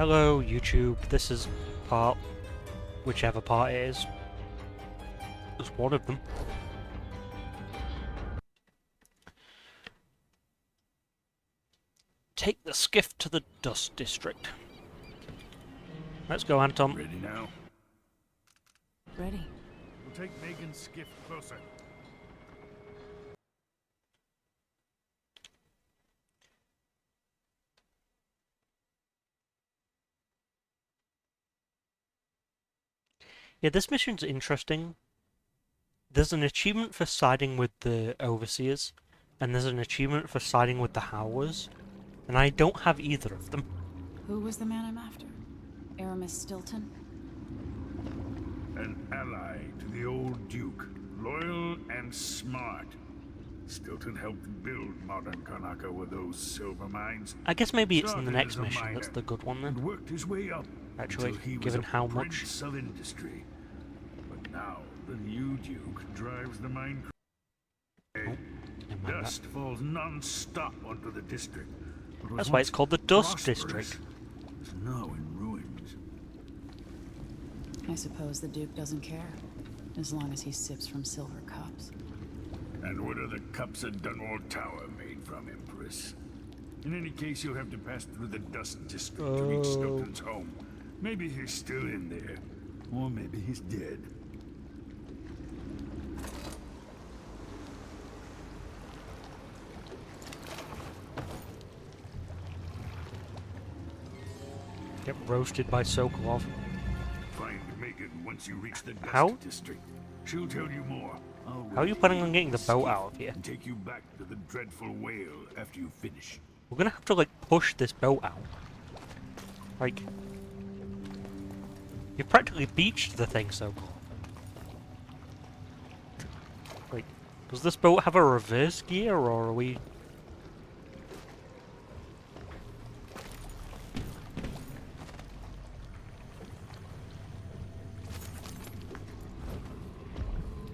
Hello, YouTube. This is part, whichever part it is. It's one of them. Take the skiff to the Dust District. Let's go, Anton. Ready now? Ready. We'll take Megan's skiff closer. Yeah, this mission's interesting. There's an achievement for siding with the Overseers, and there's an achievement for siding with the Howlers, and I don't have either of them. Who was the man I'm after? Aramis Stilton? An ally to the old Duke, loyal and smart. Stilton helped build modern Karnaca with those silver mines. I guess maybe it's in Started the next as a mission miner that's the good one and then. worked his way up Actually, until he was given a how much... prince of industry. But now the new Duke drives the mine. Oh, never mind Dust falls non-stop onto the district. What was That's why it's once called the Dust prosperous District. is now in ruins. I suppose the Duke doesn't care, as long as he sips from silver cups. And what are the cups at Dunwall Tower made from, Empress? In any case, you'll have to pass through the Dust District to reach Stilton's home. Maybe he's still in there, or maybe he's dead. Get roasted by Sokolov. Find Megan once you reach the Dust How? District. She'll tell you more. How are you planning on getting the boat out of here? And take you back to the dreadful whale after you finish. We're gonna have to, like, push this boat out. Like... You've practically beached the thing, Sokolov. Like, does this boat have a reverse gear, or are we...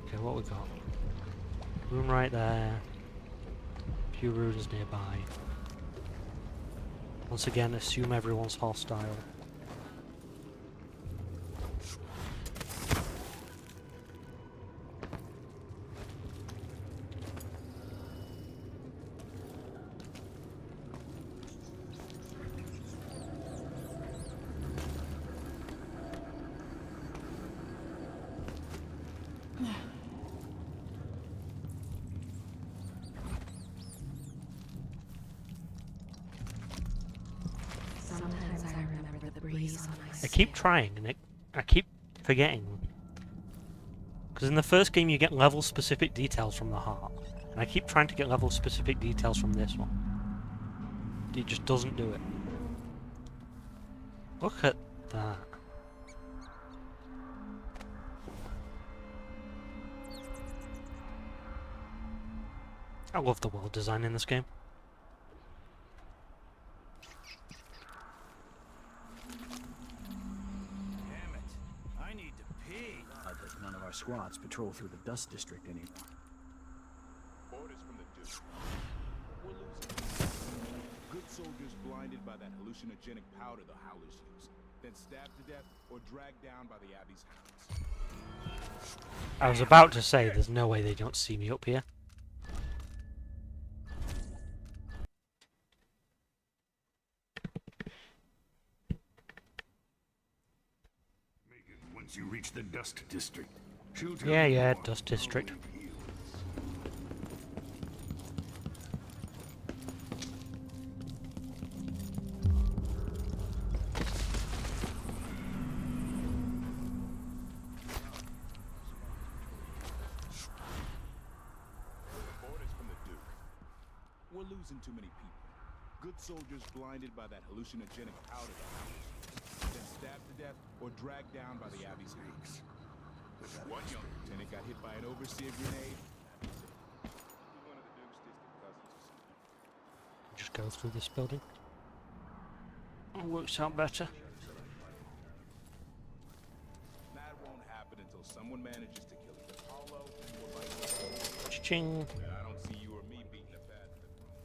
Okay, what we got? Room right there. A few ruins nearby. Once again, assume everyone's hostile. Sometimes I remember the breeze on my I keep trying, and I keep forgetting. Because in the first game you get level-specific details from the heart. And I keep trying to get level-specific details from this one. It just doesn't do it. Look at that. I love the world design in this game. Damn it. I need to pee. Does none of our squads patrol through the Dust District anymore? Orders from the Duke. We're losing. Good soldiers blinded by that hallucinogenic powder the Howlers use, then stabbed to death or dragged down by the Abbey's hounds. I was about to say, there's no way they don't see me up here. Megan once you reach the Dust District. She'll tell Yeah, you yeah, more. Dust District. Orders from the Duke. We're losing too many people. Good soldiers blinded by that hallucinogenic powder the Howlers use, then stabbed to death or dragged down by the Abbey's hounds. One young lieutenant got hit by an overseer grenade. He's one of the Duke's distant cousins or something. Just go through this building. It works out better. That won't happen until someone manages to kill either Paulo or vice versa. Ching. I don't see you or me beating a bad to the throne.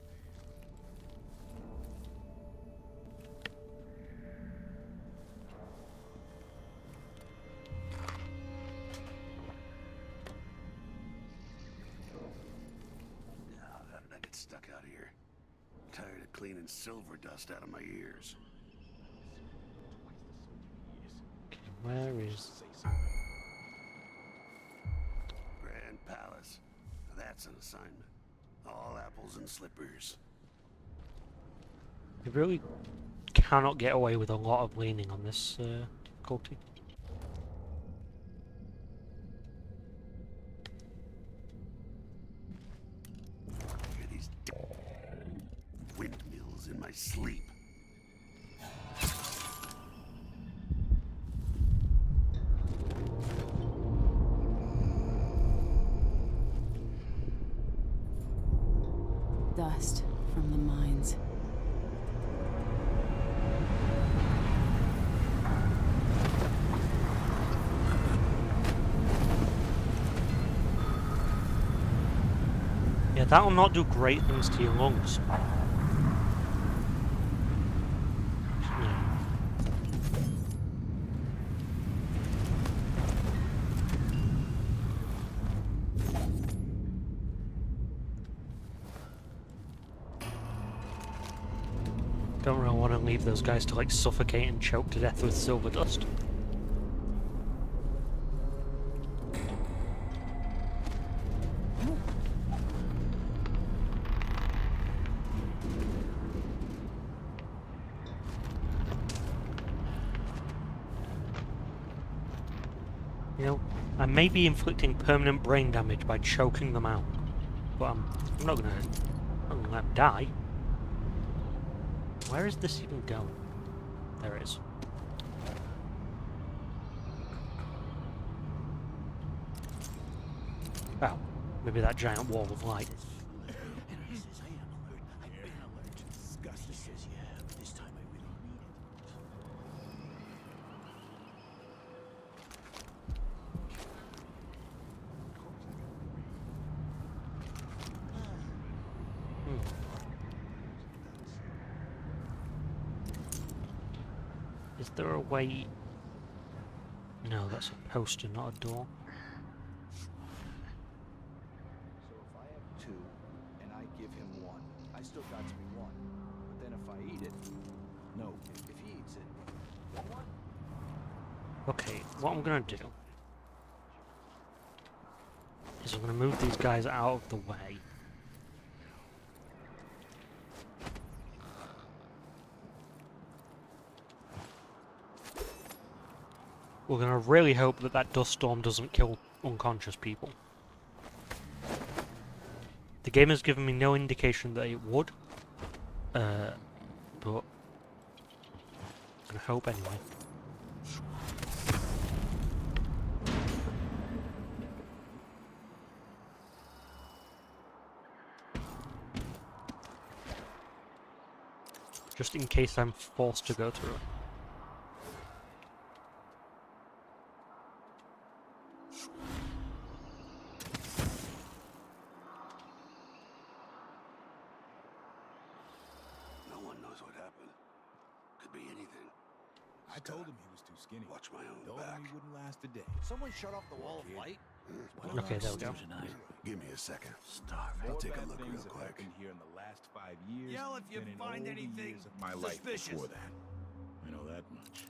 cleaning silver dust out of my ears. Where is... Grand Palace. That's an assignment. All apples and slippers. You really cannot get away with a lot of leaning on this difficulty. I hear these windmills in my sleep. Dust from the mines. Yeah, that will not do great things to your lungs. Yeah. Don't really want to leave those guys to like suffocate and choke to death with silver dust. You know, I may be inflicting permanent brain damage by choking them out, but I'm not gonna let them die. Where is this even going? There it is. Oh, maybe that giant wall of light. He says, I am alert. I've been alert. Disgusting. He says, yeah, but this time I really mean it. Is there a way... No, that's a poster, not a door. So if I have 2 and I give him 1, I still got to be 1. But then if I eat it, no, if he eats it, 1. Okay, what I'm gonna do is I'm gonna move these guys out of the way. We're gonna really hope that that dust storm doesn't kill unconscious people. The game has given me no indication that it would, but I'm gonna hope anyway. Just in case I'm forced to go through it. No one knows what happened. Could be anything. I told him he was too skinny. Watch my own Told back. him he wouldn't last a day. Someone shut off the wall of light? Okay, there we go. Give me a second. Starving. I'll More take a bad look things real have quick. happened here in the last 5 years. Yell if you than in find all the anything years of my life suspicious. before that. I know that much.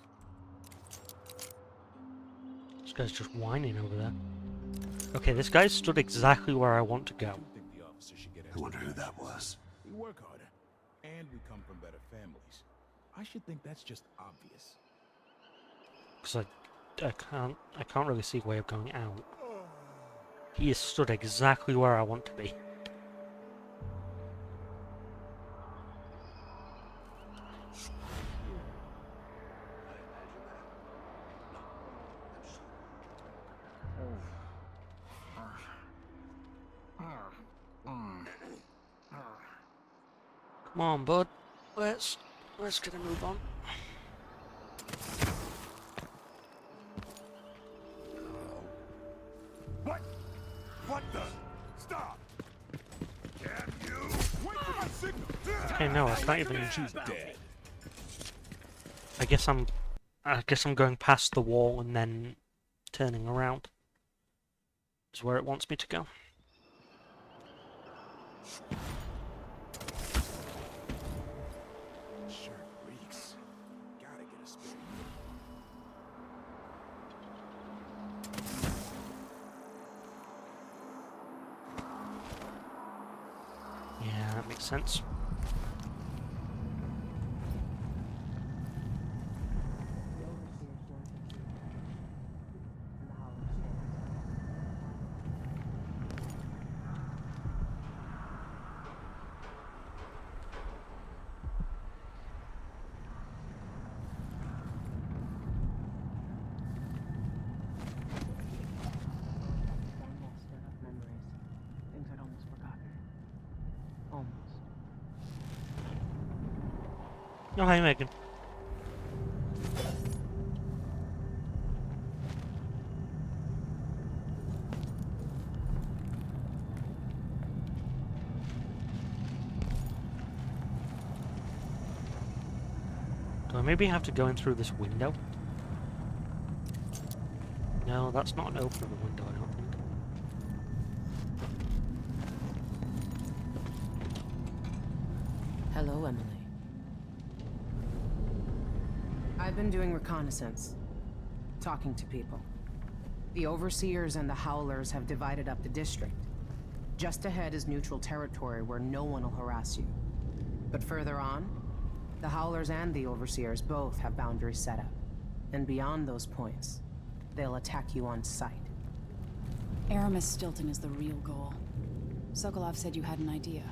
This guy's just whining over there. Okay, this guy stood exactly where I want to go. I do think the officer should get I wonder who extra that was. We work harder, and we come from better families. I should think that's just obvious. Because I can't really see a way of going out. He is stood exactly where I want to be. Come on, bud. Let's get a move on. What? What the? Stop! Damn you! Wait for my signal! Okay, no, I can't even. She's dead. I guess I'm going past the wall and then turning around. Is where it wants me to go. sense. Things I'd almost forgotten. Almost. Oh, hi, Megan. Do I maybe have to go in through this window? No, that's not an openable window, I don't think. Hello, Emily. I've been doing reconnaissance. Talking to people. The Overseers and the Howlers have divided up the district. Just ahead is neutral territory where no one will harass you. But further on, the Howlers and the Overseers both have boundaries set up. And beyond those points, they'll attack you on sight. Aramis Stilton is the real goal. Sokolov said you had an idea.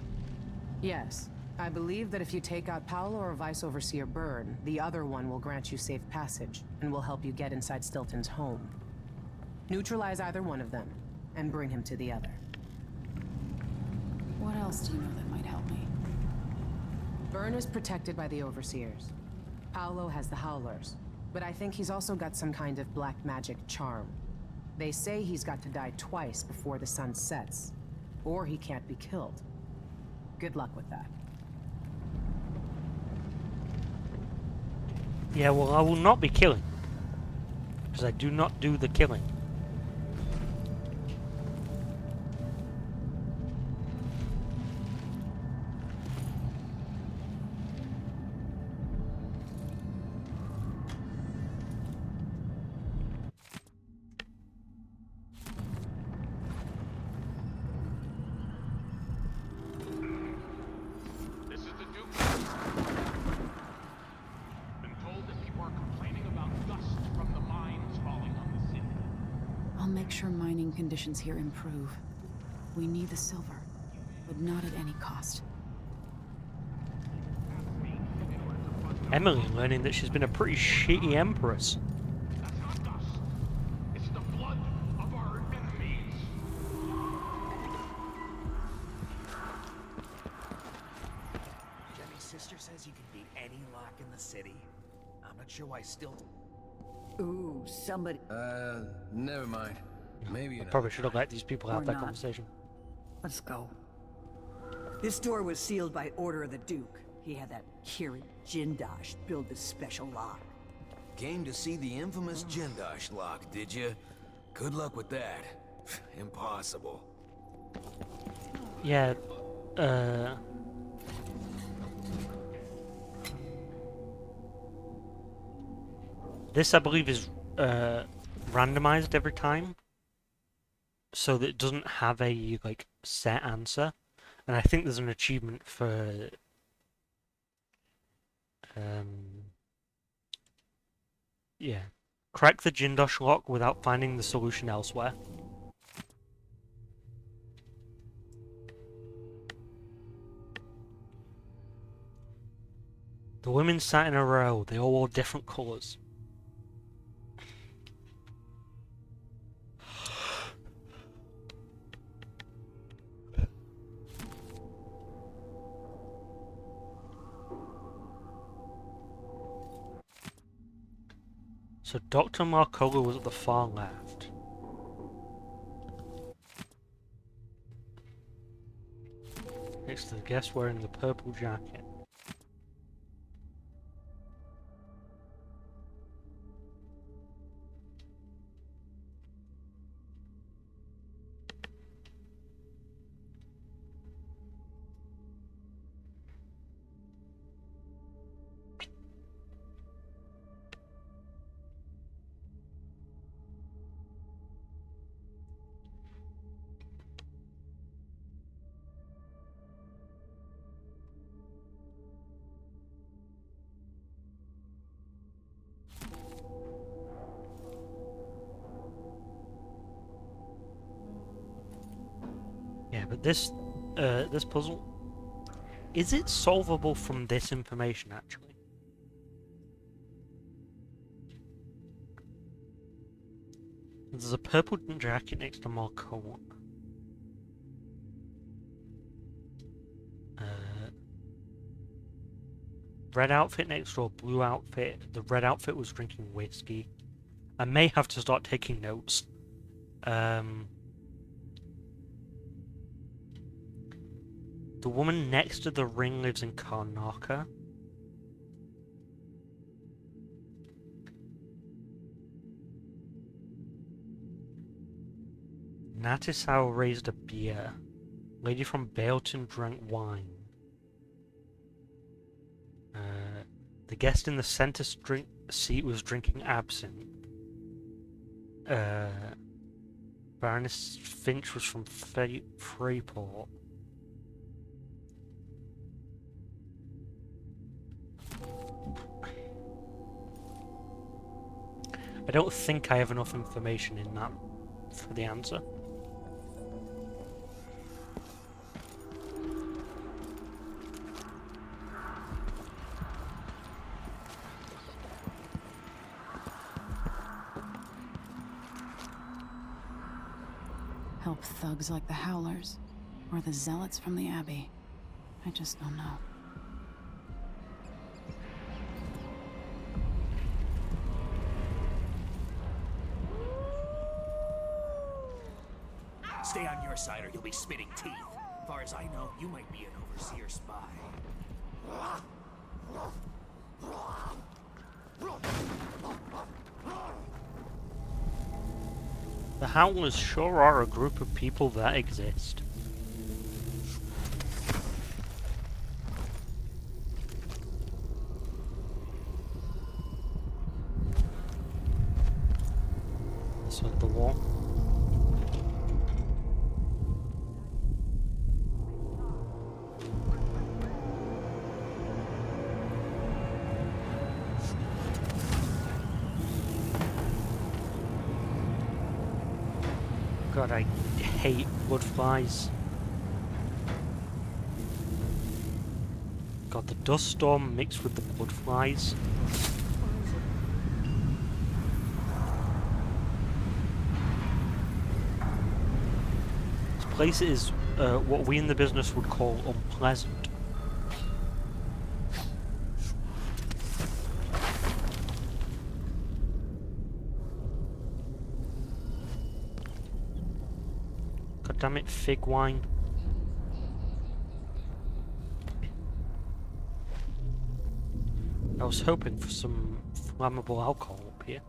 Yes. I believe that if you take out Paolo or Vice Overseer Byrne, the other one will grant you safe passage, and will help you get inside Stilton's home. Neutralize either one of them, and bring him to the other. What else do you know that might help me? Byrne is protected by the Overseers. Paolo has the Howlers, but I think he's also got some kind of black magic charm. They say he's got to die twice before the sun sets, or he can't be killed. Good luck with that. Yeah, well, I will not be killing. Because I do not do the killing. This is the Duke. Been told that people are complaining about dust from the mines falling on the city. I'll make sure mining conditions here improve. We need the silver, but not at any cost. Emily learning that she's been a pretty shitty empress. That's not dust. It's the blood of our enemies. Jenny's sister says you can beat any lock in the city. I'm not sure why still. Ooh, somebody. Never mind. Maybe I probably should have let these people have Or that not. conversation. Let's go. This door was sealed by order of the Duke. He had that Kiri Jindosh build this special lock. Came to see the infamous Jindosh lock, did you? Good luck with that. Impossible. Yeah, this, I believe, is randomized every time, so that it doesn't have a like set answer. And I think there's an achievement for yeah, crack the Jindosh lock without finding the solution elsewhere. The women sat in a row. They all wore different colours. So Dr. Marcola was at the far left. Next to the guest wearing the purple jacket. but this this puzzle, is it solvable from this information actually? There's a purple jacket next to more coat. Red outfit next door, blue outfit. The red outfit was drinking whiskey. I may have to start taking notes. The woman next to the ring lives in Karnaka. Natisau raised a beer. Lady from Baleton drank wine. The guest in the center seat was drinking absinthe. Baroness Finch was from Freeport. I don't think I have enough information in that for the answer. Help thugs like the Howlers, or the Zealots from the Abbey. I just don't know. Stay on your side or you'll be spitting teeth. As far as I know, you might be an overseer spy. The Howlers sure are a group of people that exist. This was the wall. God, I hate wood flies. God, the dust storm mixed with the blood flies. This place is what we in the business would call unpleasant. Damn it, fig wine. I was hoping for some flammable alcohol up here.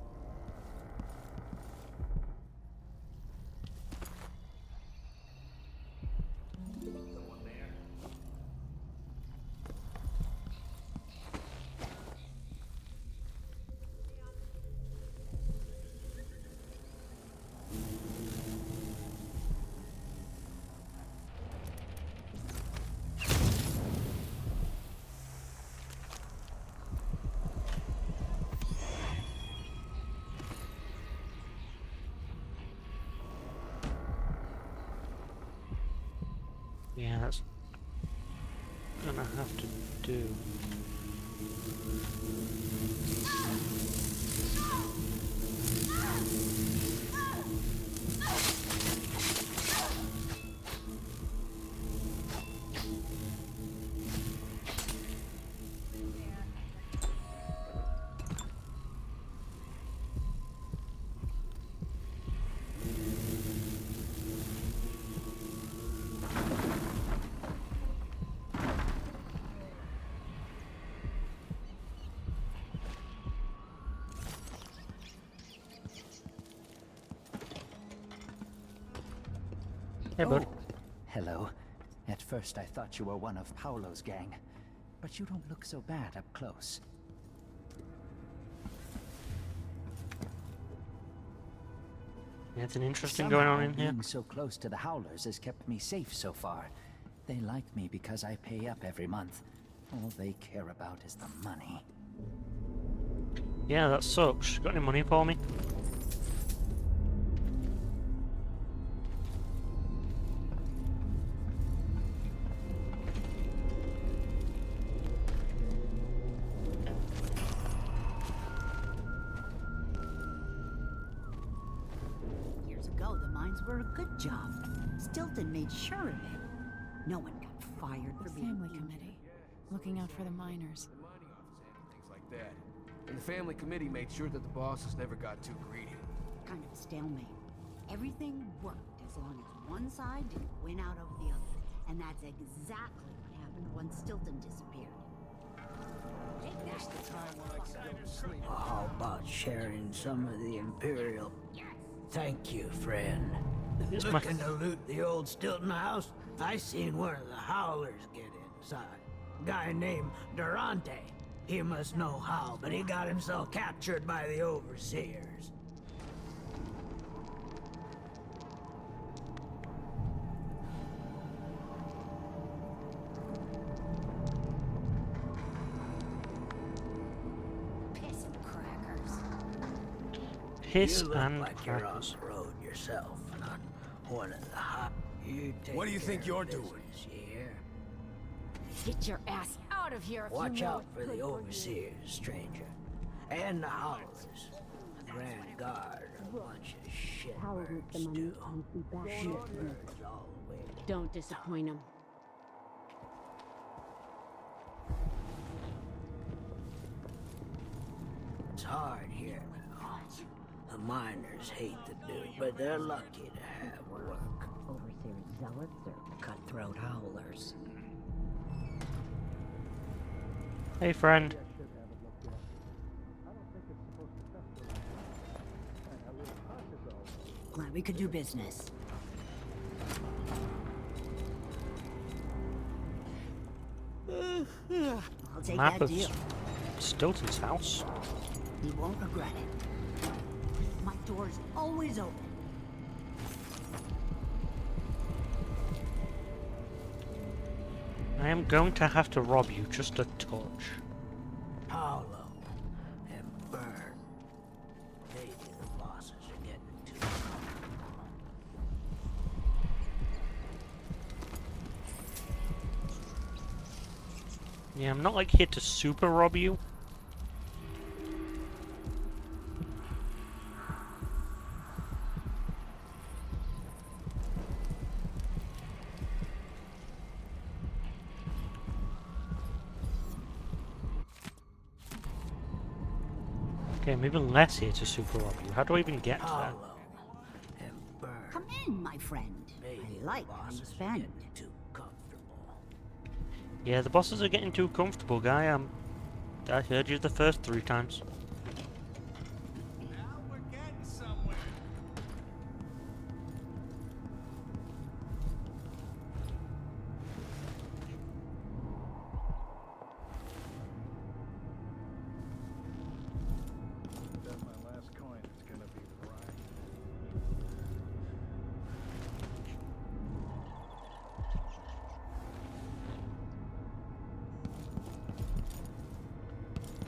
Yeah, that's gonna have to do. Hey, bud. Hello. At first I thought you were one of Paolo's gang, but you don't look so bad up close. Anything interesting going on in here? Being so close to the Howlers has kept me safe so far. They like me because I pay up every month. All they care about is the money. Yeah, that sucks. Got any money for me? mines were a good job. Stilton made sure of it. No one got fired for The being family evil. committee, looking out for the miners. The mining office handled things like that. And the family committee made sure that the bosses never got too greedy. Kind of a stalemate. Everything worked as long as one side didn't win out over the other. And that's exactly what happened once Stilton disappeared. How about sharing some of the Imperial? Thank you, friend. Here's my- Looking to loot the old Stilton house? I seen one of the Howlers get inside. Guy named Durante. He must know how, but he got himself captured by the Overseers. Piss and crackers. Piss You look and like you're on crackers. the road yourself, not one of the hot. You take What do you think care you're of doing? business, you hear? Get your ass out of here if Watch you know out it's for good the you. Overseers, stranger. And the Howlers. The Grand Guard, a bunch of shitbirds, too. Shitbirds all the way. Don't disappoint him. It's hard here now. The miners hate the Duke, but they're lucky to have work. Overseer zealots or cutthroat howlers. Hey, friend. Glad we could do business. I'll take Map that of deal. Stilton's house. You won't regret it. My door's always open. I am going to have to rob you just a touch. Hollow and burn. Maybe the bosses are getting too comfortable. Yeah, I'm not like here to super rob you. Okay, I'm even less here to super rob you. How do I even get to that? Hollow and burn. Come in, my friend. Maybe I the like how you bosses are spend. getting too comfortable. Yeah, the bosses are getting too comfortable, guy. I heard you the first 3 times. Now we're getting somewhere. Bet my last coin is gonna be right.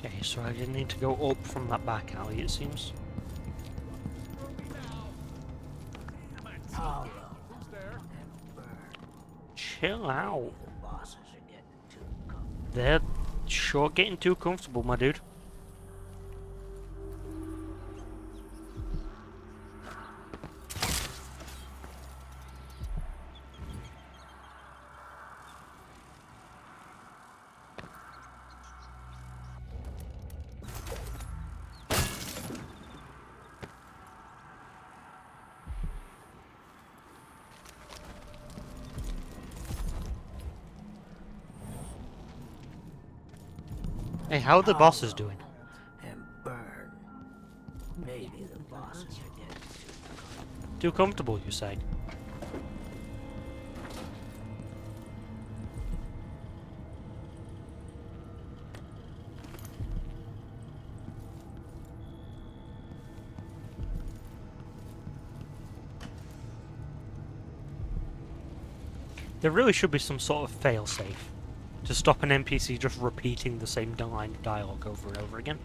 Okay, so I didn't need to go up from that back alley, it seems. Hollow Who's there? and burn. Chill out. The bosses are getting too comfortable. They're sure getting too comfortable, my dude. Hey, how are the bosses doing? And burn. Maybe the bosses are getting Too comfortable, you say? There really should be some sort of failsafe to stop an NPC just repeating the same line of dialogue over and over again.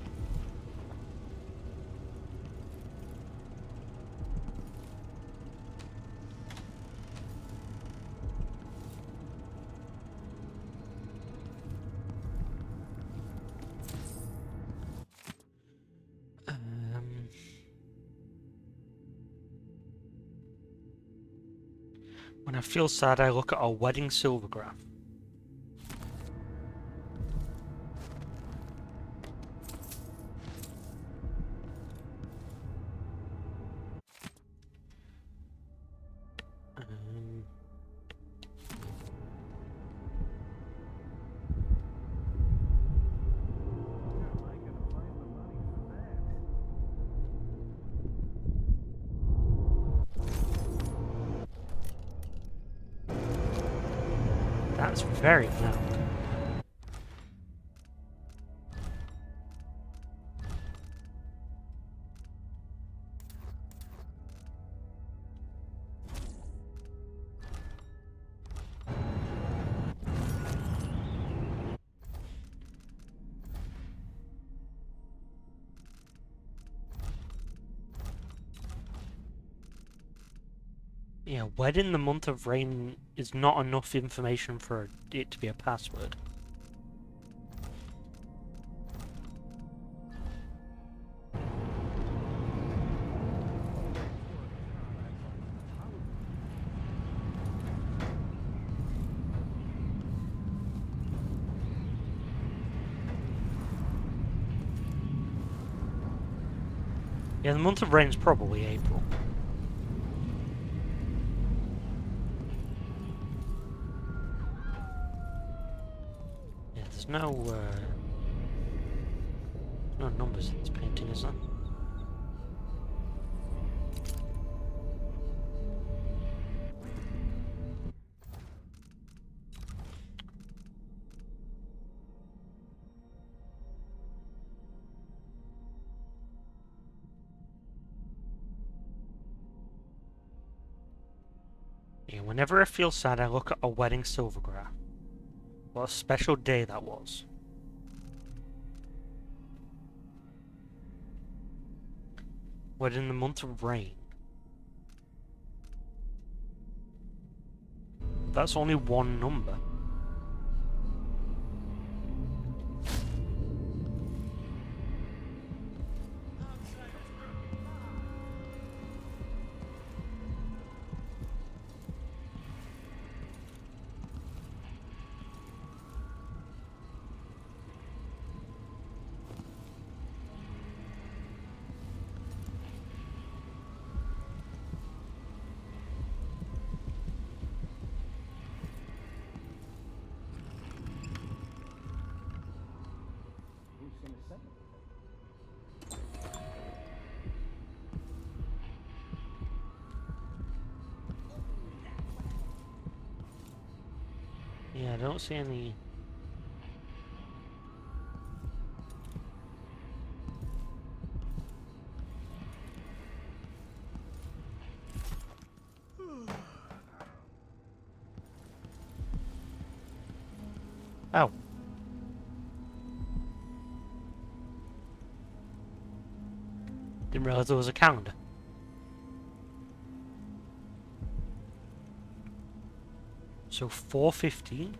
When I feel sad, I look at our wedding silvergraph. That's very loud. Yeah, wedding the month of rain is not enough information for it to be a password. Yeah, the month of rain is probably April. Yeah, there's no numbers in this painting, is there? Yeah, whenever I feel sad, I look at a wedding silvergraph. What a special day that was. Wedding the month of rain. That's only one number. Yeah, I don't see any... Oh. Didn't realize there was a calendar. So 4:15.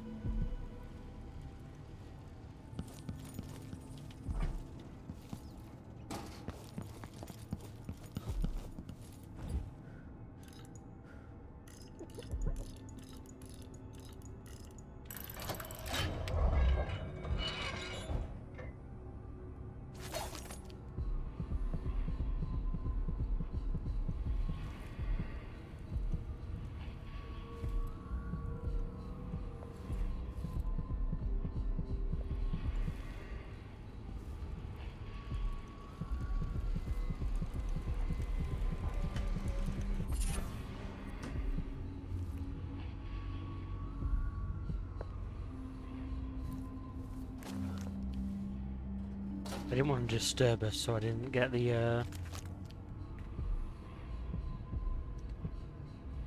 I didn't want to disturb us, so I didn't get the,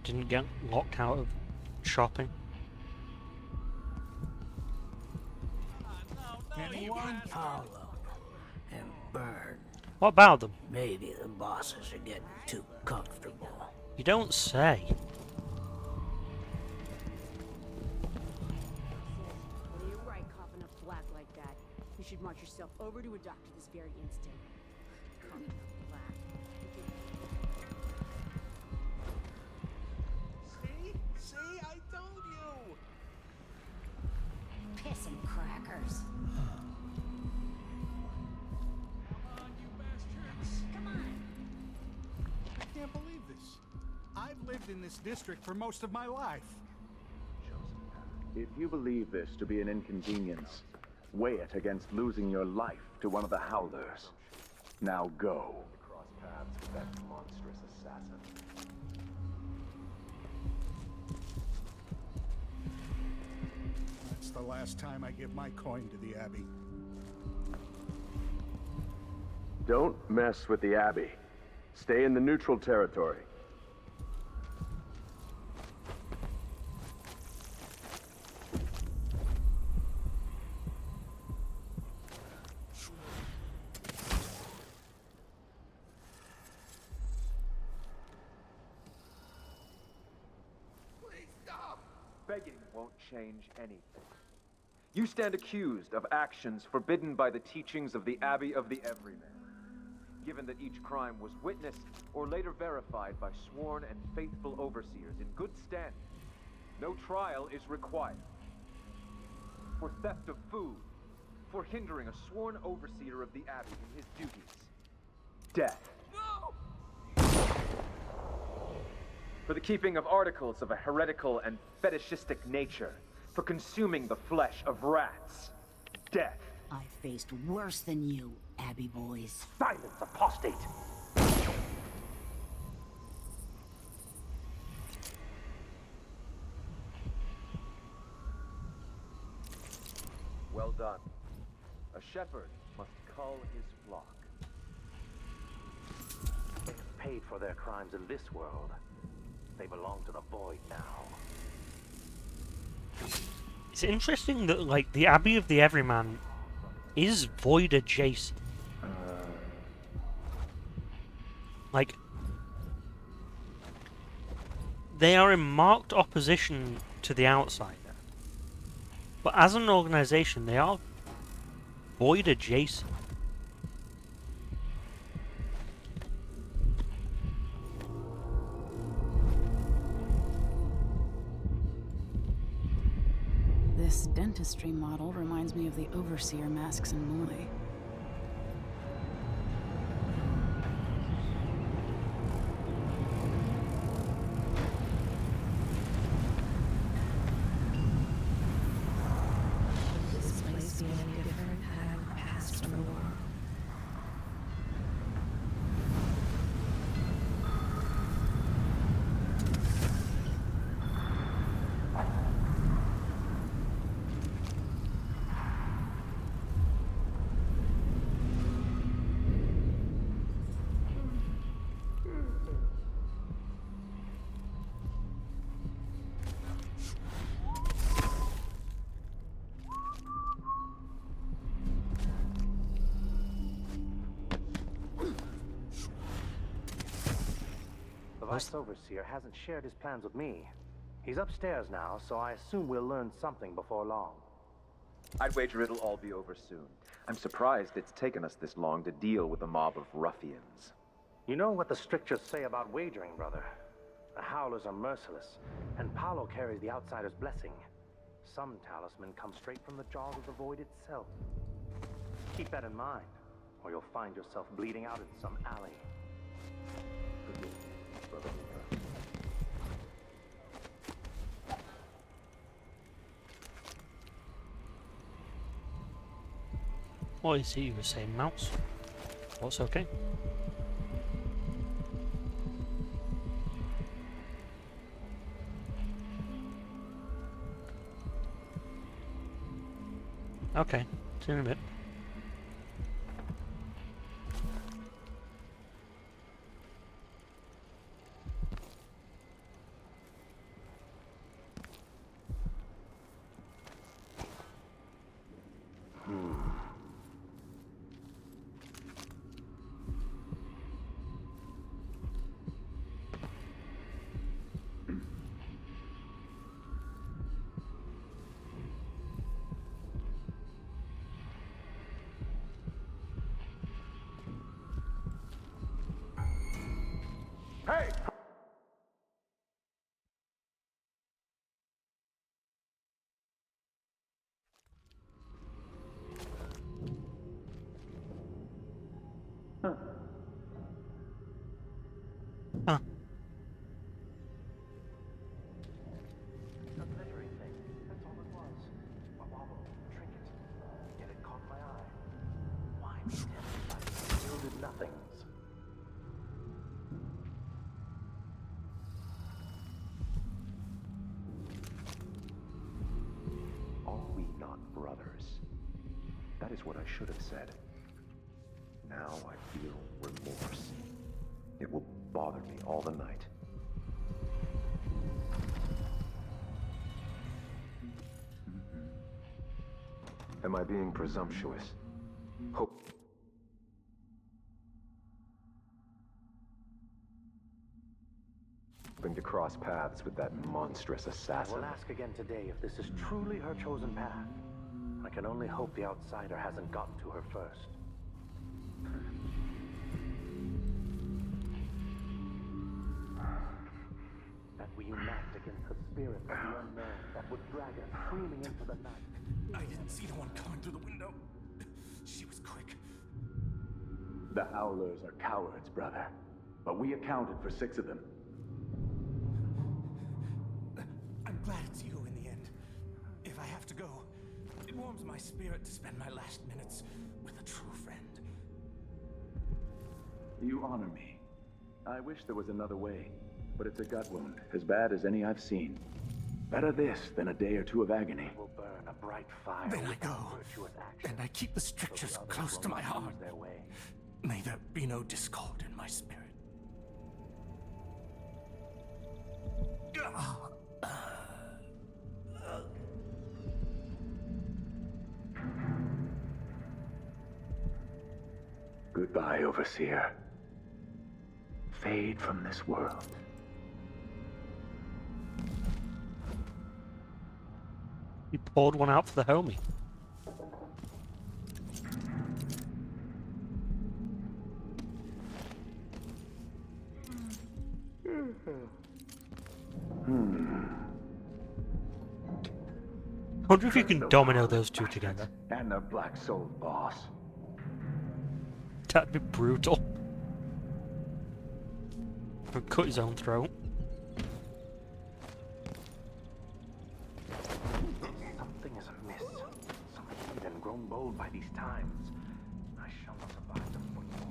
didn't get locked out of shopping. Anyone? Hollow and burn. What about them? Maybe the bosses are getting too comfortable. You don't say. You're right, coughing up black like that. You should march yourself over to a doctor this very instant. Coughing up black. See? Kissing crackers. Come on. I can't believe this. I've lived in this district for most of my life. If you believe this to be an inconvenience, weigh it against losing your life to one of the Howlers. Now go. Cross paths with that monstrous assassin. That's the last time I give my coin to the Abbey. Don't mess with the Abbey. Stay in the neutral territory. Begging won't change anything. You stand accused of actions forbidden by the teachings of the Abbey of the Everyman. Given that each crime was witnessed or later verified by sworn and faithful overseers in good standing, no trial is required. For theft of food, for hindering a sworn overseer of the Abbey in his duties, death. No! For the keeping of articles of a heretical and fetishistic nature, for consuming the flesh of rats, death. I faced worse than you, Abbey boys. Silence, apostate! Well done. A shepherd must cull his flock. They have paid for their crimes in this world. They belong to the void now. It's interesting that, like, the Abbey of the Everyman is void adjacent. Like, they are in marked opposition to the outsider. But as an organization, they are void adjacent. This dentistry model reminds me of the overseer masks in Moy. This place being different had passed from the world. The Vice Overseer hasn't shared his plans with me. He's upstairs now, so I assume we'll learn something before long. I'd wager it'll all be over soon. I'm surprised it's taken us this long to deal with a mob of ruffians. You know what the strictures say about wagering, brother. The Howlers are merciless, and Paolo carries the outsider's blessing. Some talisman comes straight from the jaws of the void itself. Keep that in mind, or you'll find yourself bleeding out in some alley. Forgive me, Brother Luca. What is he was saying, Mouse? What's okay? Okay, see you in a bit. Hey! things. Are we not brothers? That is what I should have said. Now I feel remorse. It will bother me all the night. Am I being presumptuous? Hoping to cross paths with that monstrous assassin. We'll ask again today if this is truly her chosen path. I can only hope the outsider hasn't gotten to her first. That we unite against the spirit of the unknown that would drag us screaming into the night. I didn't see the one coming through the window. She was quick. The Howlers are cowards, brother. But we accounted for 6 of them. I'm glad it's you in the end. If I have to go, it warms my spirit to spend my last minutes with a true friend. You honor me. I wish there was another way, but it's a gut wound, as bad as any I've seen. Better this than a day or 2 of agony. Will burn a bright fire. Then I go, and I keep the strictures close to my heart. May there be no discord in my spirit. Goodbye, Overseer. Fade from this world. You poured one out for the homie. I wonder if you can domino those two together. And their black soul boss. That'd be brutal. Or cut his own throat. Something is amiss. Some heathen grown bold by these times. I shall not abide the footfall.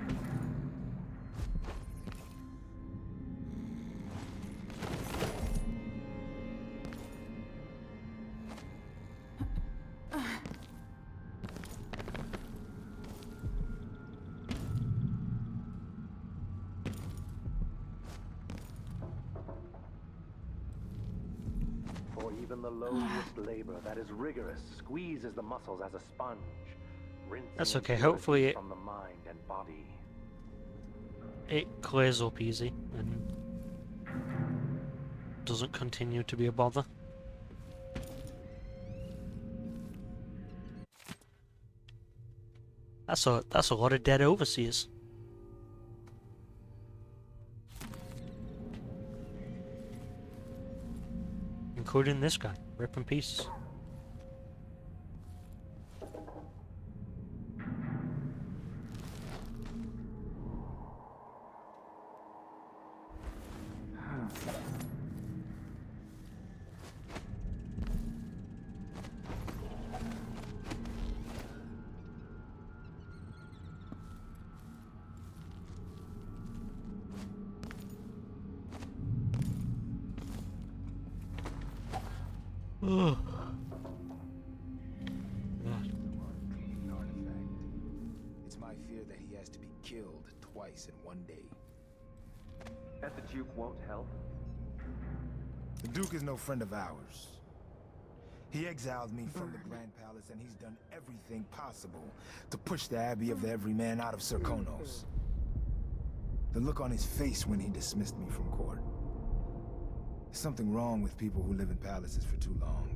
Even the lowliest labor that is rigorous squeezes the muscles as a sponge. That's okay, hopefully it from the mind and body. It clears up easy and doesn't continue to be a bother. That's a lot of dead overseers. Including this guy, rip in pieces. Ugh. It's my fear that he has to be killed twice in one day. And the Duke won't help? The Duke is no friend of ours. He exiled me from the Grand Palace, and he's done everything possible to push the Abbey of the Everyman out of Serkonos. The look on his face when he dismissed me from court. There's something wrong with people who live in palaces for too long.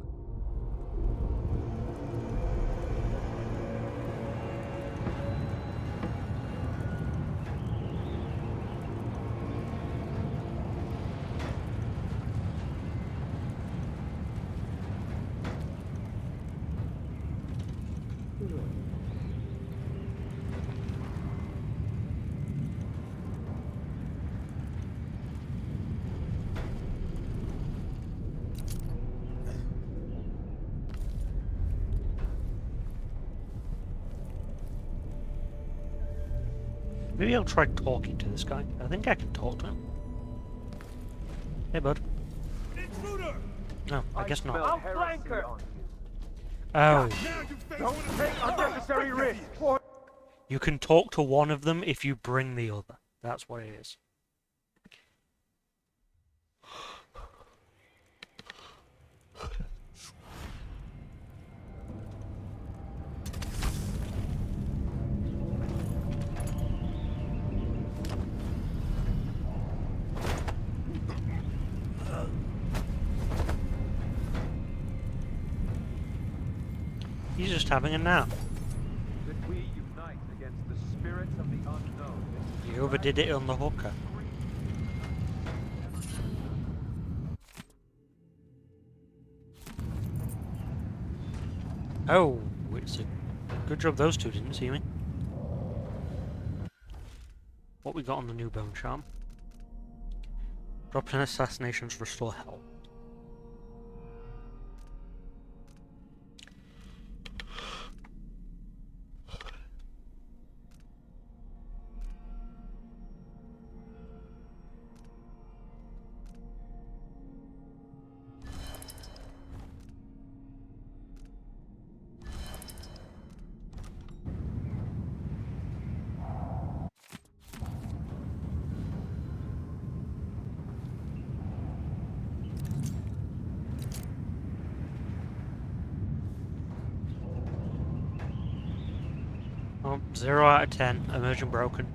Maybe I'll try talking to this guy. I think I can talk to him. Hey, bud. No, I guess not. I'll flank her. Oh. Don't take unnecessary risks. You can talk to one of them if you bring the other. That's what it is. He's just having a nap. That we unite against the spirits of the unknown. You overdid it on the hooker. Oh, it's a good job those two didn't see me. What we got on the new bone charm? Drops in assassinations, restore health. Oh, 0 out of 10. Immersion broken.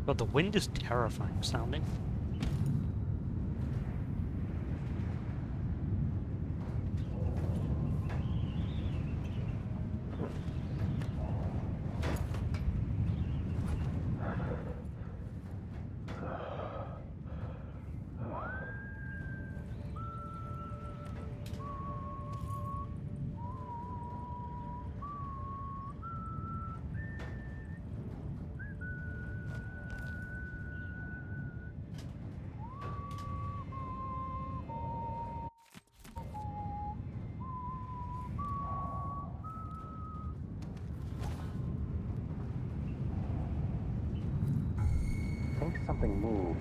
But the wind is terrifying sounding. I think something moved.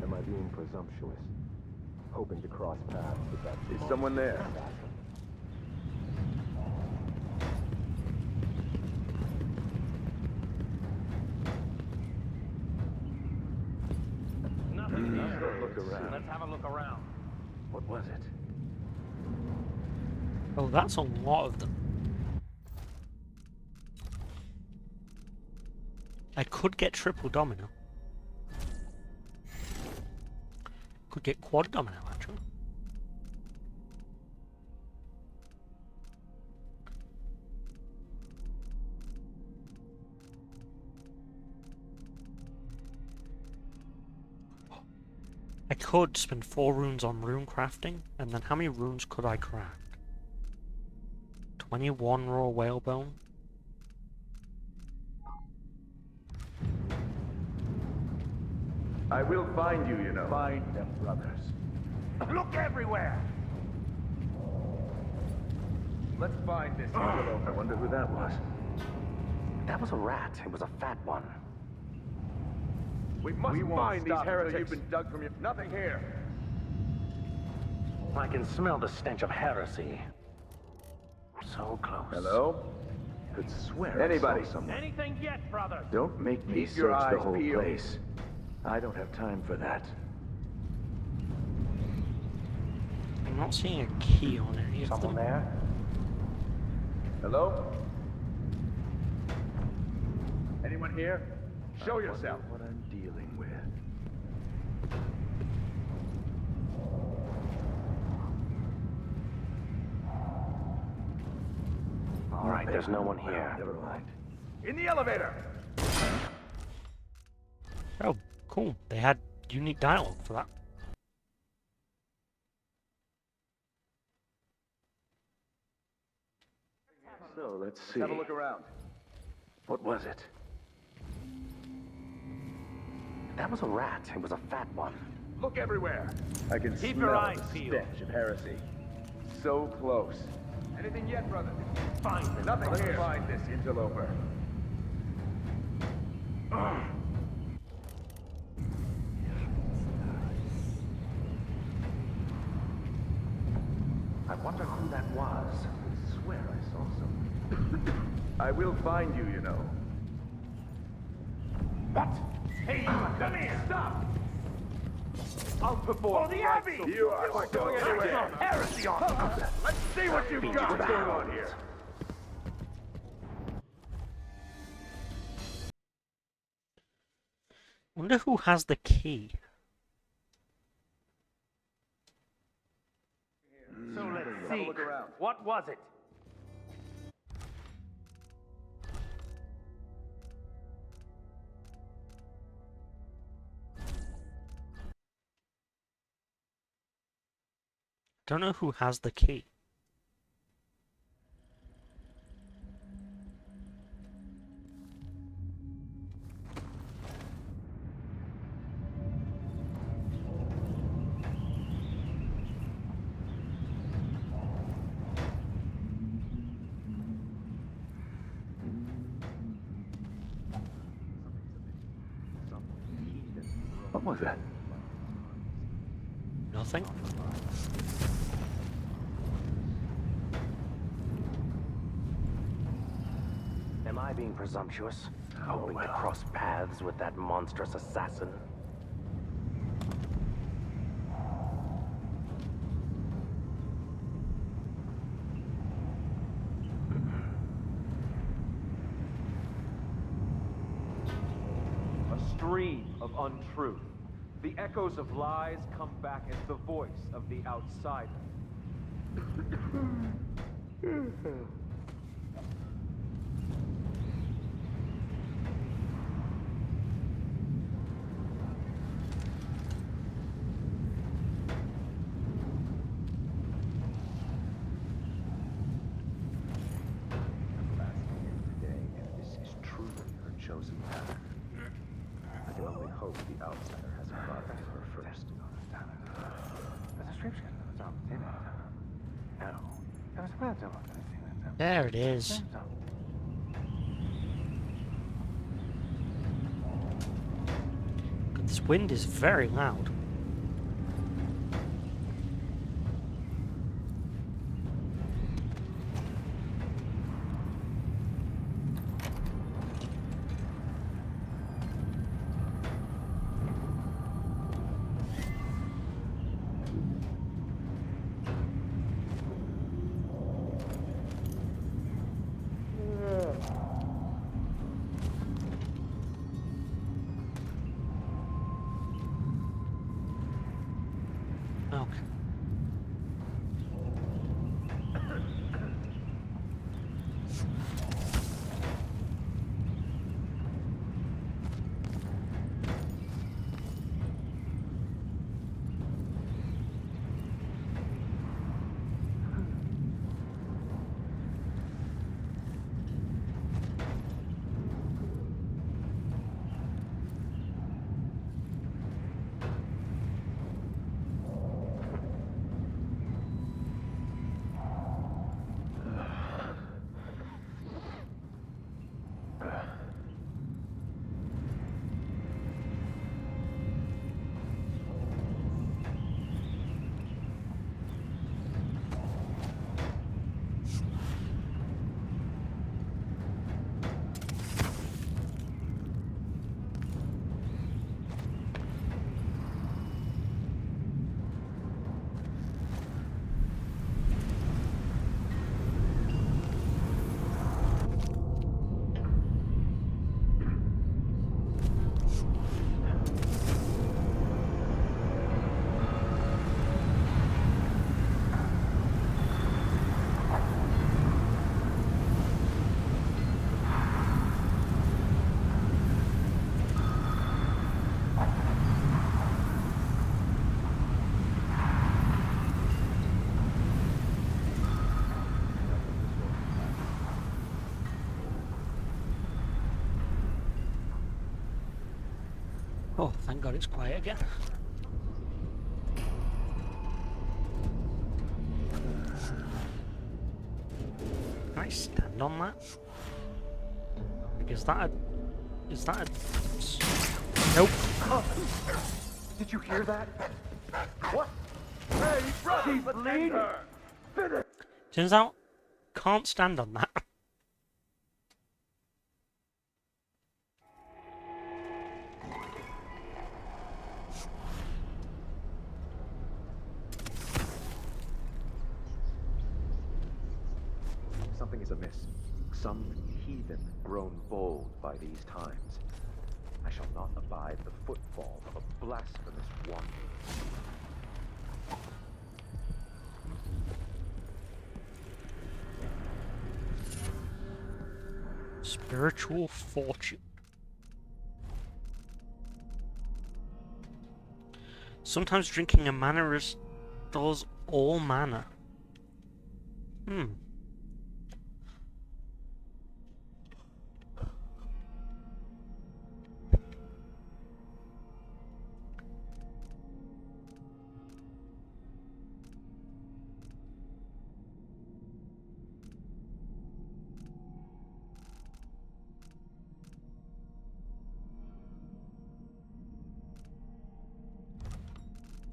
Am I being presumptuous? Hoping to cross paths with that... Is someone there? Nothing here. Look around. Let's have a look around. What was it? Oh, that's a lot of them. I could get triple domino. Could get quad domino, actually. I could spend 4 runes on rune crafting, and then how many runes could I craft? 21 raw whalebone? I will find you, you know. Find them, brothers. Look everywhere! Let's find this fellow. I wonder who that was. That was a rat. It was a fat one. We must find these heretics. You've been dug from your... Nothing here. I can smell the stench of heresy. So close. Hello? Could swear I saw someone. Anything yet, brother? Don't make me Keep your search the eyes whole peeled. place. I don't have time for that. I'm not seeing a key on it. You have Someone to- there? Hello? Anyone here? Show yourself. What I'm dealing with. All right, there's no one here. Never mind. In the elevator! Oh, cool. They had unique dialogue for that. So let's see. Have a look around. What was it? That was a rat. It was a fat one. Look everywhere. I can Keep smell your eyes the peeled. stench of heresy. So close. Anything yet, brother? Find them. Nothing Let's here. find this interloper. I wonder who that was. I swear I saw someone. I will find you, you know. What? Hey, come here! Stop! I'll perform. For the Abbey! You are not going anywhere. Heresy on! Let's see what you've got. What's going on here? Wonder who has the key. So let's Have a see. look around. What was it? Don't know who has the key. What was that? Nothing. Am I being presumptuous? Hoping to cross paths with that monstrous assassin? A stream of untruth. The echoes of lies come back as the voice of the outsider. Today, if this is truly her chosen path, I can only hope the outsider hasn't brought it to her first. There it is. This wind is very loud. Oh, thank God it's quiet again. Can I stand on that? Is that a... Is that a... Nope. Did you hear that? What? Hey, brother, she's bleeding. Finish. Turns out, can't stand on that. Something is amiss. Some heathen grown bold by these times. I shall not abide the footfall of a blasphemous wanderer. Spiritual fortune. Sometimes drinking a mana restores all mana.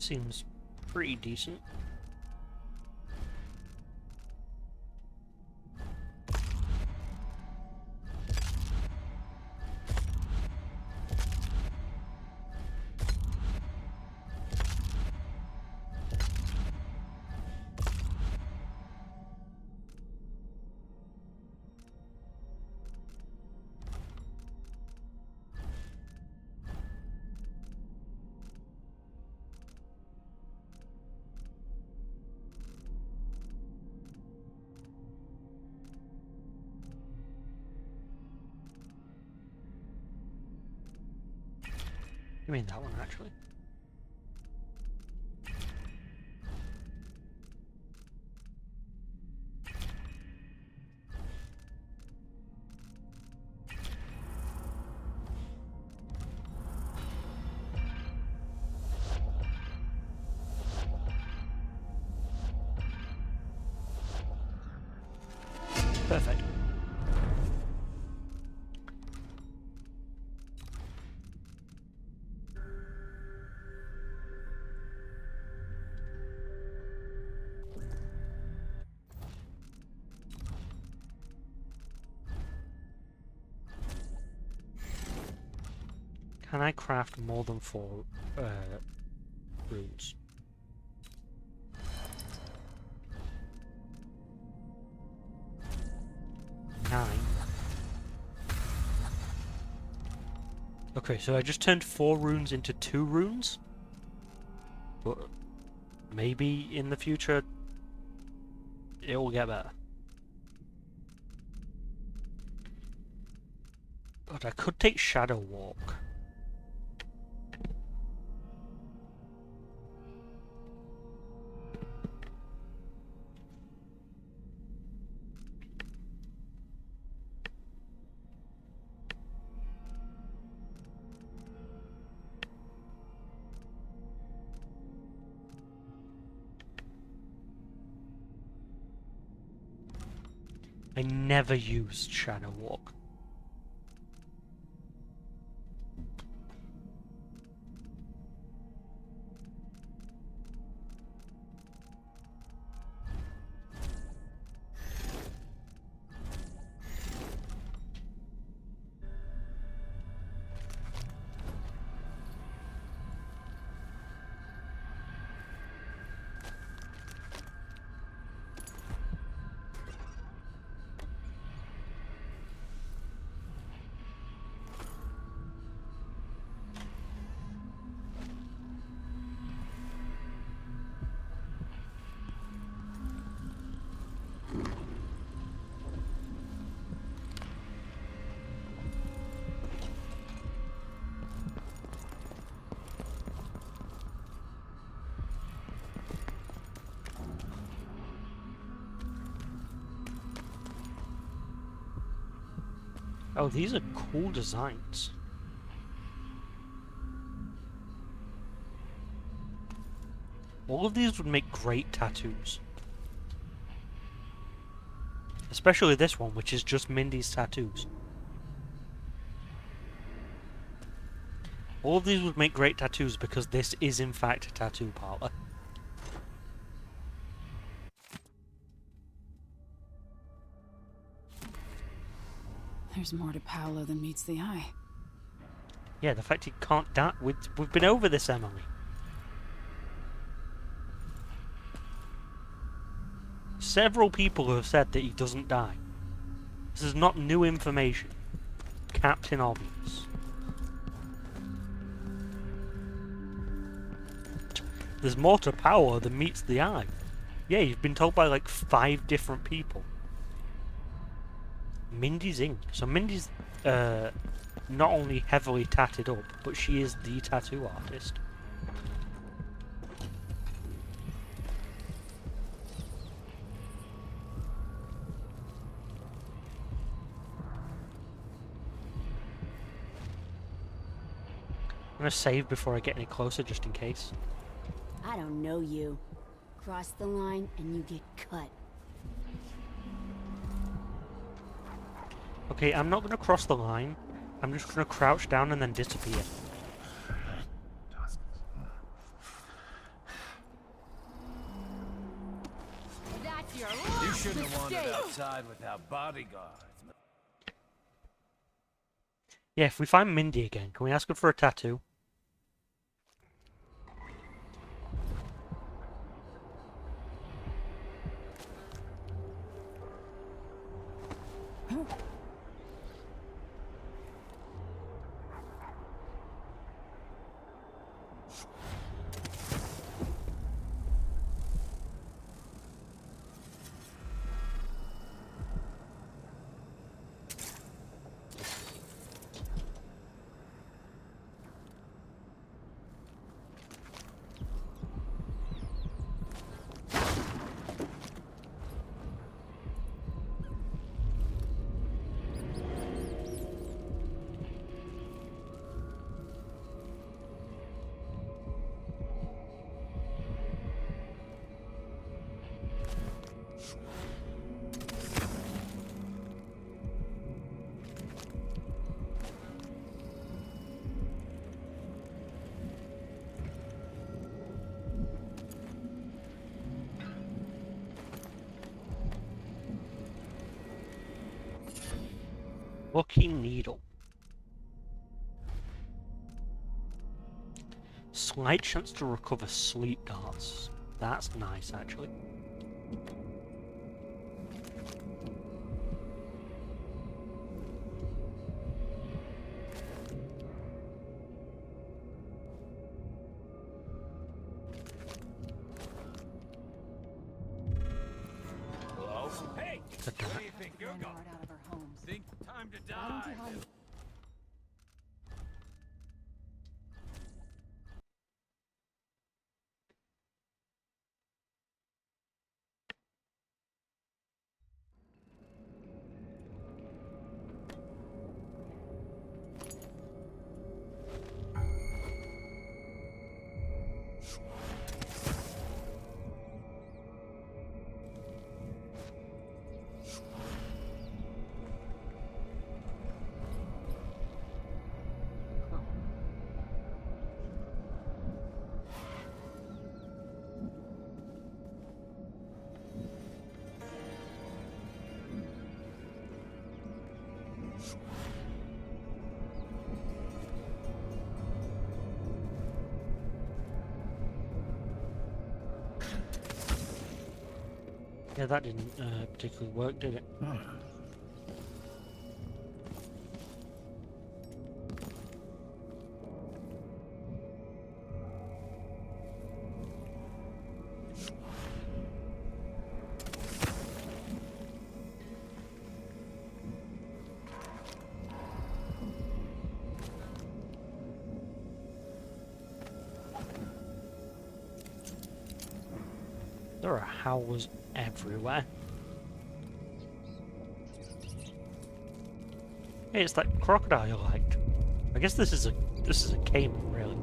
Seems pretty decent. You mean that one, actually? Perfect. Can I craft more than 4 runes? Okay, so I just turned 4 runes into 2 runes? But maybe in the future it will get better. But I could take Shadow Walk. I never used Shadow Walk. Oh, these are cool designs. All of these would make great tattoos. Especially this one, which is just Mindy's tattoos. All of these would make great tattoos because this is in fact a tattoo parlor. There's more to Paolo than meets the eye. Yeah, the fact he can't die. We've been over this, Emily. Several people have said that he doesn't die. This is not new information. Captain Obvious. There's more to Paolo than meets the eye. Yeah, you've been told by like 5 different people. Mindy's ink. So Mindy's not only heavily tatted up, but she is the tattoo artist. I'm gonna save before I get any closer, just in case. I don't know you. Cross the line and you get cut. Okay, I'm not gonna cross the line. I'm just gonna crouch down and then disappear. That's your You shouldn't have wandered outside without bodyguards. Yeah, if we find Mindy again, can we ask her for a tattoo? Lucky Needle. Slight chance to recover sleep darts. That's nice, actually. Hello? Hey! God damn Where it. do you think you're going? Out of our homes. Think time to Why don't die. you hide? Yeah, that didn't particularly work, did it? There are howlers everywhere. Hey, it's that crocodile you liked. I guess this is a caiman, really.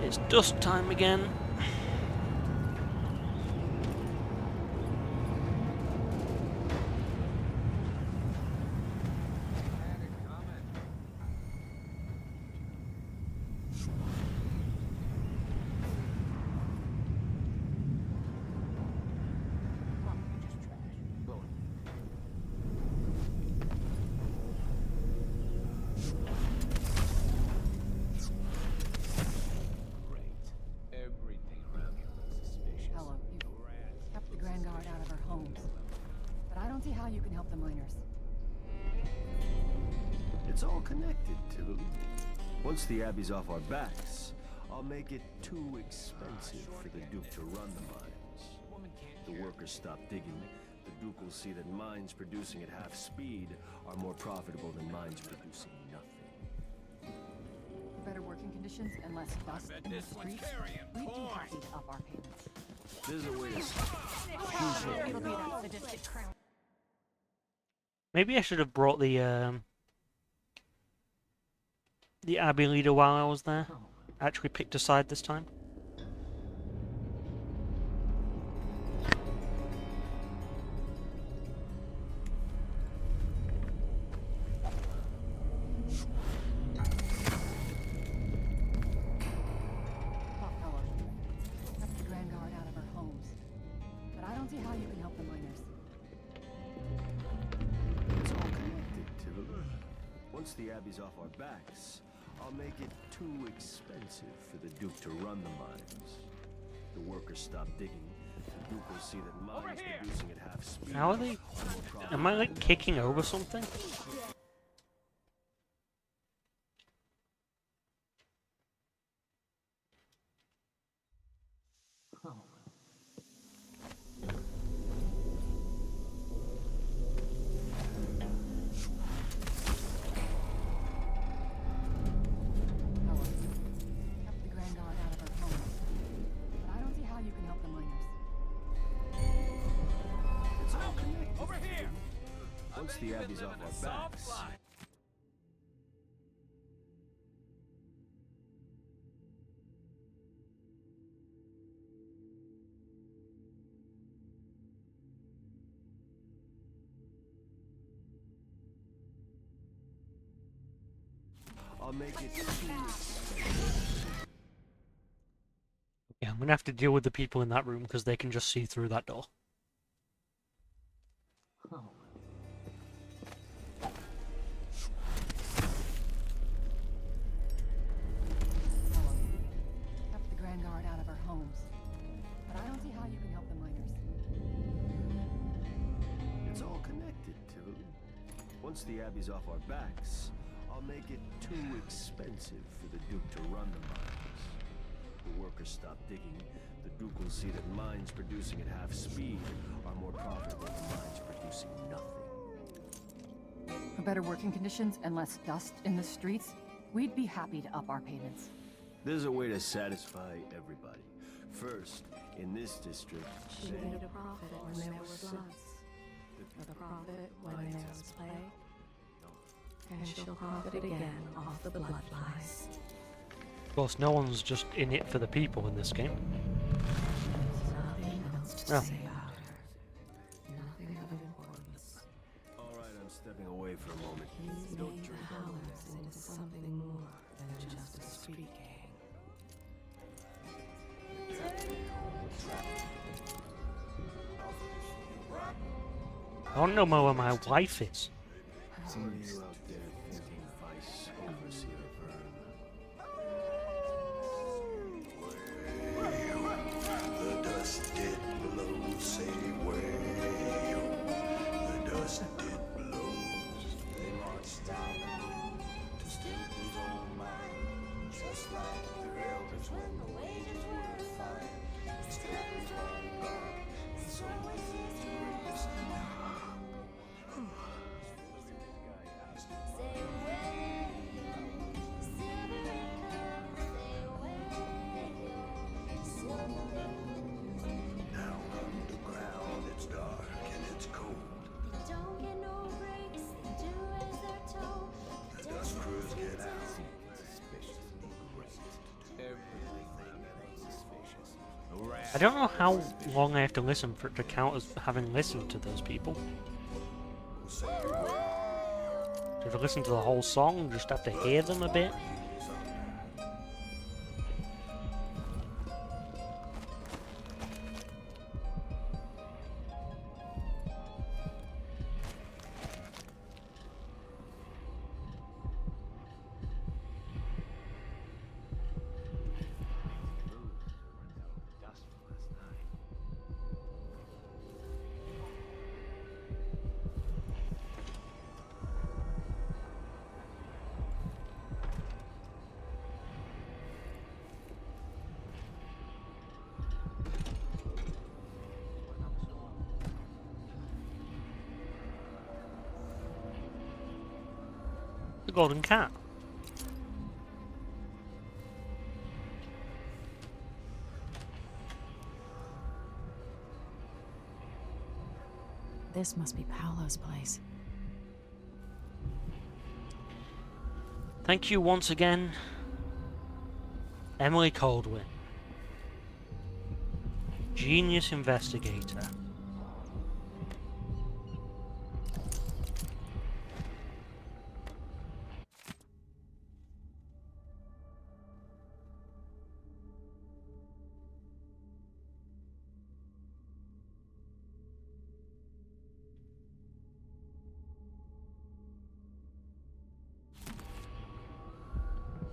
It's dust time again. Hello, you kept the Grand Guard out of our homes. But I don't see how you can help the miners. It's all connected, Tilly. Once the Abbey's off our backs, I'll make it too expensive for the Duke to run the mines. The workers stop digging. The Duke will see that mines producing at half speed are more profitable than mines producing nothing. For better working conditions and less dust in the streets, we'd be happy to up our payments. There's a way to It'll be that sadistic crown. Maybe I should have brought the Abbey leader while I was there. Actually picked a side this time. Kept the Grand Guard out of our homes. But I don't see how you can help the miners. It's all connected, Tilly. Once the Abbey's off our backs, I'll make it too expensive for the Duke to run the mines. The workers stop digging. The Duke will see that mines producing at half speed. How are they? Am I like kicking over something? Kept the Grand Guard out of our homes. But I don't see how you can help the miners. It's all connected. Over here. Once the Abbey's off our backs. I'll make it too expensive. Yeah, I'm gonna have to deal with the people in that room because they can just see through that door. Kept the Grand Guard out of our homes. But I don't see how you can help the miners. It's all connected, Tilly. Once the Abbey's off our backs, I'll make it too expensive for the Duke to run the mines. The workers stop digging. The Duke will see that mines producing at half speed are more profitable than mines producing nothing. For better working conditions and less dust in the streets, we'd be happy to up our payments. There's a way to satisfy everybody. First, in this district, She made a profit when there were floods, a profit when there was plague, and she'll profit again off the blood flies. Of course, no one's just in it for the people in this game. Nothing else to Oh. say about her. Nothing of importance. all right, I'm stepping away for a moment. He's made the Howlers into something more than just a street gang. I don't know where my wife is. See you out there thinking Vice Overseer The dust did blow, say way. The dust did blow. They marched out to Staple's old mine, just like the elders when the wages were fine. Staple's long gone, and so is his graves now. I don't know how long I have to listen for it to count as having listened to those people. Do you have to listen to the whole song and just have to hear them a bit? The golden cat. This must be Paolo's place. Thank you once again, Emily Coldwin. Genius investigator.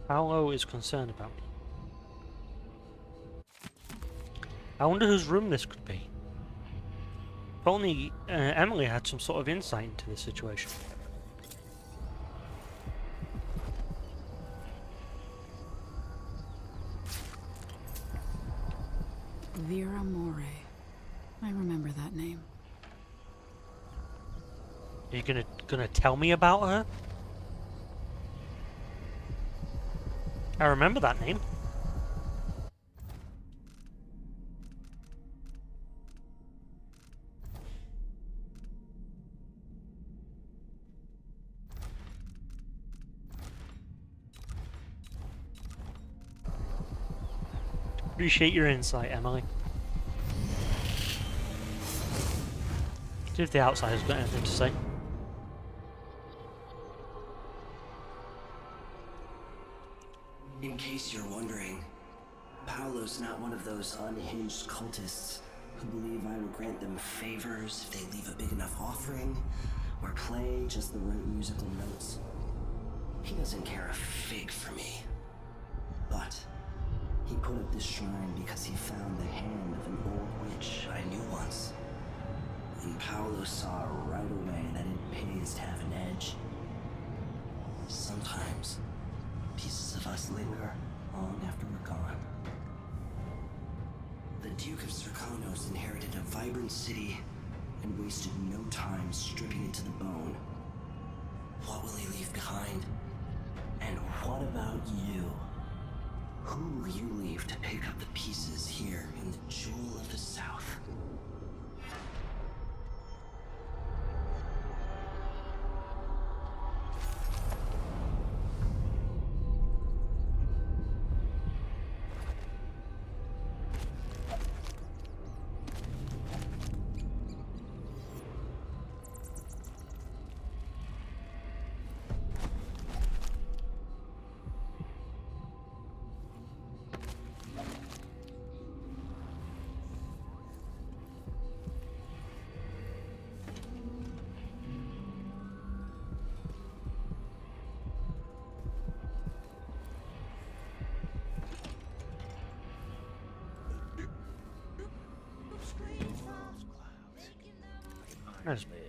Paolo is concerned about me. I wonder whose room this could be. If only Emily had some sort of insight into this situation. Vera More. I remember that name. Are you gonna tell me about her? I remember that name. Appreciate your insight, Emily. See if the outsider's got anything to say. In case you're wondering, Paolo's not one of those unhinged cultists who believe I will grant them favors if they leave a big enough offering or play just the right musical notes. He doesn't care a fig for me. But he put up this shrine because he found the hand of an old witch I knew once. And Paolo saw right away that it pays to have an edge. Sometimes pieces of us linger long after we're gone. The Duke of Serkanos inherited a vibrant city and wasted no time stripping it to the bone. What will he leave behind? And what about you? Who will you leave to pick up the pieces here in the Jewel of the South?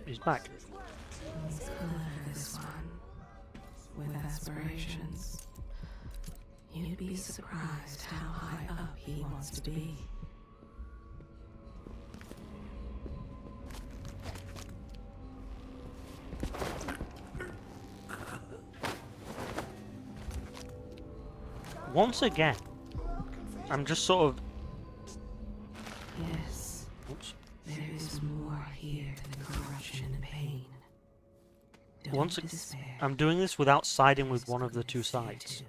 He's back. He's clever, this one. With aspirations. You'd be surprised how high up he wants to be. Once again, I'm just sort of... Yes. Oops. There is more here than corruption and pain. Once I'm doing this without siding with one of the two sides.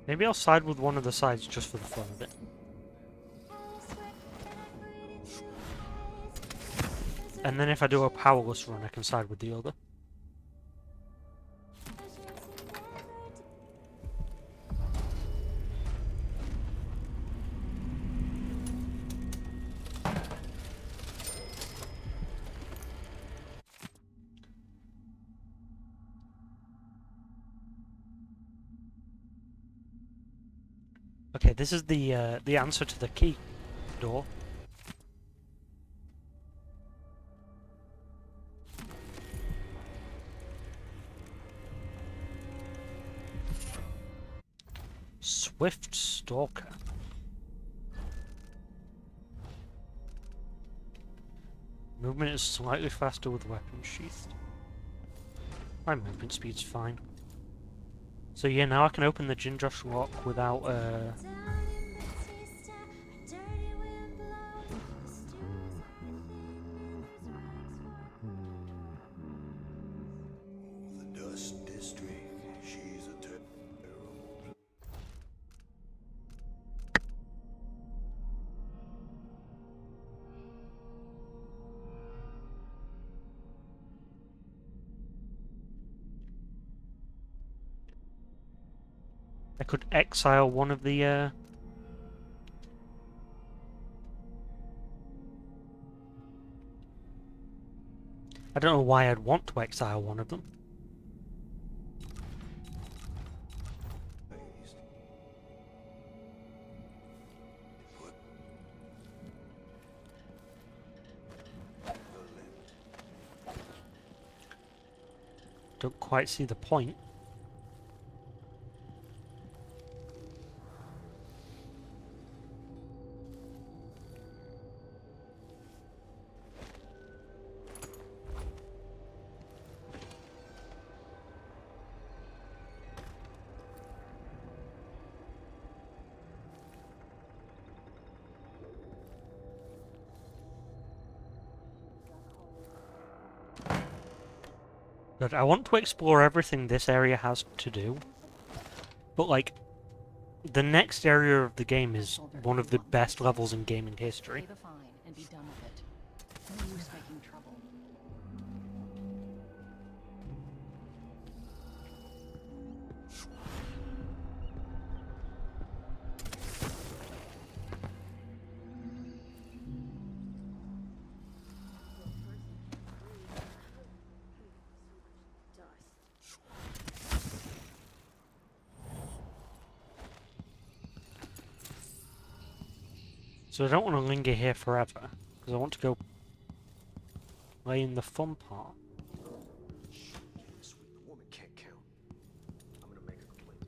Maybe I'll side with one of the sides just for the fun of it. And then if I do a powerless run, I can side with the other. Okay, this is the answer to the key door. Swift Stalker. Movement is slightly faster with weapon sheathed. My movement speed's fine. So yeah, now I can open the Jinjosh lock without The Dust District, she's a terrible. I could exile one of the I don't know why I'd want to exile one of them. Don't quite see the point. But I want to explore everything this area has to do. But like, the next area of the game is one of the best levels in gaming history. Pay the fine and be done with it. No use making trouble. So I don't want to linger here forever, because I want to go play in the fun part. Sweet, the woman can't count. I'm gonna make a complaint.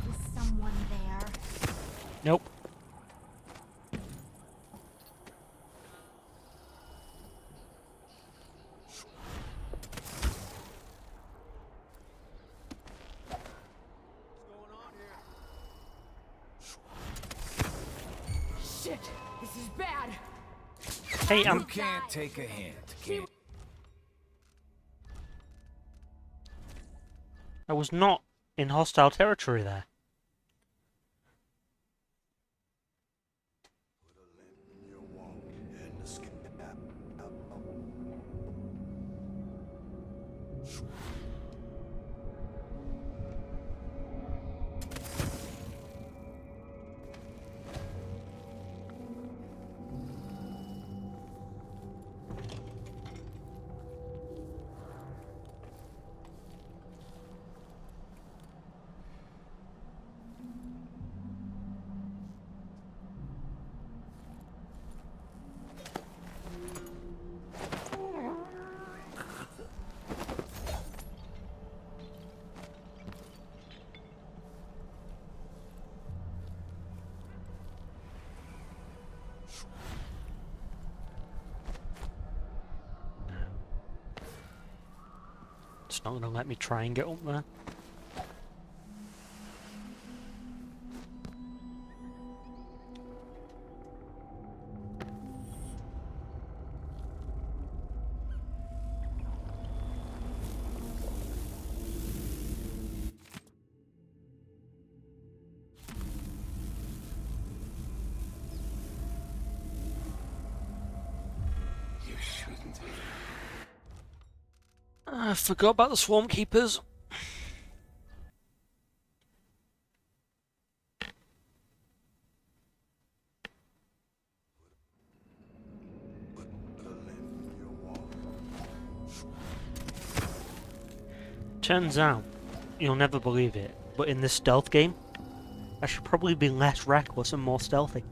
Is someone there? Nope. Shit! This is bad! Hey, You can't take a hint, can I was not in hostile territory there. And the skin. just not gonna let me try and get up there. I forgot about the Swarm Keepers. Turns out, you'll never believe it, but in this stealth game, I should probably be less reckless and more stealthy.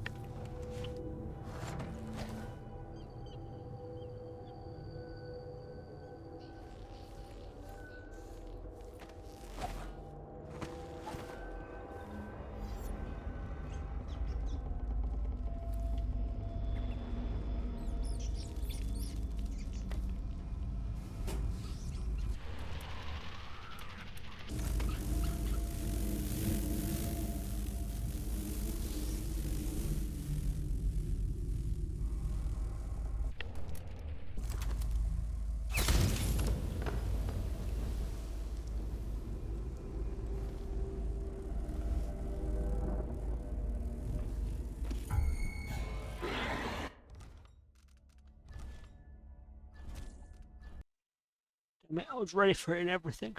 Damn it, I was ready for it and everything.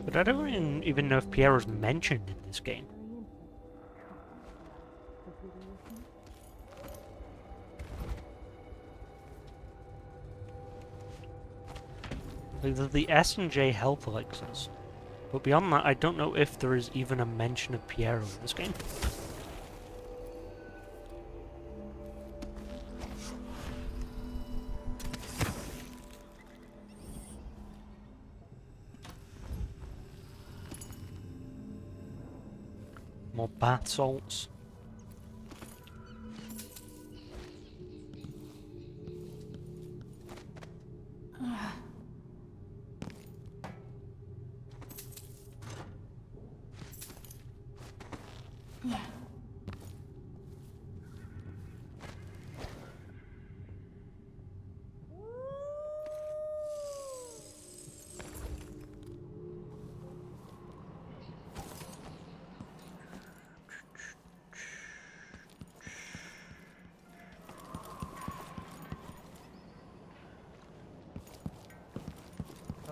But I don't even know if Pierre's mentioned in this game. Like, there's the S and J health elixirs. But beyond that, I don't know if there is even a mention of Pierre in this game. More bath salts.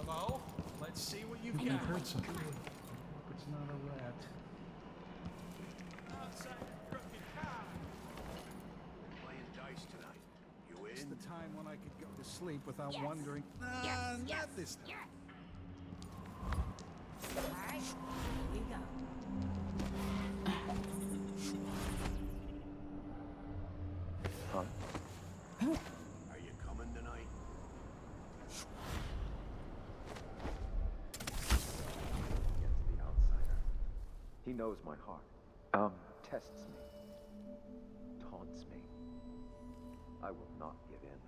Hello? Let's see what you've got. I've heard something. Hope it's not a rat. Playing dice tonight. You It's in? the time when I could go to sleep without Yes. wondering. Yes, Not yes, this time. yes. Alright, here we go. Huh? Are you coming tonight? Against the outsider. He knows my heart. Tests me. Taunts me. I will not give in.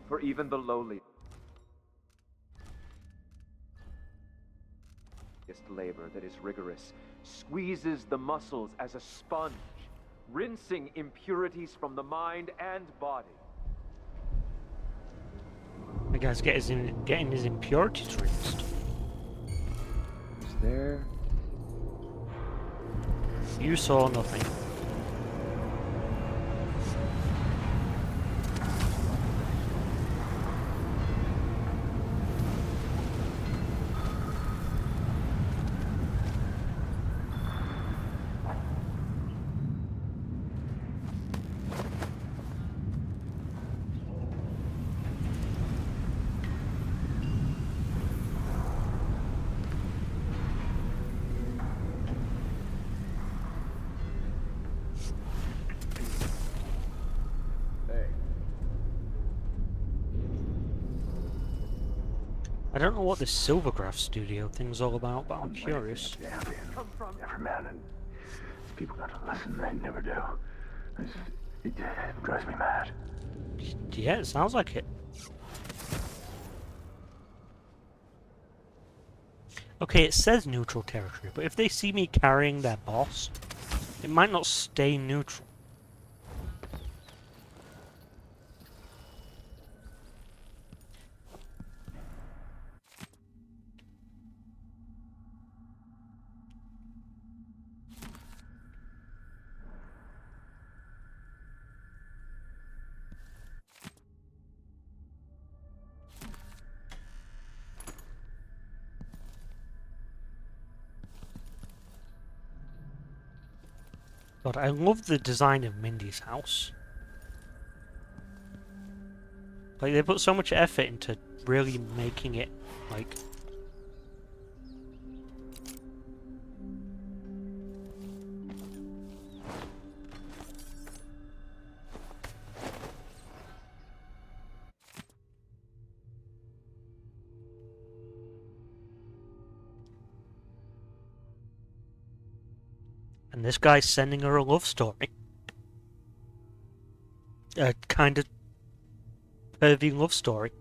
For even the lowly labor that is rigorous squeezes the muscles as a sponge, rinsing impurities from the mind and body. The guy's getting his impurities rinsed. Is there? You saw nothing. don't know what this Silvergraph studio thing's all about, but I'm curious. Everyman, and people gotta listen, they never do. It drives me mad. Yeah, it sounds like it. Okay, it says neutral territory, but if they see me carrying their boss, it might not stay neutral. God, I love the design of Mindy's house. Like, they put so much effort into really making it, like... And this guy's sending her a love story. A kind of pervy love story.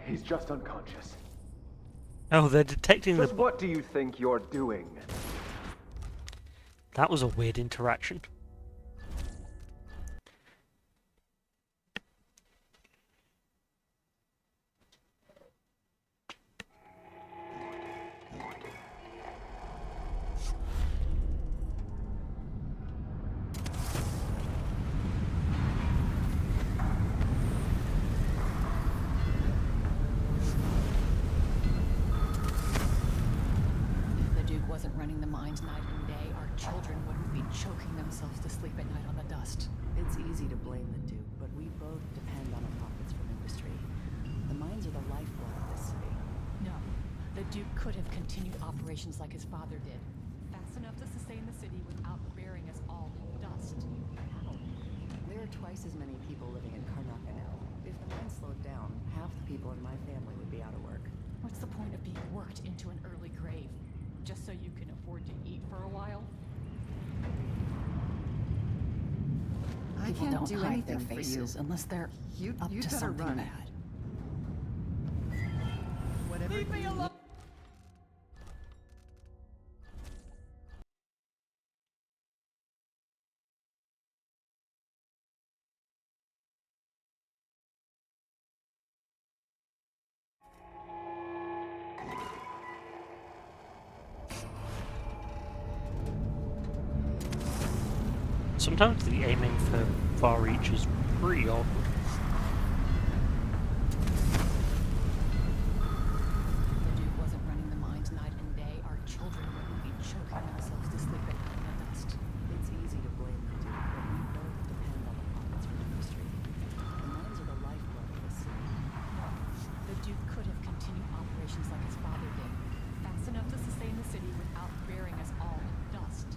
He's just unconscious. Oh, they're detecting Just the... what do you think you're doing? That was a weird interaction. Wasn't running the mines night and day, our children wouldn't be choking themselves to sleep at night on the dust. It's easy to blame the Duke, but we both depend on the profits from industry. The mines are the lifeblood of this city. No, the Duke could have continued operations like his father did, fast enough to sustain the city without burying us all in dust. How? There are twice as many people living in Karnaca now. If the mine slowed down, half the people in my family would be out of work. What's the point of being worked into an early grave? Just so you can afford to eat for a while? I People can't don't do hide anything their for faces you. unless they're up you'd to better something run. bad. Whatever. Leave me alone. Sometimes the aiming for far reach is pretty awkward. The Duke wasn't running the mines night and day, our children wouldn't be choking themselves to sleep at night in the dust. It's easy to blame the Duke, but we both depend on the profits from industry. The mines are the lifeblood of this city. No, the Duke could have continued operations like his father did, fast enough to sustain the city without burying us all in dust.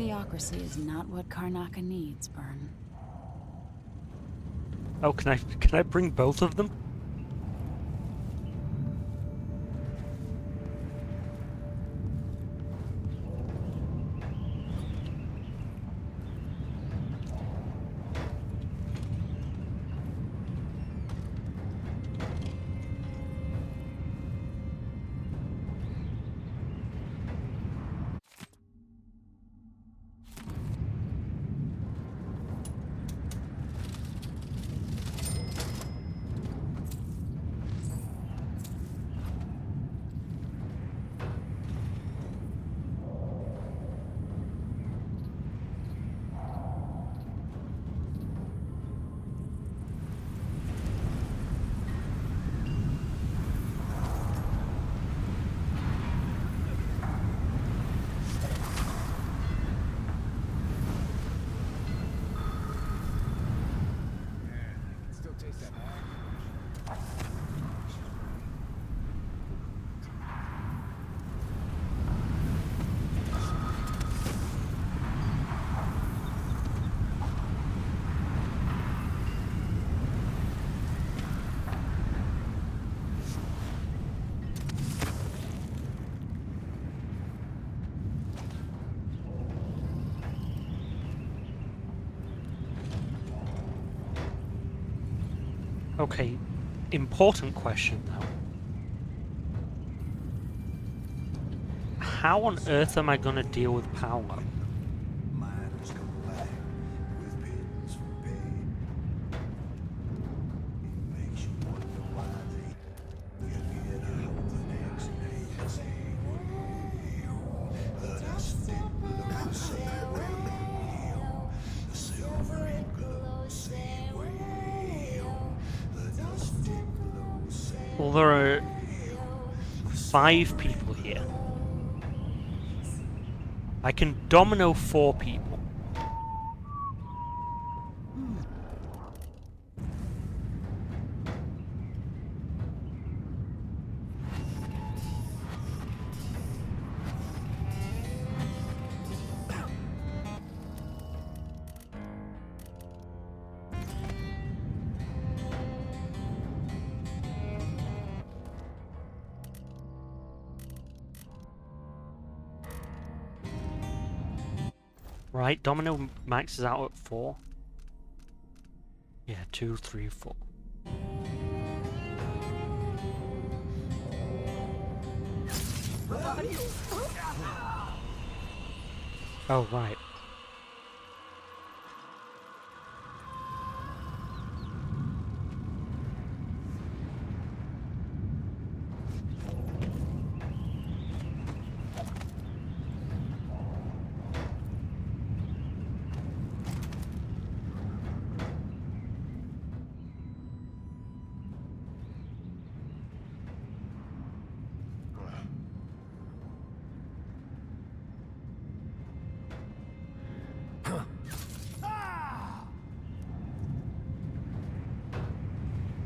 Theocracy is not what Karnaca needs, Byrne. Oh, can I bring both of them? Okay, important question though. How on earth am I gonna deal with Paolo? Miners come back with pittance for pay. It makes you wonder why they get out the next day and say, "Well, the dust it blows, say, well, the silver it glows, say, well, the dust it blows, say, Well, there are 5 people here. I can domino 4 people. Right, domino maxes out at 4. Yeah, 2, 3, 4. Oh, right.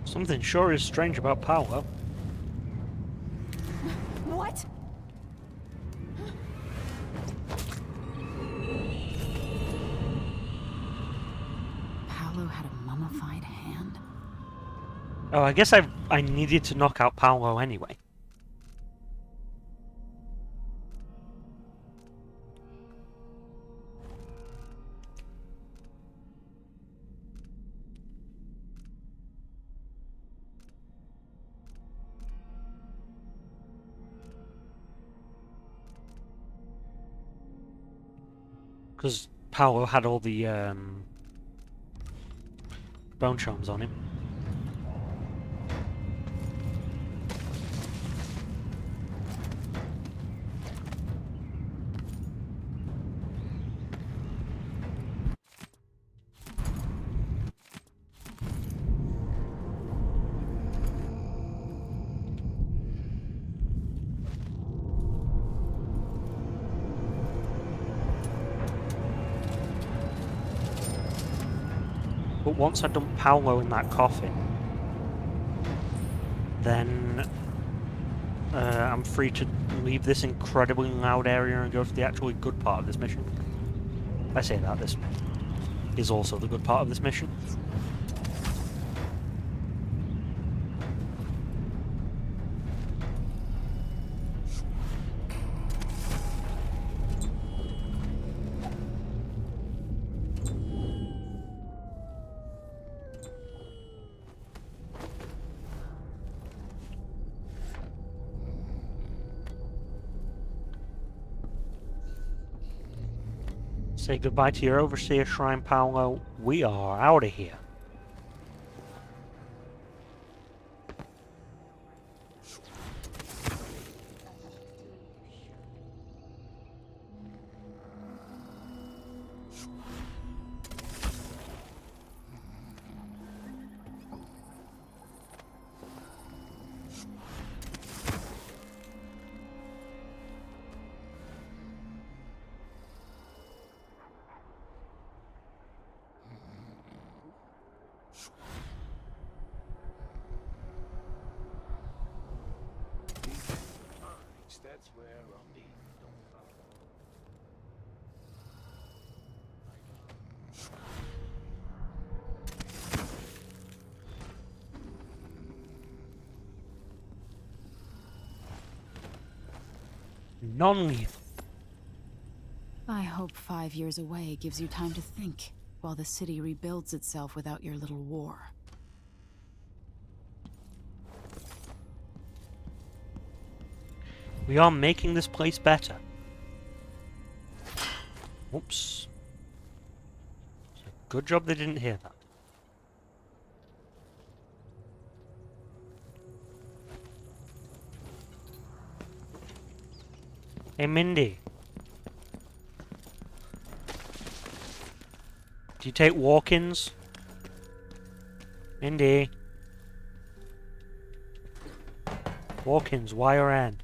Something sure is strange about Paolo. What? Paolo had a mummified hand. Oh, I guess I needed to knock out Paolo anyway. Because Paolo had all the bone charms on him. But once I dump Paolo in that coffin, then I'm free to leave this incredibly loud area and go to the actually good part of this mission. I say that, this is also the good part of this mission. Say goodbye to your overseer shrine, Paolo. We are out of here. That's where I'll be. Non-lethal. I hope 5 years away gives you time to think, while the city rebuilds itself without your little war. We are making this place better. Oops. Good job they didn't hear that. Hey, Mindy. Do you take walk-ins? Mindy. Walk-ins, Y or N?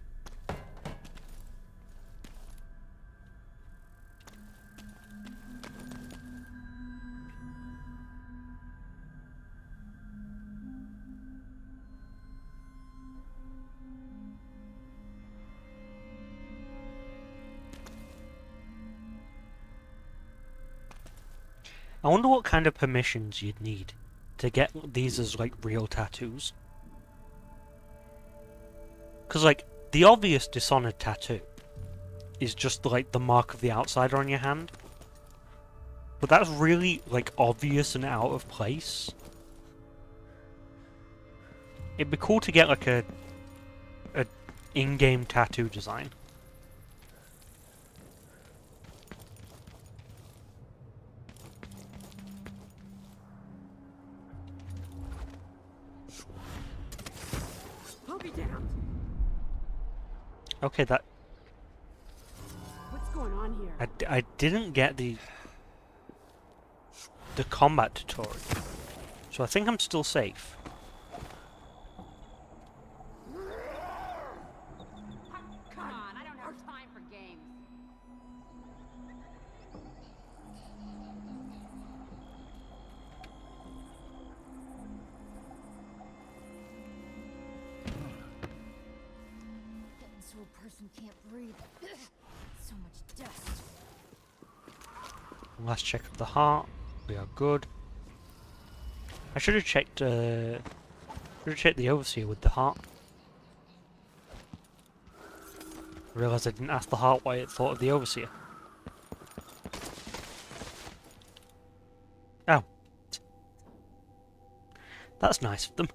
I wonder what kind of permissions you'd need to get these as, like, real tattoos. Because, like, the obvious Dishonored tattoo is just, like, the mark of the outsider on your hand. But that's really, like, obvious and out of place. It'd be cool to get, like, a in-game tattoo design. I'll be damned. Okay, that... What's going on here? I didn't get the combat tutorial. So I think I'm still safe. Come on, I don't have time for games. Getting so a person can't breathe. So much dust. Last check of the heart. We are good. I should have checked. Should have checked the overseer with the heart. I realised I didn't ask the heart why it thought of the overseer. Oh, that's nice of them.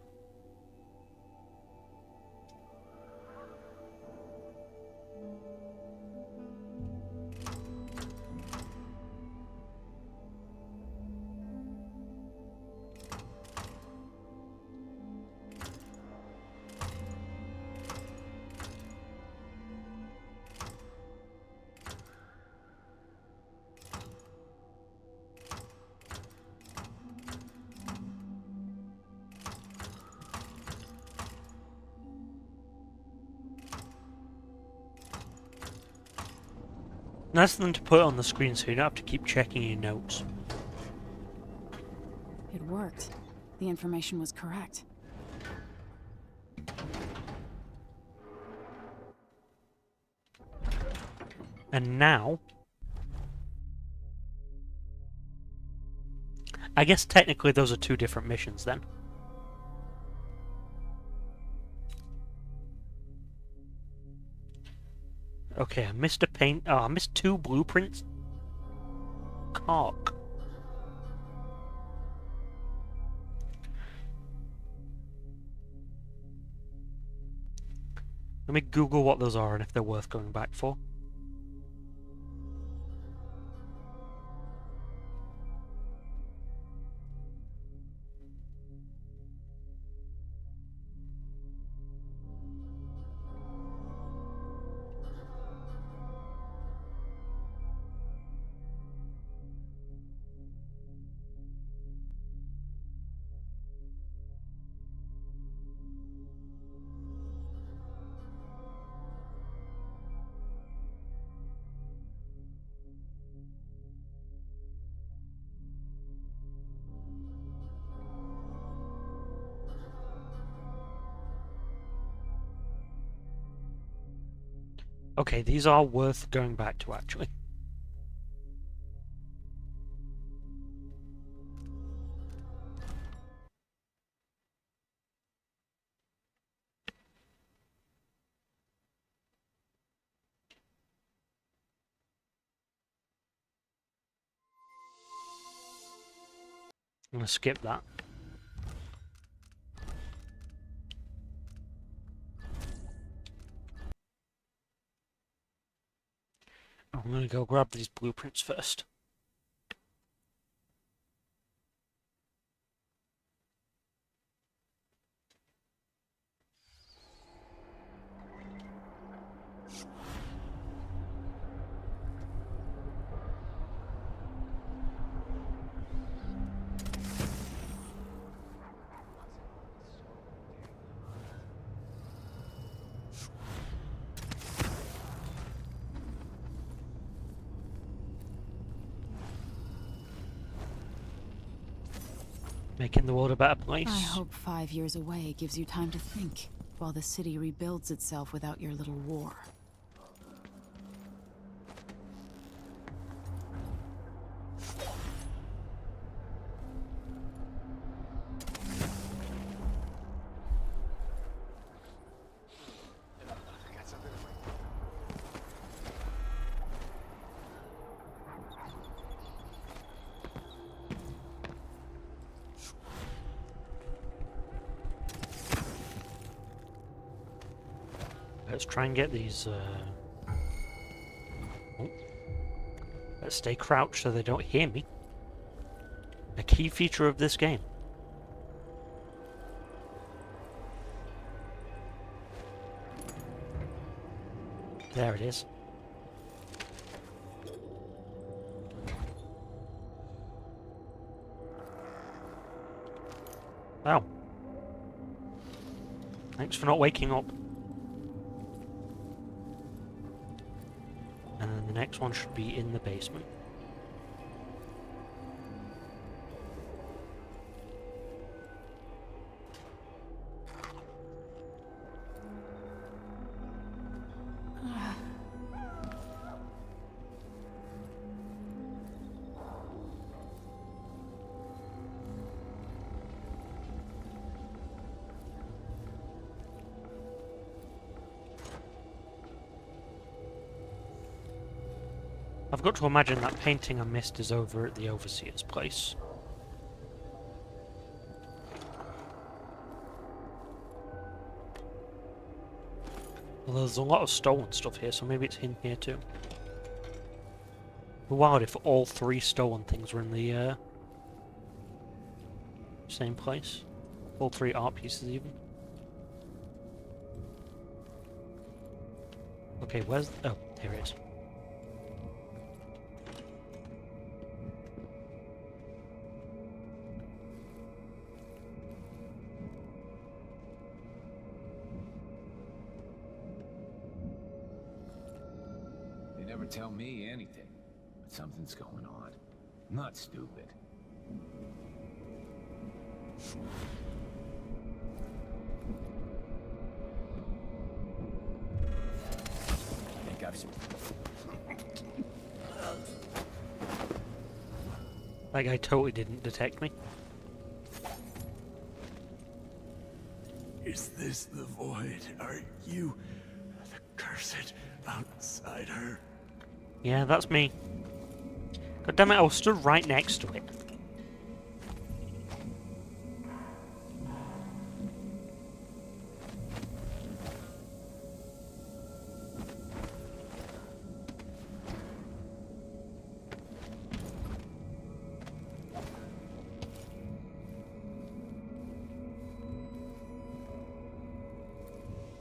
Nice of them to put it on the screen so you don't have to keep checking your notes. It worked. The information was correct. And now... I guess technically those are two different missions then. Okay, I missed a paint. Oh, I missed 2 blueprints. Cock. Let me Google what those are and if they're worth going back for. Okay, these are worth going back to, actually. I'm gonna skip that. I'm gonna go grab these blueprints first. Making the world a better place. I hope 5 years away gives you time to think, while the city rebuilds itself without your little war. Let's try and get these, oh. Let's stay crouched so they don't hear me. A key feature of this game. There it is. Wow. Thanks for not waking up. And then the next one should be in the basement. I've got to imagine that painting I missed is over at the Overseer's place. Well, there's a lot of stolen stuff here, so maybe it's in here too. But wild if all 3 stolen things were in the same place. All 3 art pieces even. Okay, where's... oh, here it is. Tell me anything, but something's going on. I'm not stupid. That guy totally didn't detect me. Is this the void? Are you the cursed outsider? Yeah, that's me. God damn it, I was stood right next to it.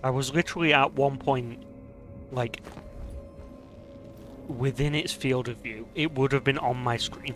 I was literally at one point, like, within its field of view. It would have been on my screen.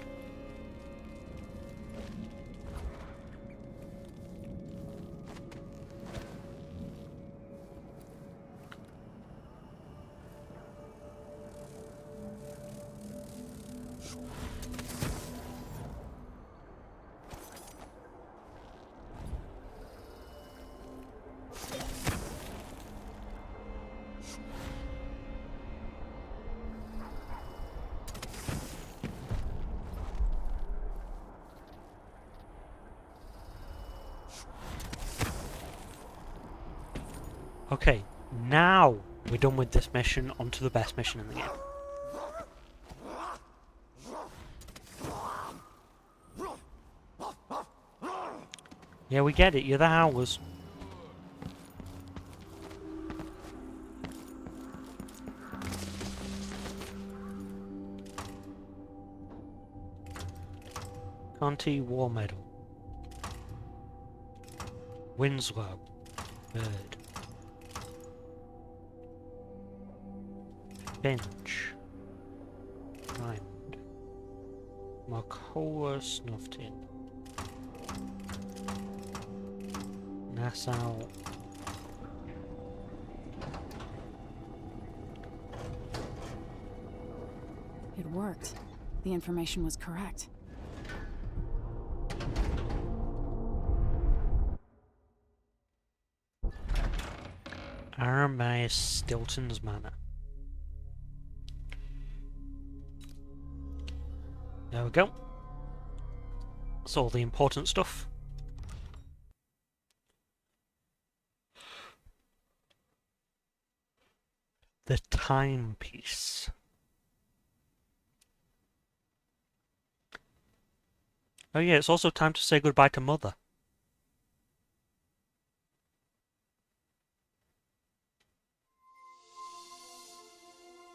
Okay, now we're done with this mission, onto the best mission in the game. Yeah, we get it, you're the Howlers. Conti War Medal. Winslow. Bird. Bench. Diamond. Marcola Snuffed In. Nassau. It worked. The information was correct. Aramias Stilton's Manor. There we go. That's all the important stuff. The timepiece. Oh yeah, it's also time to say goodbye to Mother.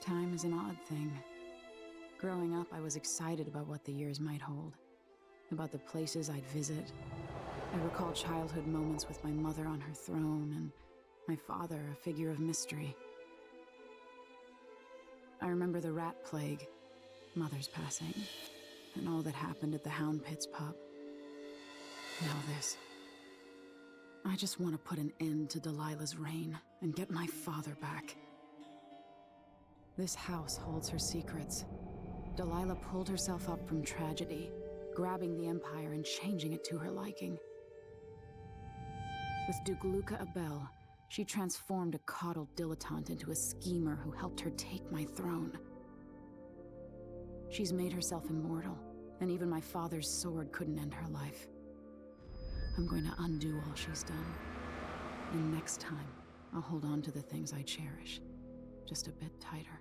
Time is an odd thing. Growing up, I was excited about what the years might hold, about the places I'd visit. I recall childhood moments with my mother on her throne, and my father, a figure of mystery. I remember the rat plague, Mother's passing, and all that happened at the Hound Pits pub. Now this. I just want to put an end to Delilah's reign and get my father back. This house holds her secrets. Delilah pulled herself up from tragedy, grabbing the Empire and changing it to her liking. With Duke Luca Abel, she transformed a coddled dilettante into a schemer who helped her take my throne. She's made herself immortal, and even my father's sword couldn't end her life. I'm going to undo all she's done. And next time, I'll hold on to the things I cherish, just a bit tighter.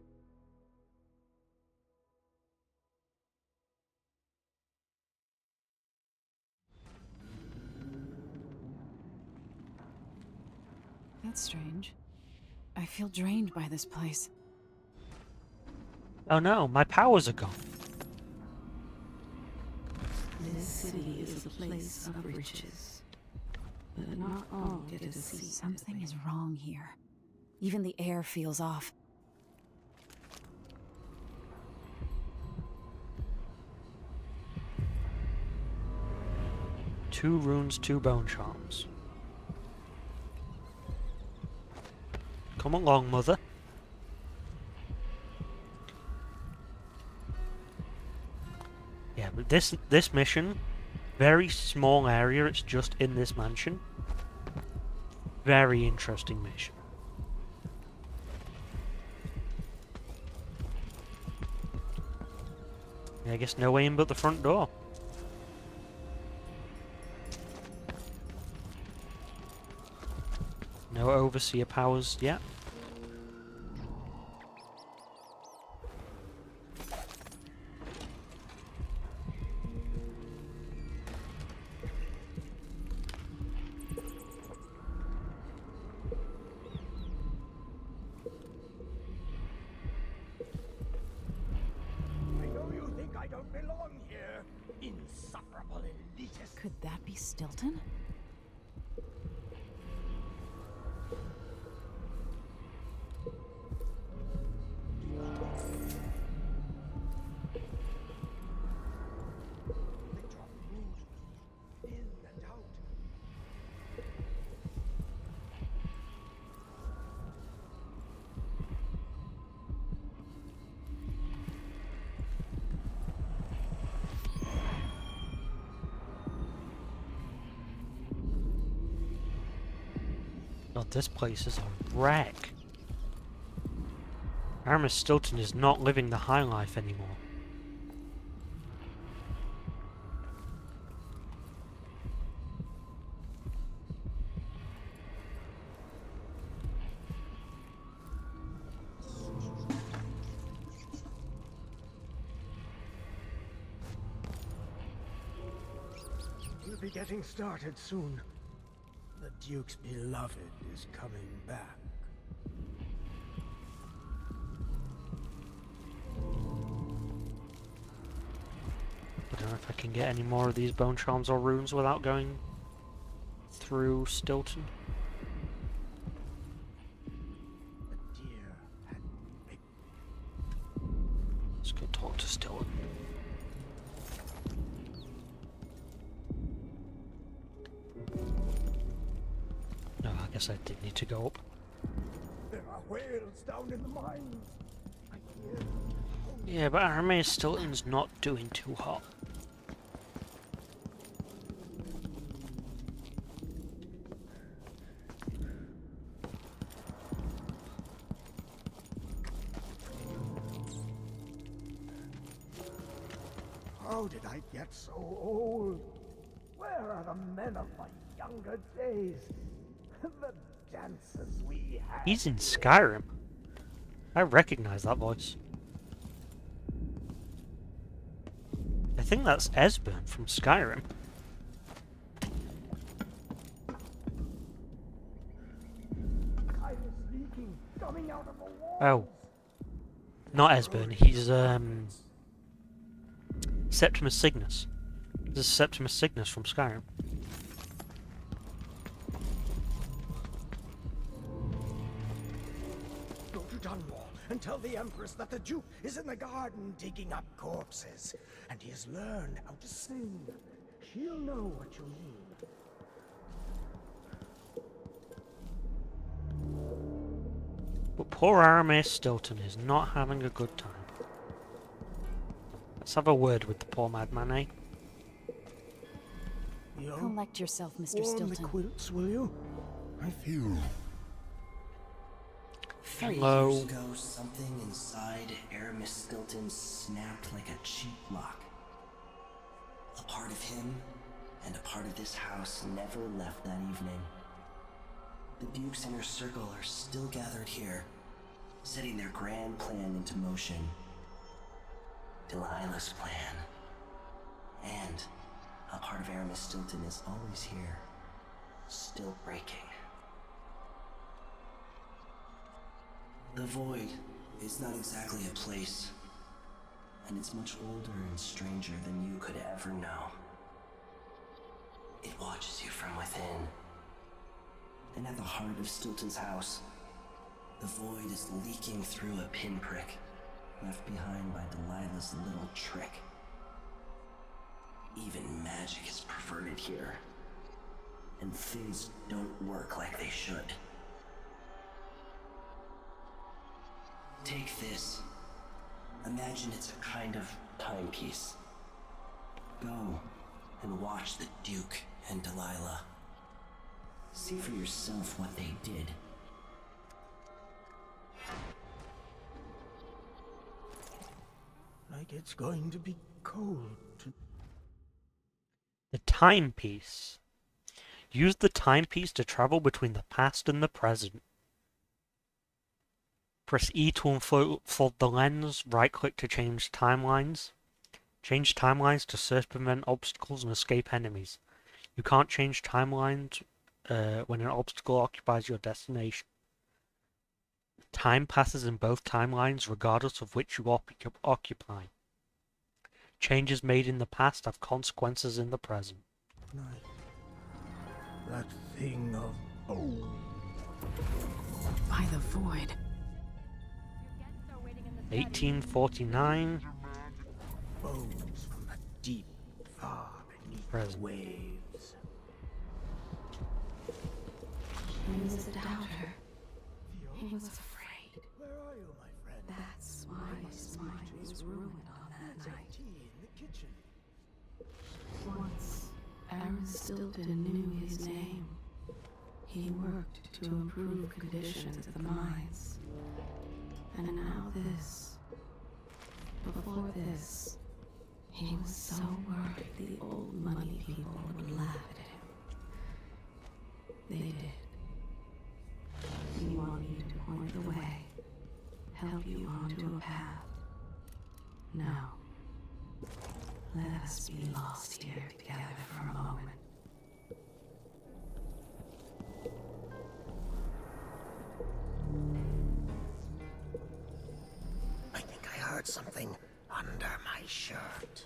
That's strange. I feel drained by this place. Oh no, my powers are gone. This city is a place of riches, but not all get to see. Something is wrong here. Even the air feels off. Two runes, two bone charms. Come along, Mother. Yeah, but this mission, very small area, it's just in this mansion. Very interesting mission. I guess no way in but the front door. No overseer powers yet. I know you think I don't belong here, insufferable elitist. Could that be Stilton? God, this place is a wreck. Aramis Stilton is not living the high life anymore. We'll be getting started soon. The Duke's beloved is coming back. I don't know if I can get any more of these bone charms or runes without going through Stilton. Let's go talk to Stilton. No, I guess I did need to go up. There are whales down in the mines. I hear. Yeah, but Aramis Stilton's not doing too hot. How did I get so old? Where are the men of my younger days? The dances we had. He's in Skyrim. I recognize that voice. I think that's Esbern from Skyrim. I was leaking, coming out of the wall. Oh. Not Esbern, he's Septimus Cygnus. This is Septimus Cygnus from Skyrim. Go to Dunwall and tell the Empress that the Duke is in the garden digging up corpses. And he has learned how to sing. She'll know what you mean. But poor Aramis Stilton is not having a good time. Let's have a word with the poor madman, eh? Collect yourself, Mr. Warm Stilton. the quilts, will you? I feel. 3 Hello. years ago, something inside Aramis Stilton snapped like a cheap lock. A part of him and a part of this house never left that evening. The Duke's inner circle are still gathered here, setting their grand plan into motion. Delilah's plan. And a part of Aramis Stilton is always here, still breaking. The Void is not exactly a place, and it's much older and stranger than you could ever know. It watches you from within. And at the heart of Stilton's house, the Void is leaking through a pinprick left behind by Delilah's little trick. Even magic is perverted here, and things don't work like they should. Take this. Imagine it's a kind of timepiece. Go and watch the Duke and Delilah. See for yourself what they did. Like it's going to be cold. The timepiece. Use the timepiece to travel between the past and the present. Press E to unfold the lens, right-click to change timelines. Change timelines to circumvent obstacles and escape enemies. You can't change timelines when an obstacle occupies your destination. Time passes in both timelines regardless of which you occupy. Changes made in the past have consequences in the present. That thing of bone. By the void. 1849. Bones from the deep, far beneath Present. the waves. He was a doubter. He was afraid. Where are you, my friend? That's why his mind was ruined on that night. Tea in the kitchen. Once, Aristilton knew his name. He worked to improve conditions at the mines. And now this. Before this, he was so worried the old money people would laugh at him. They did. He wanted you to point the way, help you onto a path. Now, let us be lost here together for a moment. I think I heard something under my shirt.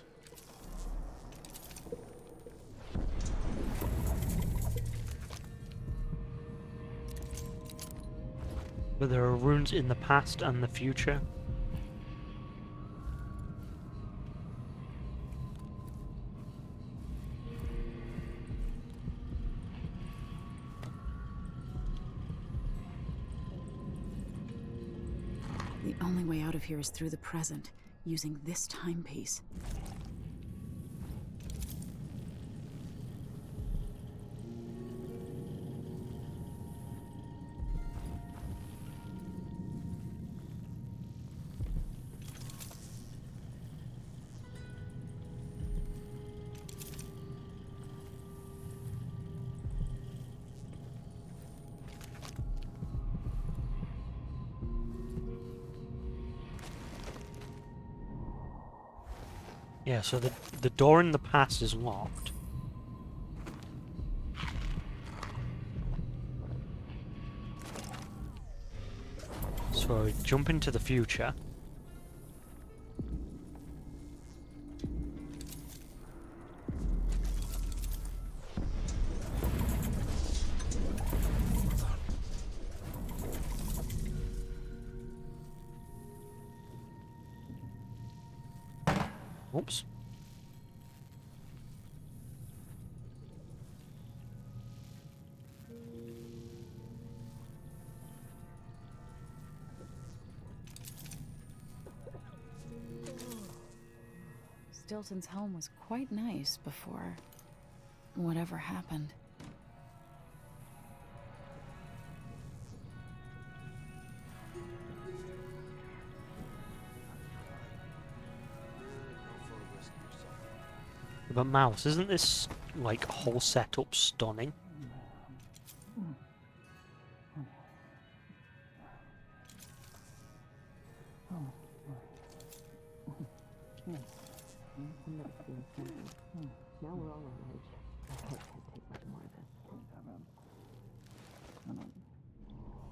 But there are runes in the past and the future. The only way out of here is through the present, using this timepiece. Yeah, so the door in the past is locked. So jump into the future. Oops. Stilton's home was quite nice before whatever happened. But Mouse, isn't this like whole setup stunning? Now we're all on edge. I can't take much more of this.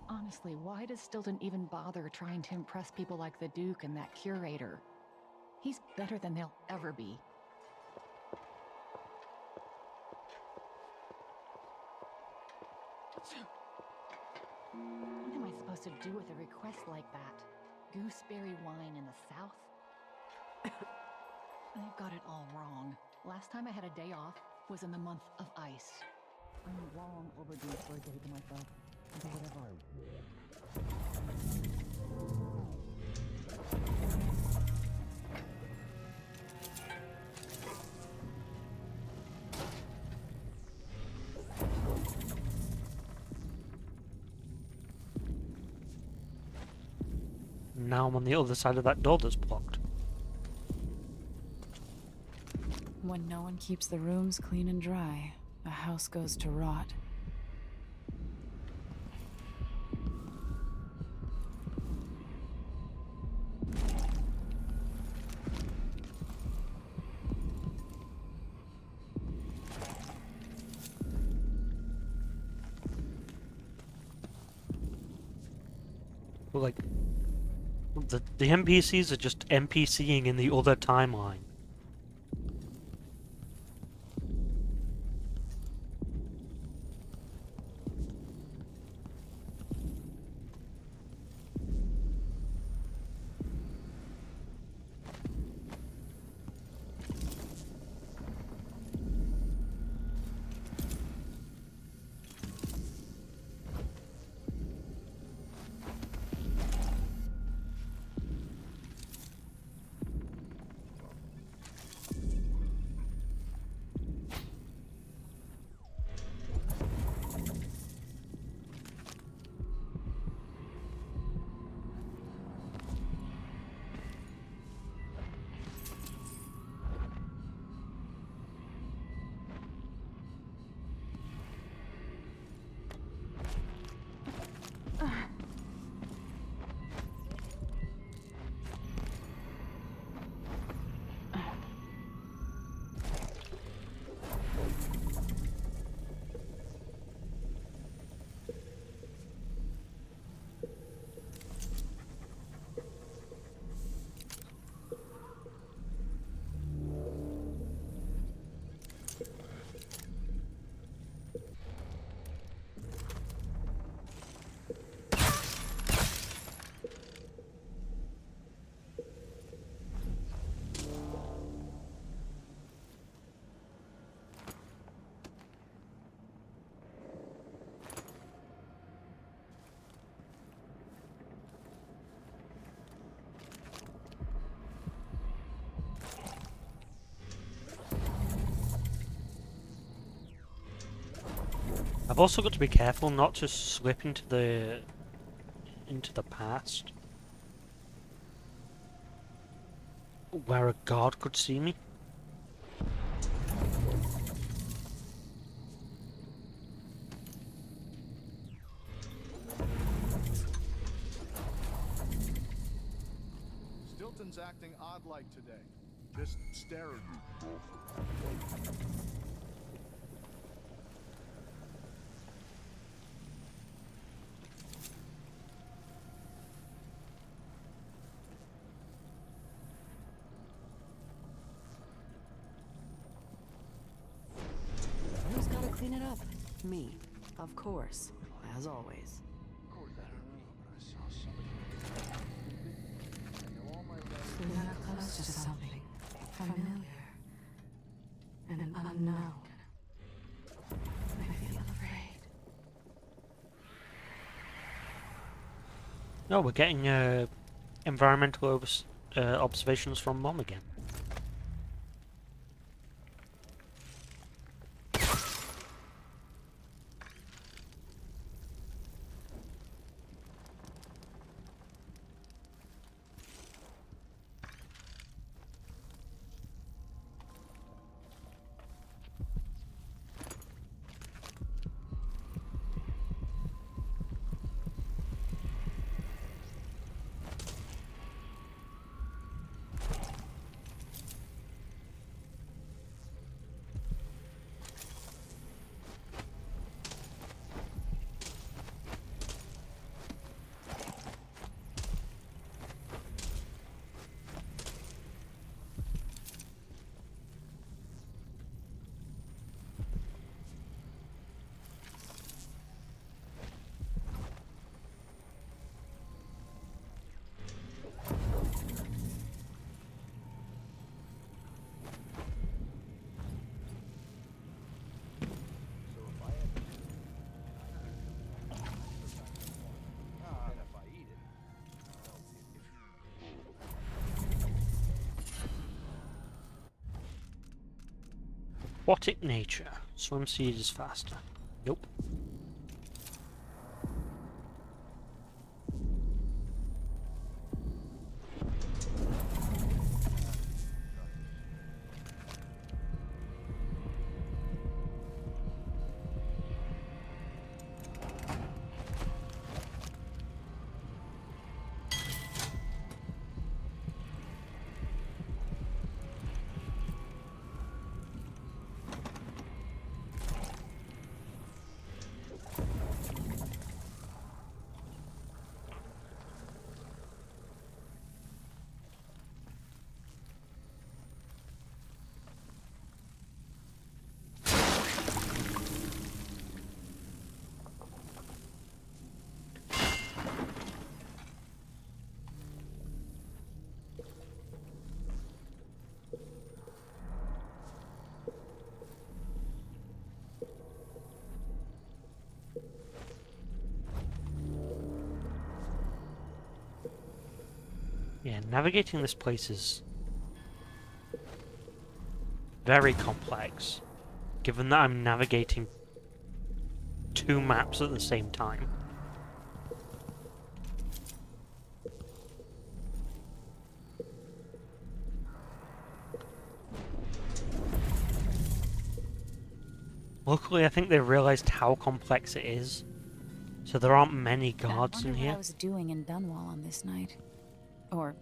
Honestly, why does Stilton even bother trying to impress people like the Duke and that curator? He's better than they'll ever be. What am I supposed to do with a request like that? Gooseberry wine in the South? They've got it all wrong. Last time I had a day off was in the month of ice. I'm long overdue for a day to myself. Do whatever I Now I'm on the other side of that door that's blocked. When no one keeps the rooms clean and dry, the house goes to rot. Well, like, the NPCs are just NPCing in the other timeline. I've also got to be careful not to slip into the past, where a guard could see me. Stilton's acting odd-like today. Just stare at you. Who's gotta clean it up? Me, of course, as always. We got close to something familiar and an unknown. I feel afraid. No, we're getting environmental observations from Mom again. Aquatic nature. Swim speed is faster. Nope. Yeah, navigating this place is very complex, given that I'm navigating two maps at the same time. Luckily, I think they realized how complex it is, so there aren't many guards in What here. I was doing in Dunwall on this night, or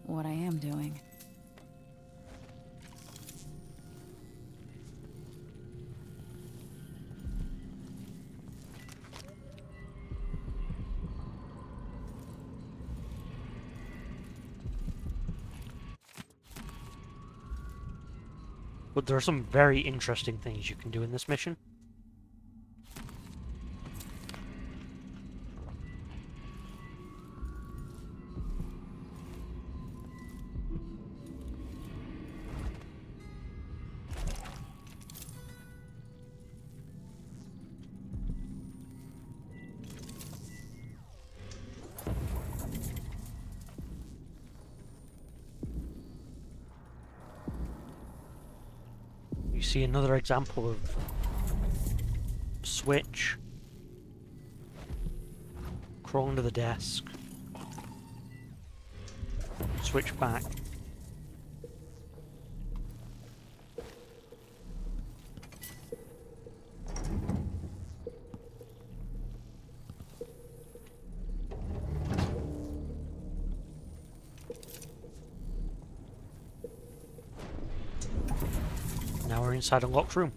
what I am doing. But there are some very interesting things you can do in this mission. You see another example of switch, crawl under the desk, switch back. Now we're inside a locked room.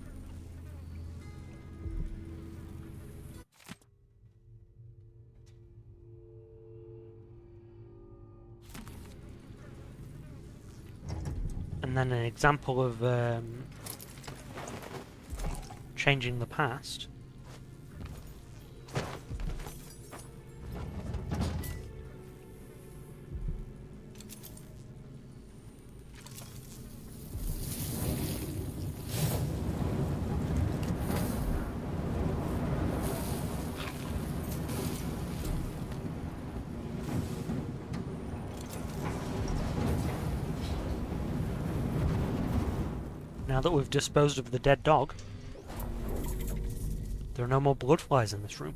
And then an example of changing the past. Now that we've disposed of the dead dog, there are no more blood flies in this room.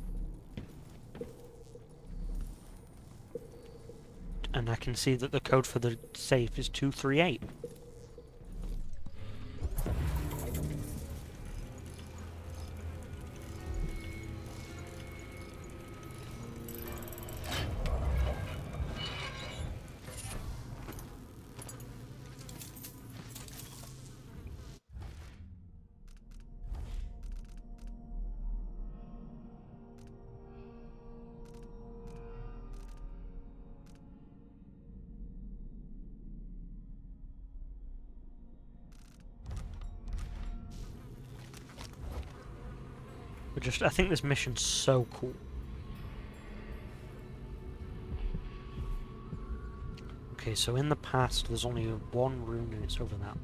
And I can see that the code for the safe is 238. But I think this mission's so cool. Okay, so in the past there's only one rune and it's over that.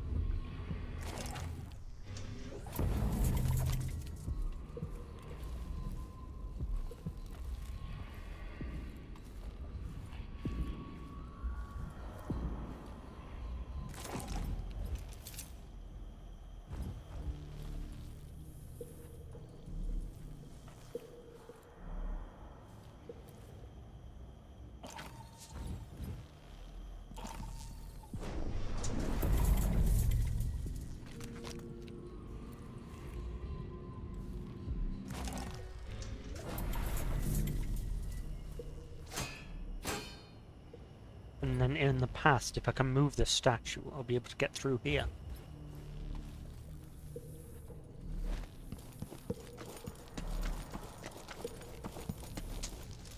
And then in the past, if I can move this statue, I'll be able to get through here.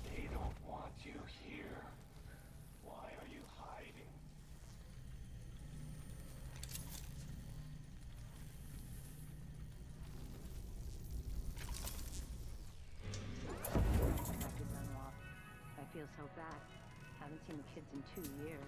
They don't want you here. Why are you hiding? I feel so bad. Haven't seen the kids in 2 years.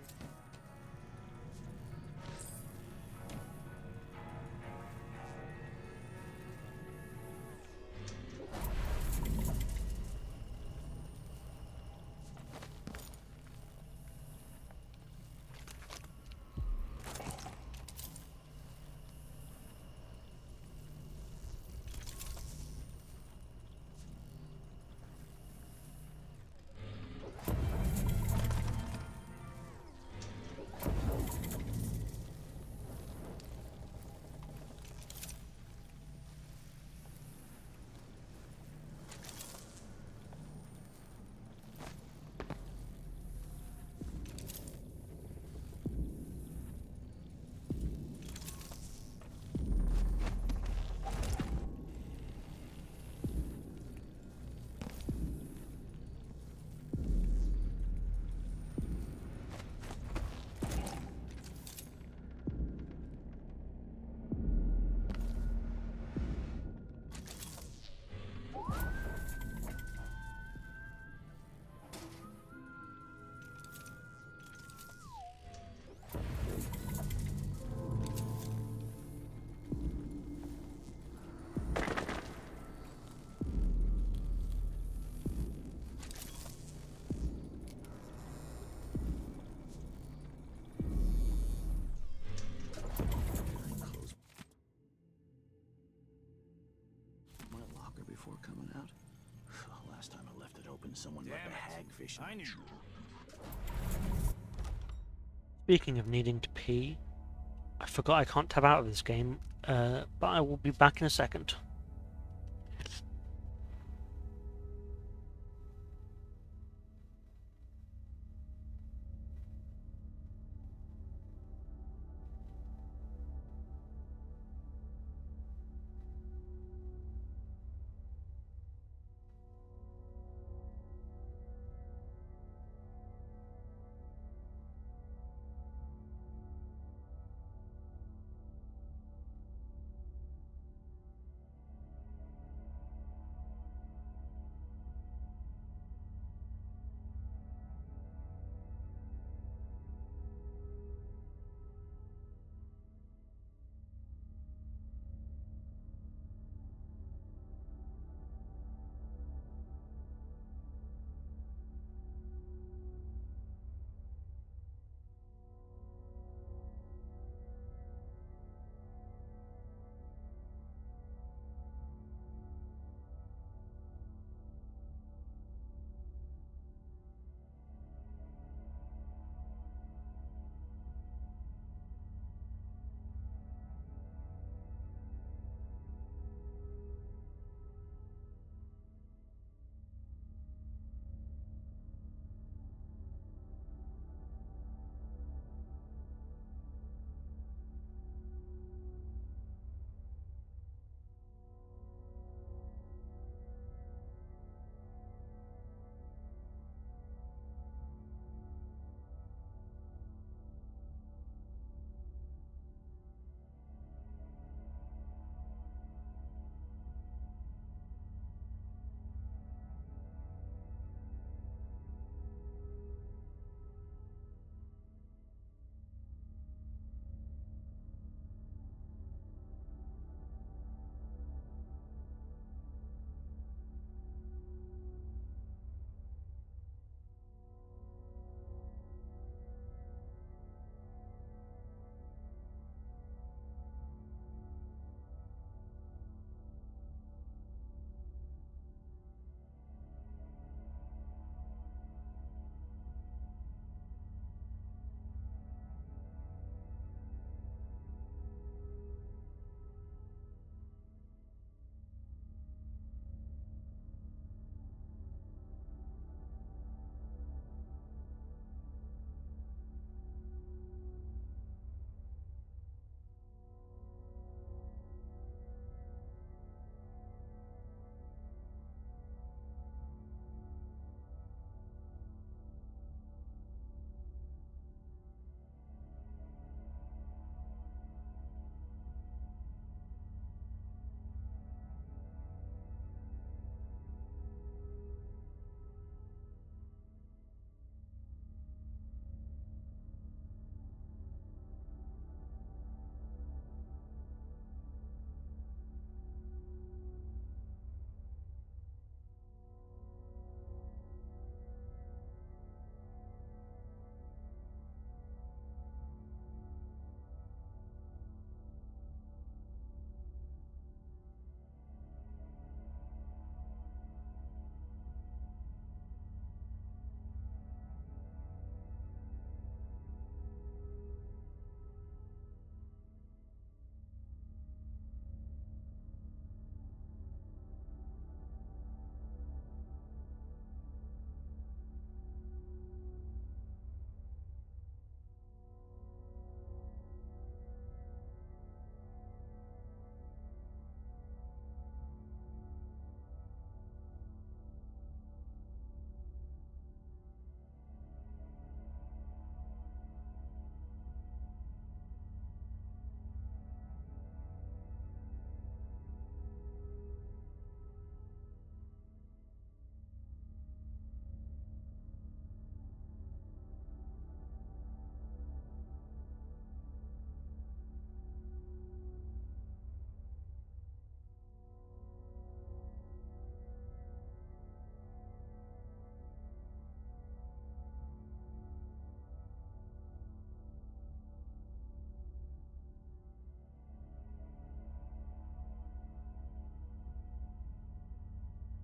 locker before coming out? Last time I left it open, someone left a hagfish. I knew. Speaking of needing to pee, I forgot I can't tab out of this game, but I will be back in a second.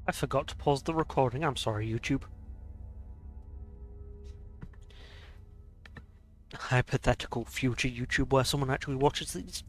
I forgot to pause the recording. I'm sorry, YouTube. Hypothetical future YouTube where someone actually watches these.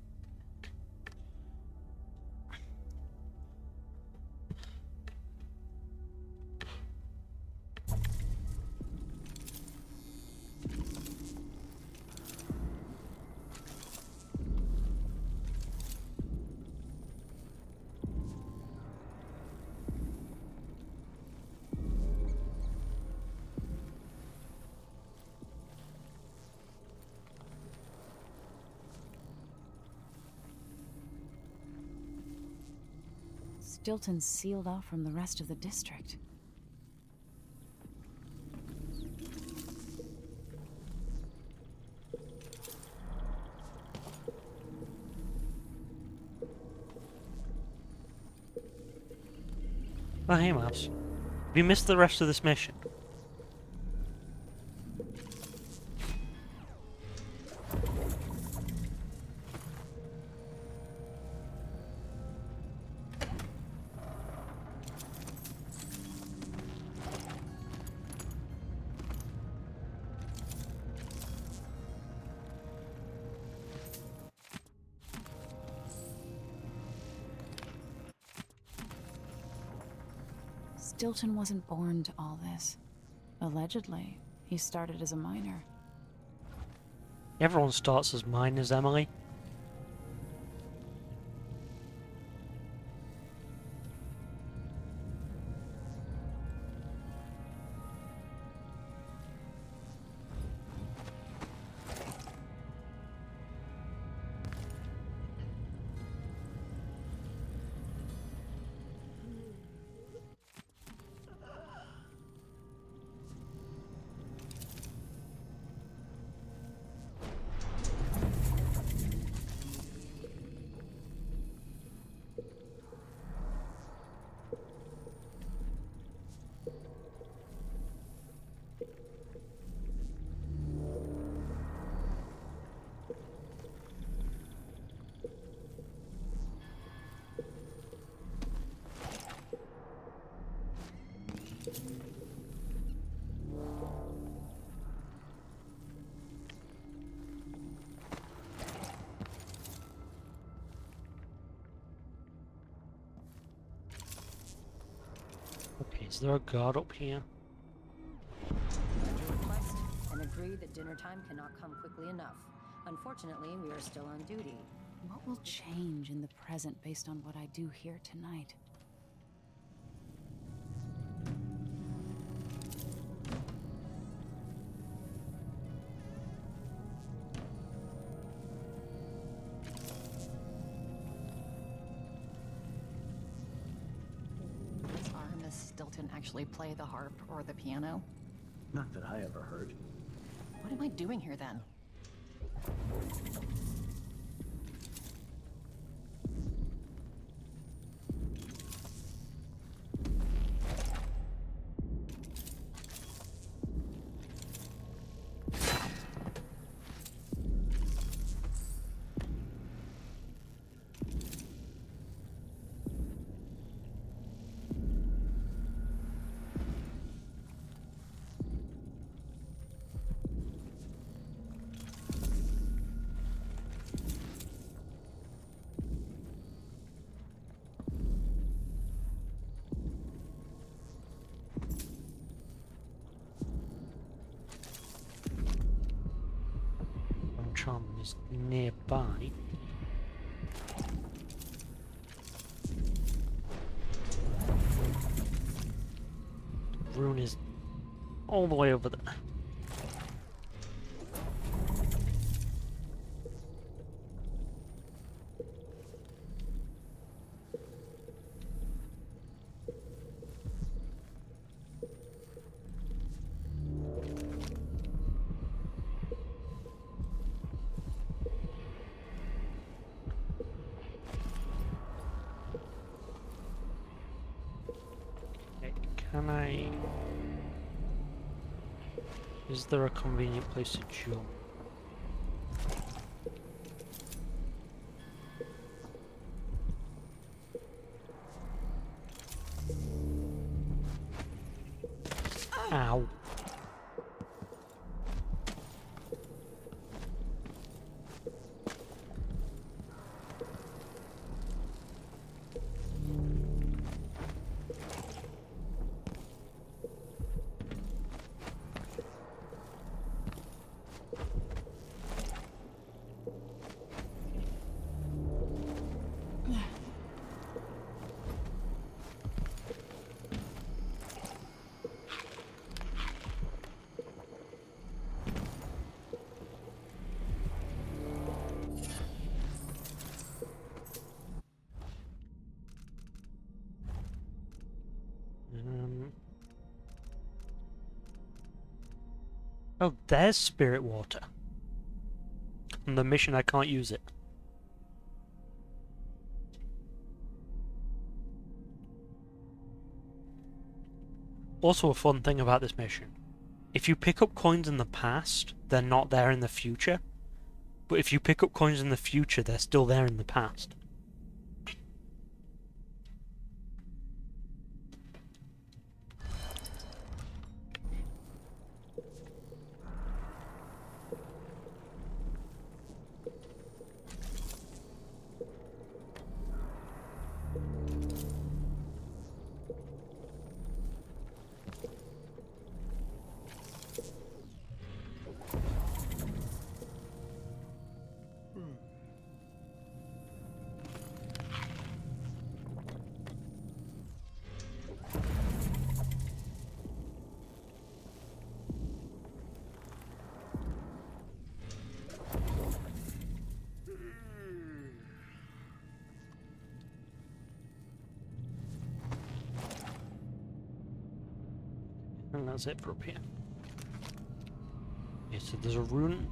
Stilton's sealed off from the rest of the district. Oh, hey, Mavs. Have you missed the rest of this mission? Stilton wasn't born to all this. Allegedly, he started as a miner. Everyone starts as miners, Emily. Okay, is there a guard up here? Your request and agree that dinner time cannot come quickly enough. Unfortunately, we are still on duty. What will change in the present based on what I do here tonight? Does Aramis Stilton actually play the harp or the piano? Not that I ever heard. What am I doing here then? Charm is nearby. Rune is all the way over there. Can I... Is there a convenient place to jump? Ow. Oh, there's spirit water. On the mission, I can't use it. Also, a fun thing about this mission. If you pick up coins in the past, they're not there in the future. But if you pick up coins in the future, they're still there in the past. And that's it for up here. Okay, so there's a rune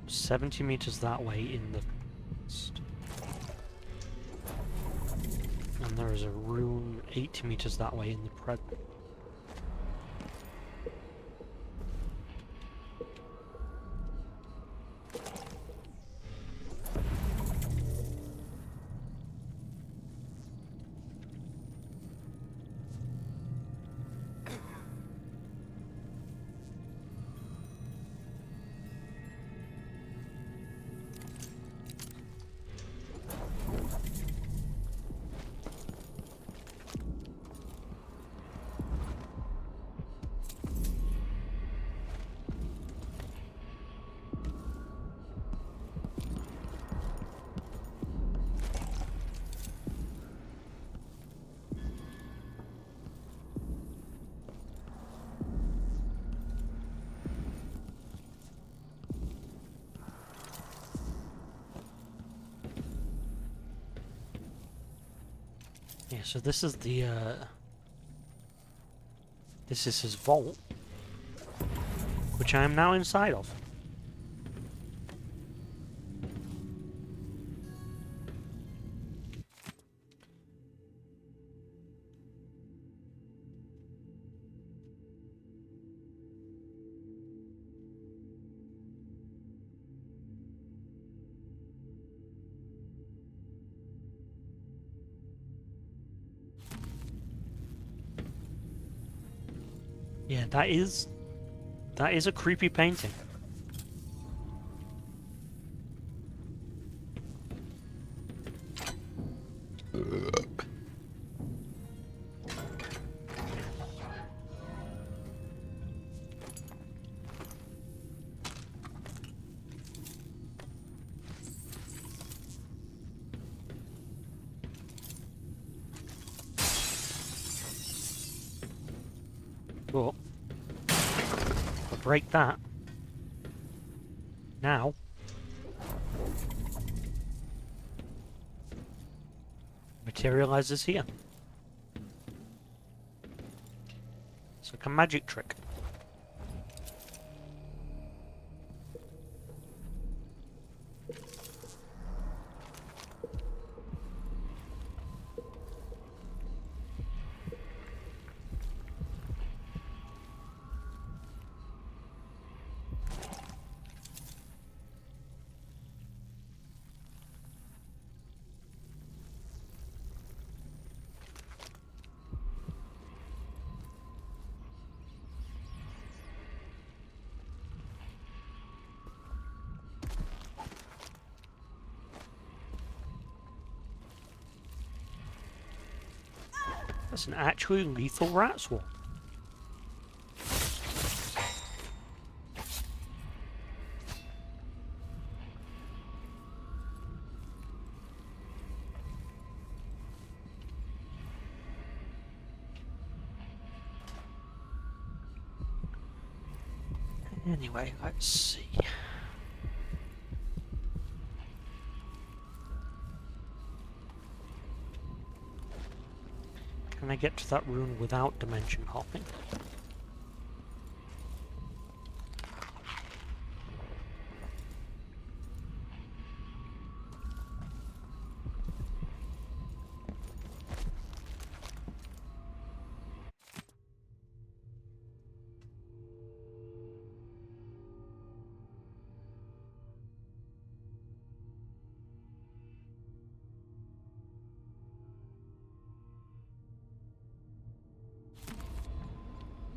70 meters that way in the past. And there is a rune 80 meters that way in the present. Yeah, so this is the, this is his vault, which I am now inside of. Yeah, that is a creepy painting. But if I break that now, materializes here. It's like a magic trick. That's an actually lethal rat swarm. Anyway, let's see. Can I get to that rune without dimension hopping?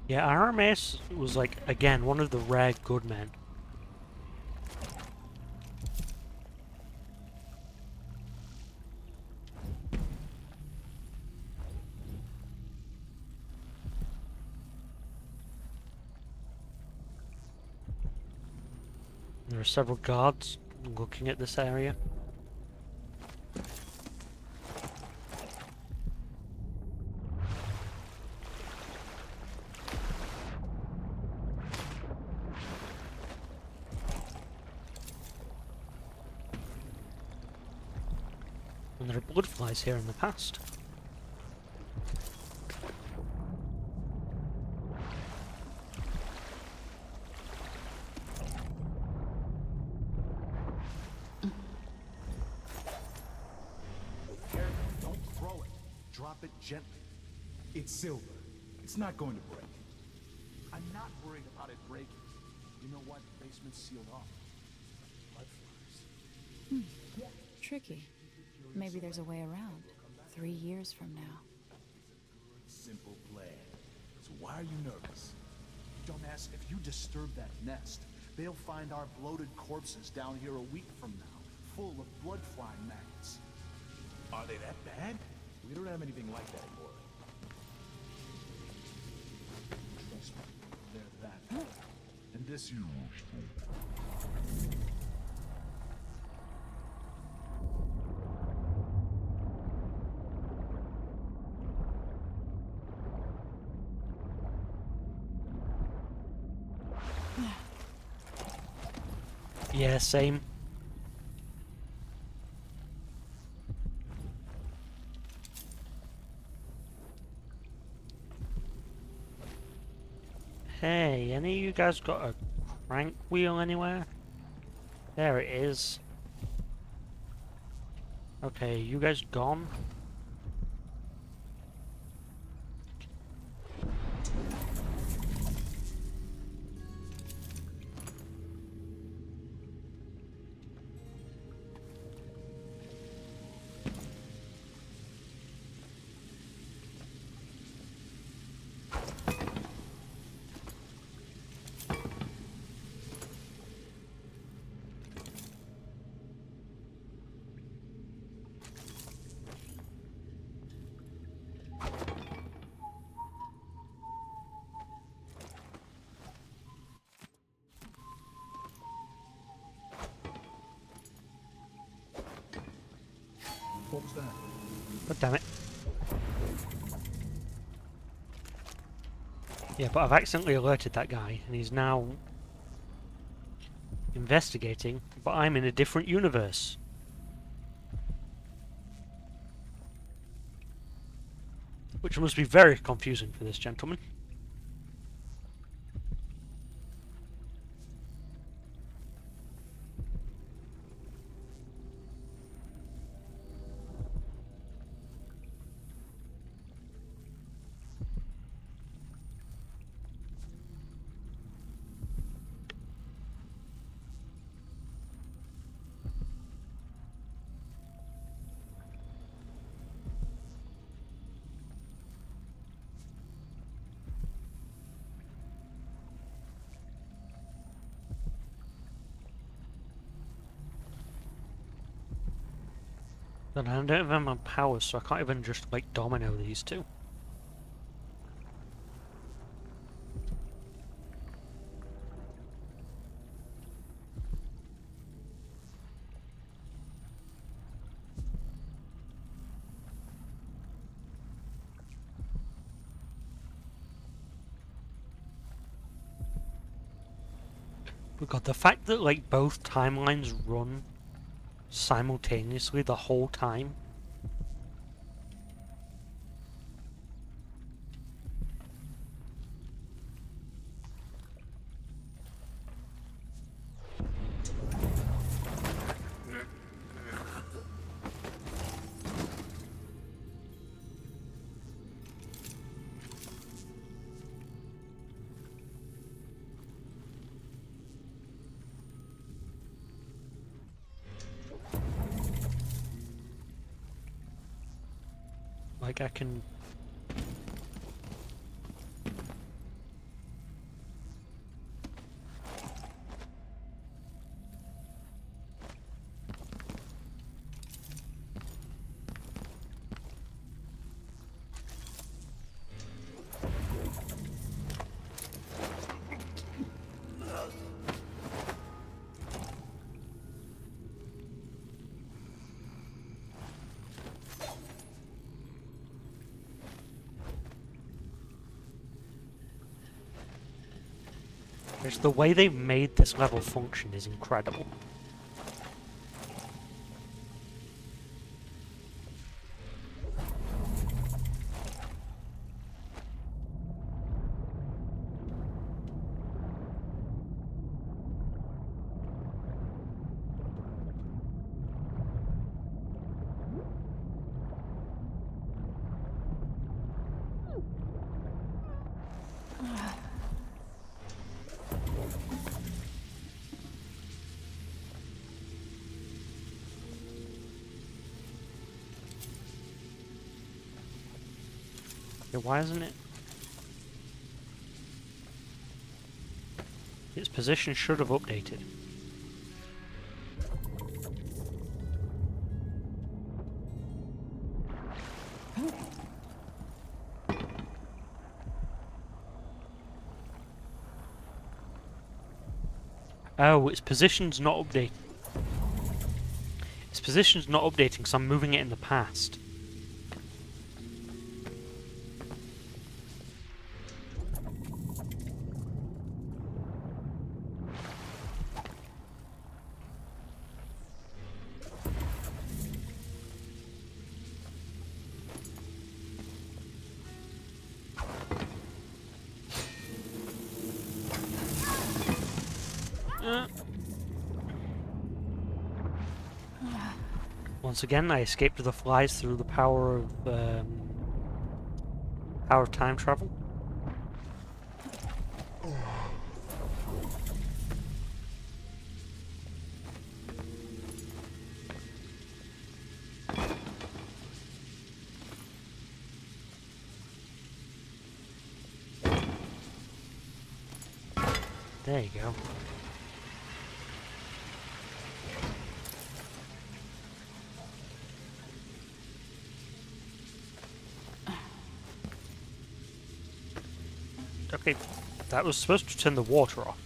Yeah, Aramis was like, again, one of the rare good men. There are several guards looking at this area. And there are blood flies here in the past. Don't throw it. Drop it gently. It's silver. It's not going to break. I'm not worried about it breaking. You know what? The basement's sealed off. Blood flies. Tricky. Maybe there's a way around. 3 years from now. Simple plan. So why are you nervous? Dumbass, if you disturb that nest, they'll find our bloated corpses down here a week from now, full of blood flying maggots. Are they that bad? We don't have anything like that anymore. Trust me, they're that bad. And this you. Yeah, same. Hey, any of you guys got a crank wheel anywhere? There it is. Okay, you guys gone? What was that? God damn it. Yeah, but I've accidentally alerted that guy, and he's now investigating, but I'm in a different universe. Which must be very confusing for this gentleman. But I don't have my powers, so I can't even just like domino these two. But God, the fact that like both timelines run simultaneously the whole time. Like I can... It's the way they've made this level function is incredible. Yeah, why isn't it? Its position should have updated. Oh, its position's not updating. Its position's not updating, so I'm moving it in the past. Once again, I escaped the flies through the power of time travel. There you go. Okay, that was supposed to turn the water off.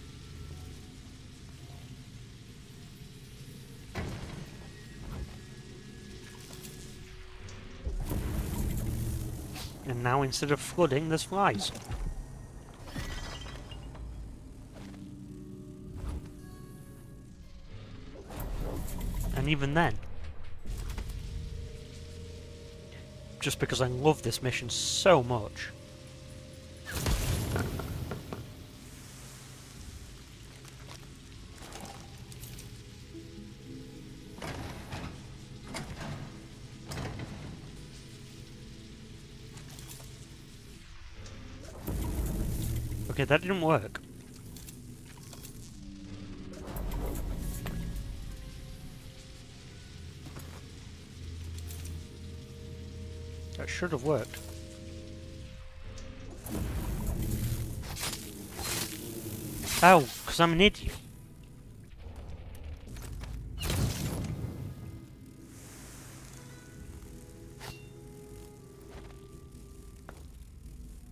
And now instead of flooding, there's flies. And even then, just because I love this mission so much, okay, that didn't work. That should have worked. Oh, because I'm an idiot.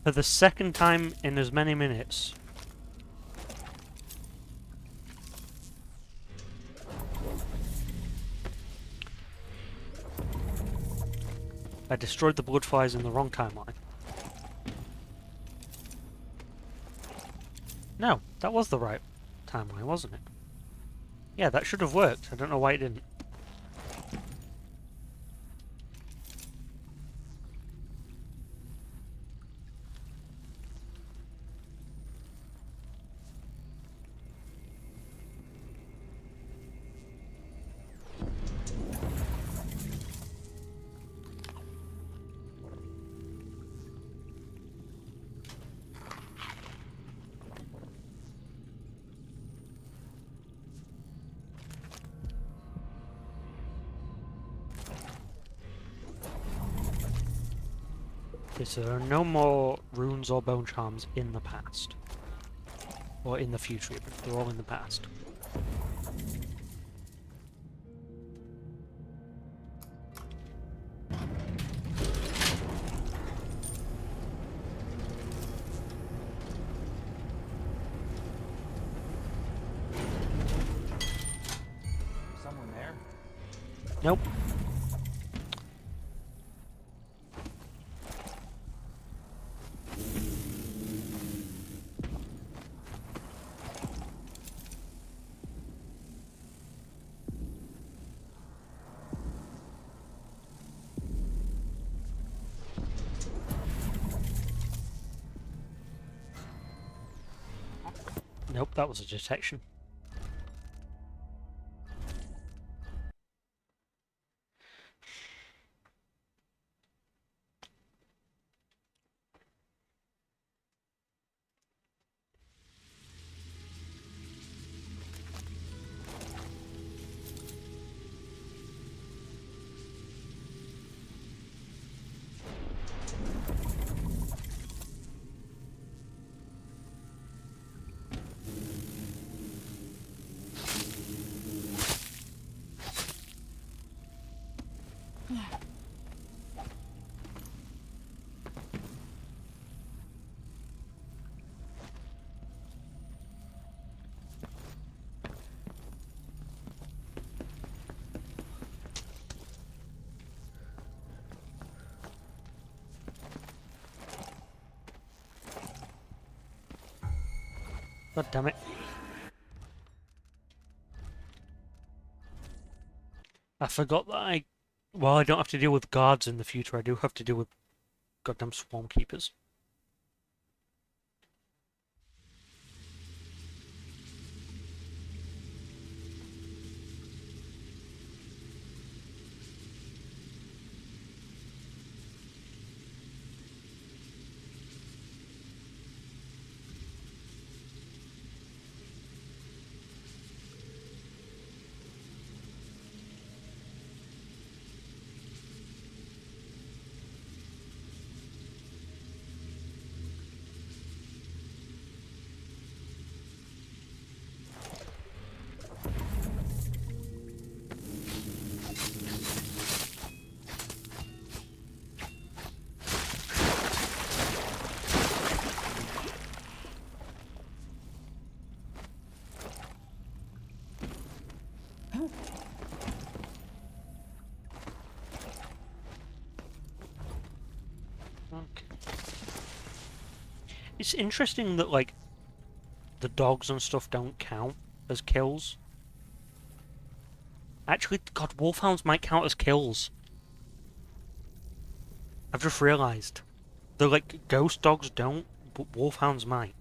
For the second time in as many minutes. I destroyed the blood flies in the wrong timeline. No, that was the right timeline, wasn't it? Yeah, that should have worked. I don't know why it didn't. Okay, so there are no more runes or bone charms in the past. Or in the future even. They're all in the past. Someone there? Nope. Nope, that was a detection. God damn it. I forgot that well, I don't have to deal with guards in the future, I do have to deal with goddamn swarm keepers. Okay. It's interesting that, like, the dogs and stuff don't count as kills. Actually, God, wolfhounds might count as kills. I've just realised. They're like, ghost dogs don't, but wolfhounds might.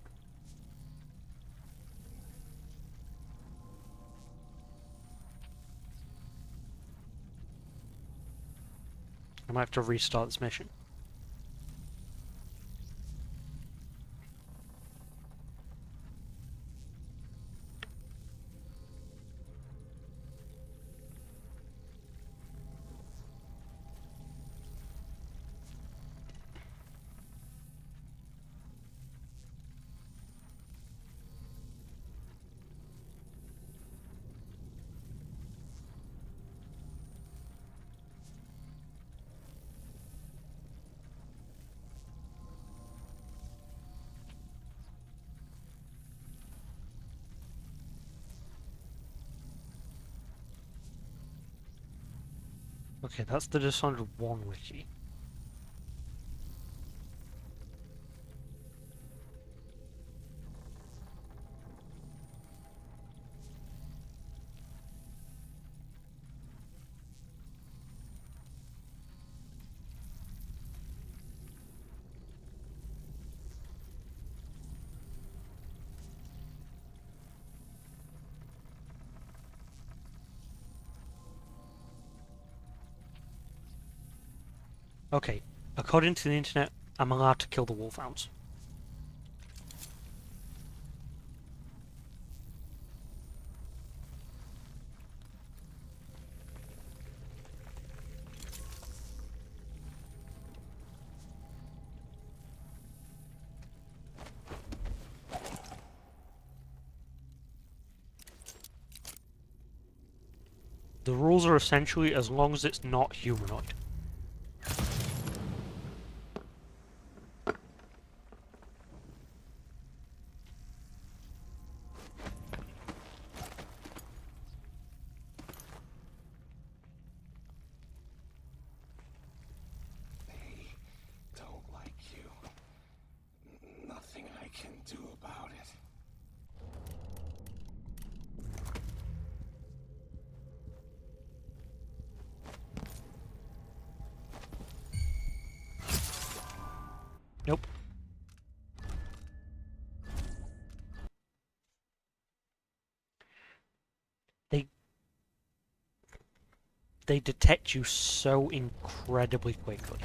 I might have to restart this mission. Okay, that's the Dishonored 1 wiki. Okay, according to the internet, I'm allowed to kill the wolfhounds. The rules are essentially as long as it's not humanoid. Don't like you. Nothing I can do about it. Nope. They detect you so incredibly quickly.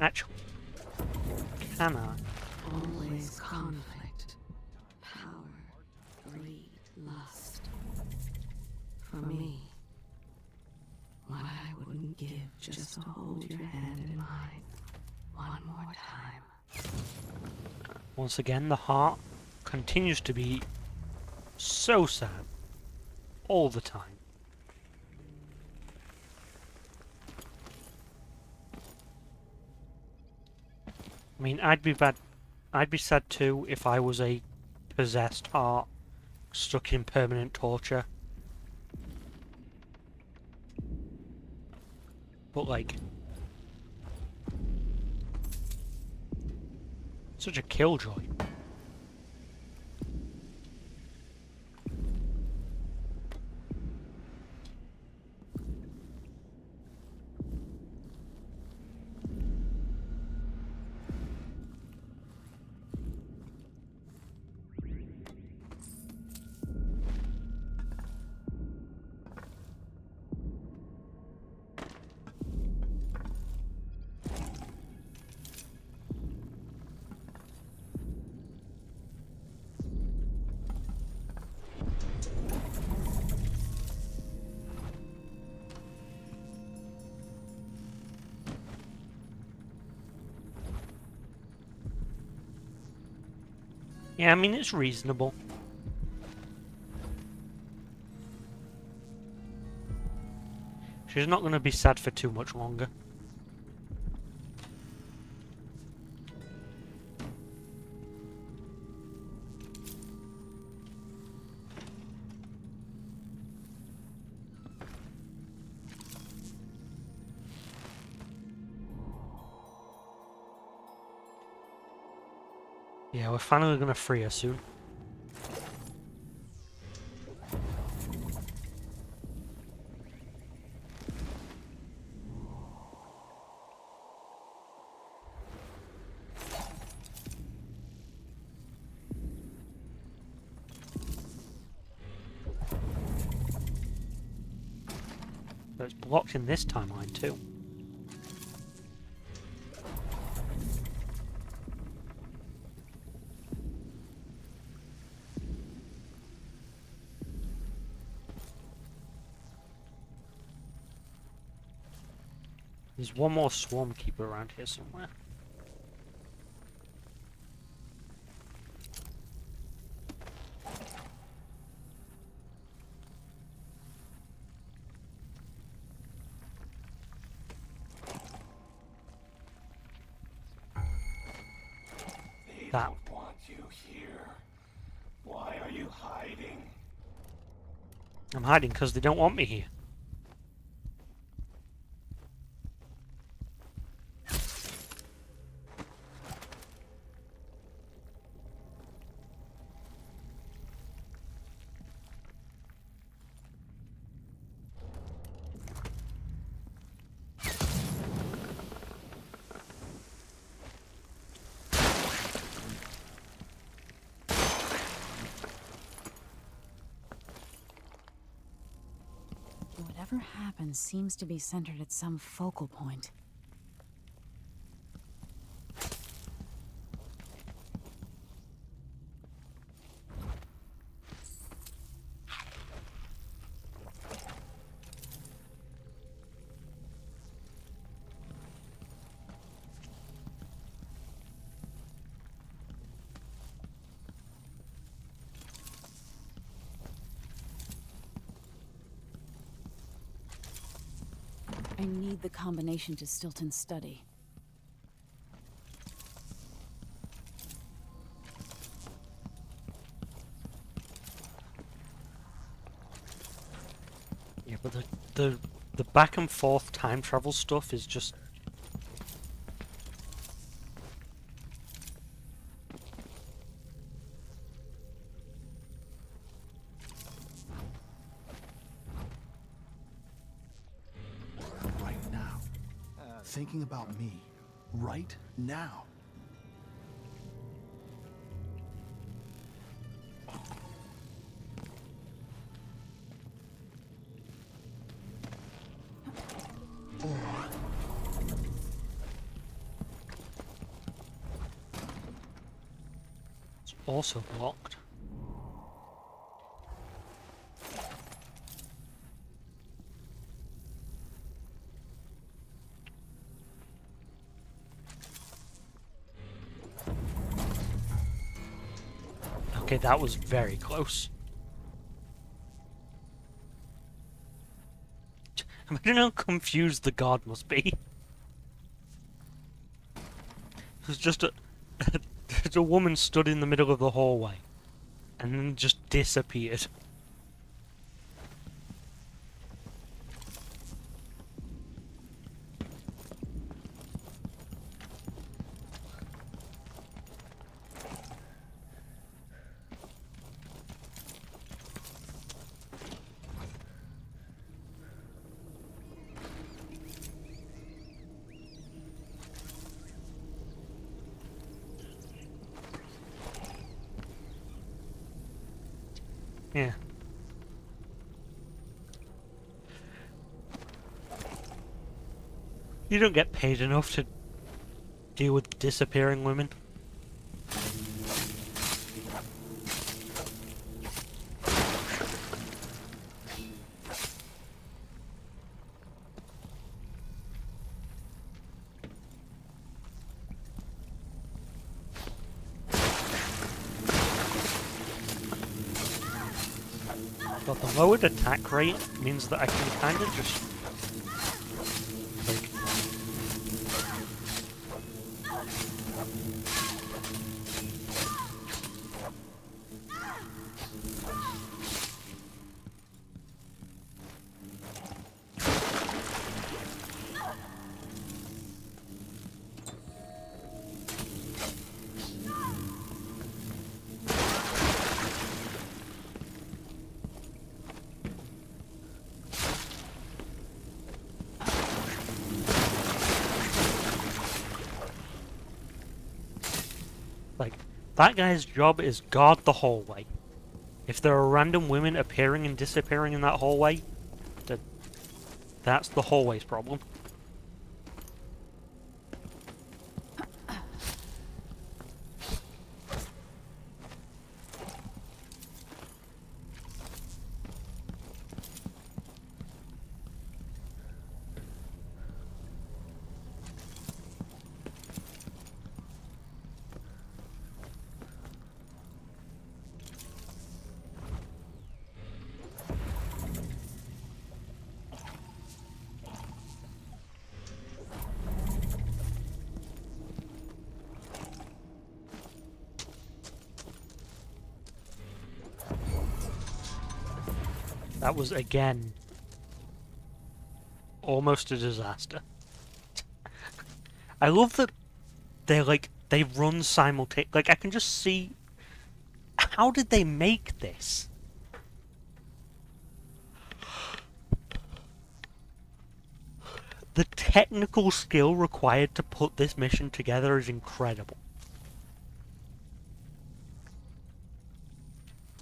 Actually, can I? Always conflict. Power, greed, lust. For me, what I wouldn't give just to hold your hand in mine one more time. Once again, the heart continues to be so sad all the time. I mean, I'd be sad too if I was a possessed heart stuck in permanent torture. But like, such a killjoy. Yeah, I mean, it's reasonable. She's not going to be sad for too much longer. Yeah, we're finally going to free her soon. But it's blocked in this timeline too. There's one more swarm keeper around here somewhere. That. don't want you here. Why are you hiding? I'm hiding because they don't want me here. Whatever happens seems to be centered at some focal point. I need the combination to Stilton's study. Yeah, but the back and forth time travel stuff is just... Right now. Thinking about me. Right now. It's also blocked. Okay, that was very close. Imagine how confused the guard must be. There's just there's a woman stood in the middle of the hallway and then just disappeared. Yeah. You don't get paid enough to deal with disappearing women. But the lowered attack rate means that I can kind of just... like... that guy's job is guard the hallway. If there are random women appearing and disappearing in that hallway, that's the hallway's problem. That was, again, almost a disaster. I love that they run simultaneously. Like, I can just see... How did they make this? The technical skill required to put this mission together is incredible.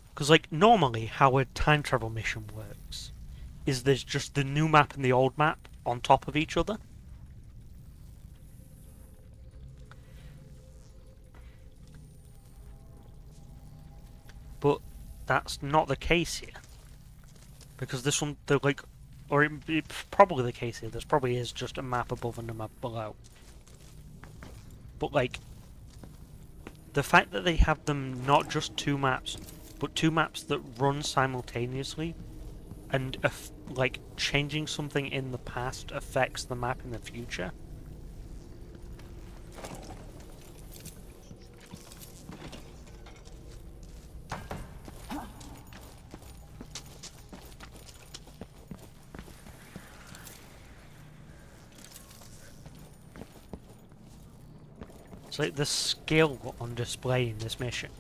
Because, like, normally how a time travel mission works is there's just the new map and the old map on top of each other. But that's not the case here. Because this one, they're like... Or it's probably the case here. There's probably is just a map above and a map below. But, like... The fact that they have them not just two maps, but two maps that run simultaneously, and like changing something in the past affects the map in the future. It's like the skill on display in this mission.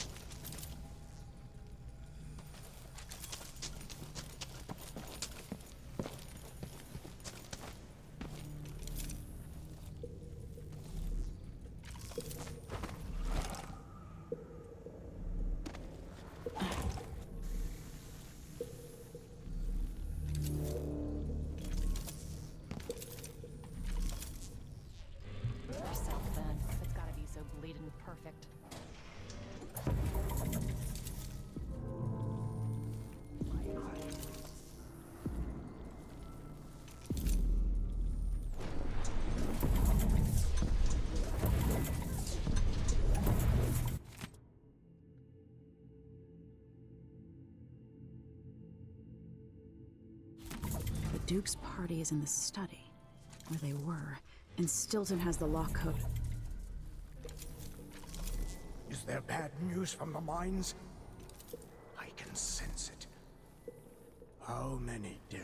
Yourself then. It's gotta be so bleeding perfect. The Duke's party is in the study, where they were, and Stilton has the lock code. Is there bad news from the mines? I can sense it. How many do?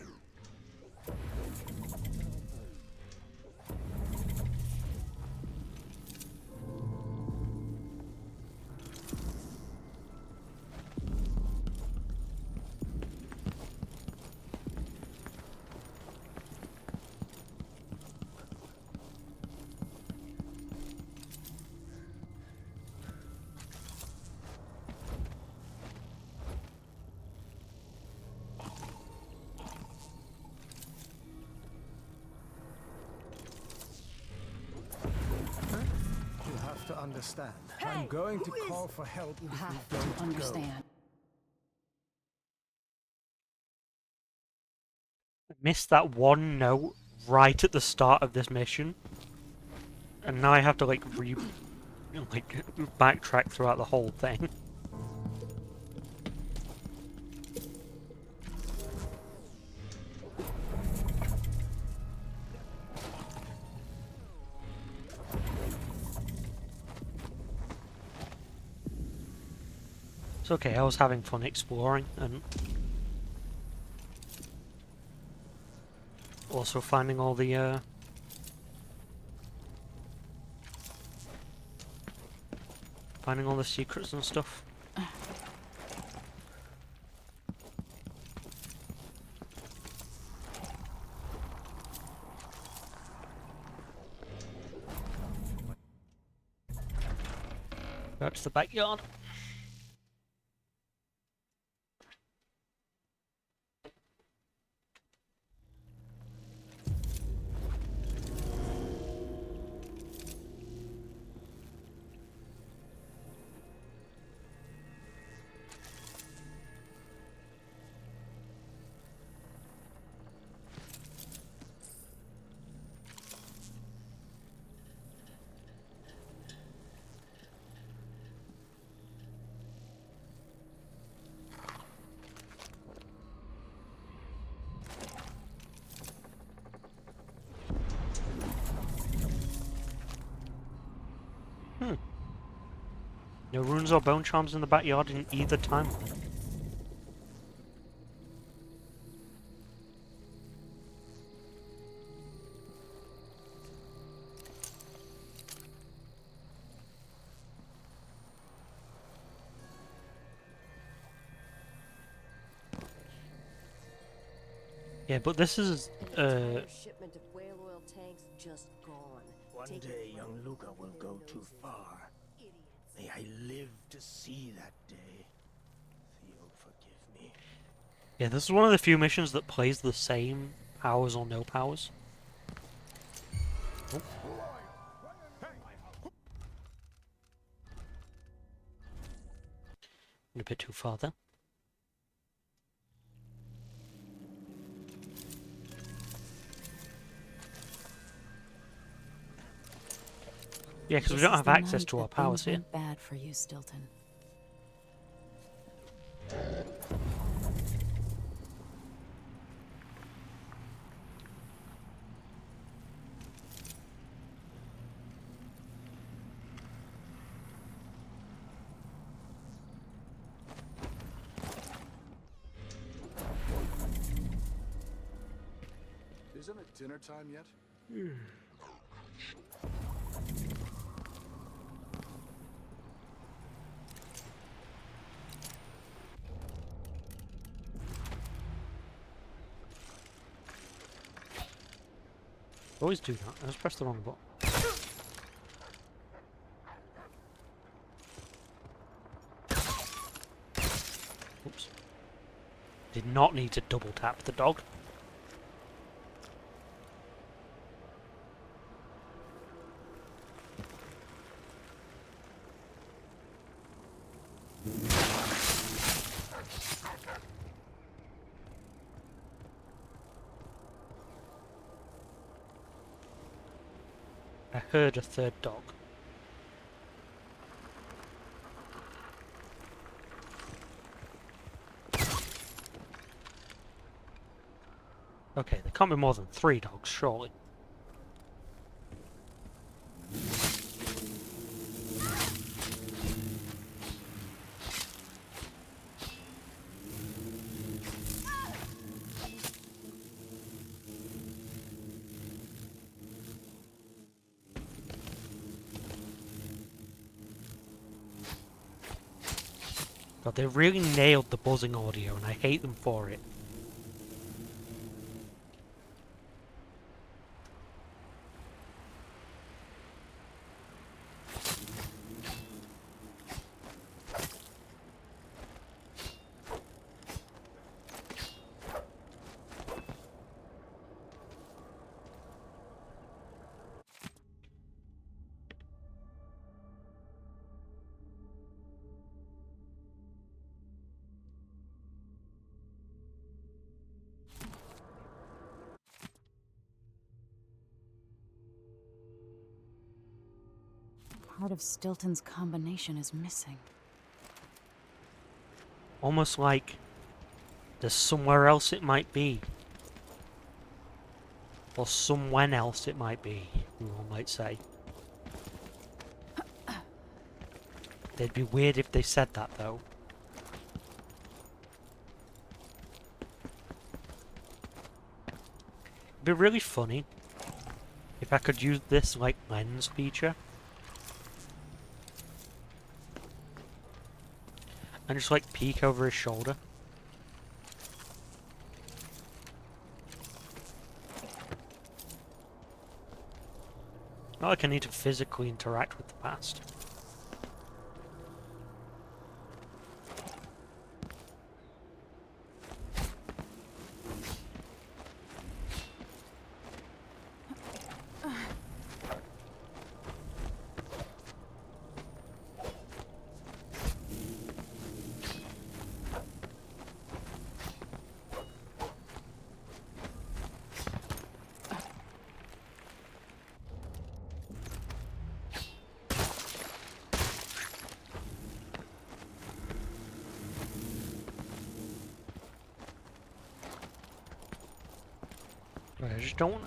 You have to understand. I'm going to call for help You if have you to don't go. understand. I missed that one note right at the start of this mission, and now I have to like backtrack throughout the whole thing. It's okay, I was having fun exploring and also finding all the secrets and stuff. Back to the backyard. No runes or bone charms in the backyard in either timeline. Yeah, but this is shipment of whale oil tanks just gone. One day, young Luca will go too far. May I live to see that day. Theo, forgive me. yeah, this is one of the few missions that plays the same powers or no powers. Oh. A bit too far there. Yeah, because we don't have access to our powers here. Bad for you, Stilton. Isn't it dinner time yet? Always do that. I just pressed the wrong button. Oops. Did not need to double tap the dog. I heard a third dog. Okay, there can't be more than 3 dogs, surely. God, they really nailed the buzzing audio, and I hate them for it. Part of Stilton's combination is missing. Almost like there's somewhere else it might be. Or somewhen else it might be, one might say. They'd be weird if they said that, though. It'd be really funny if I could use this, like, lens feature. And just, like, peek over his shoulder. Not like I need to physically interact with the past.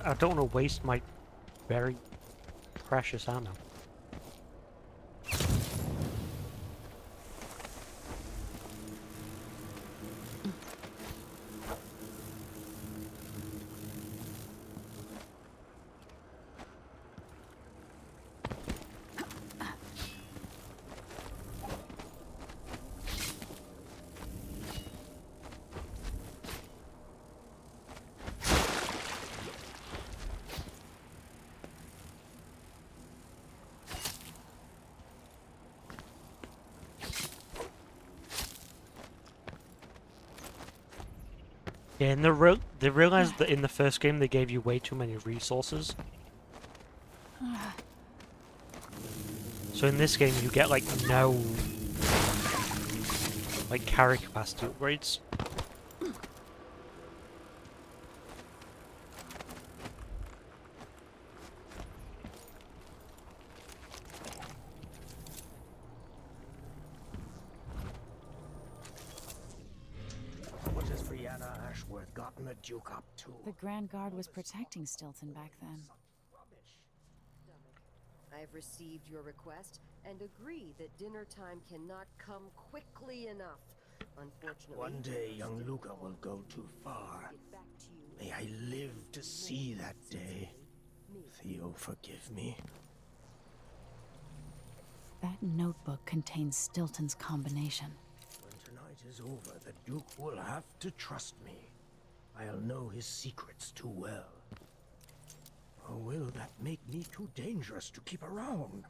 I don't want to waste my very precious ammo. Yeah, and they realized that in the first game they gave you way too many resources. So in this game you get like no like carry capacity upgrades. What has Brianna Ashworth gotten the Duke up to? The Grand Guard was protecting Stilton back then. I've received your request and agree that dinner time cannot come quickly enough. Unfortunately, One day young Luca will go too far. May I live to see that day. Theo, forgive me. That notebook contains Stilton's combination. When tonight is over, the Duke will have to trust me. I'll know his secrets too well. Or will that make me too dangerous to keep around?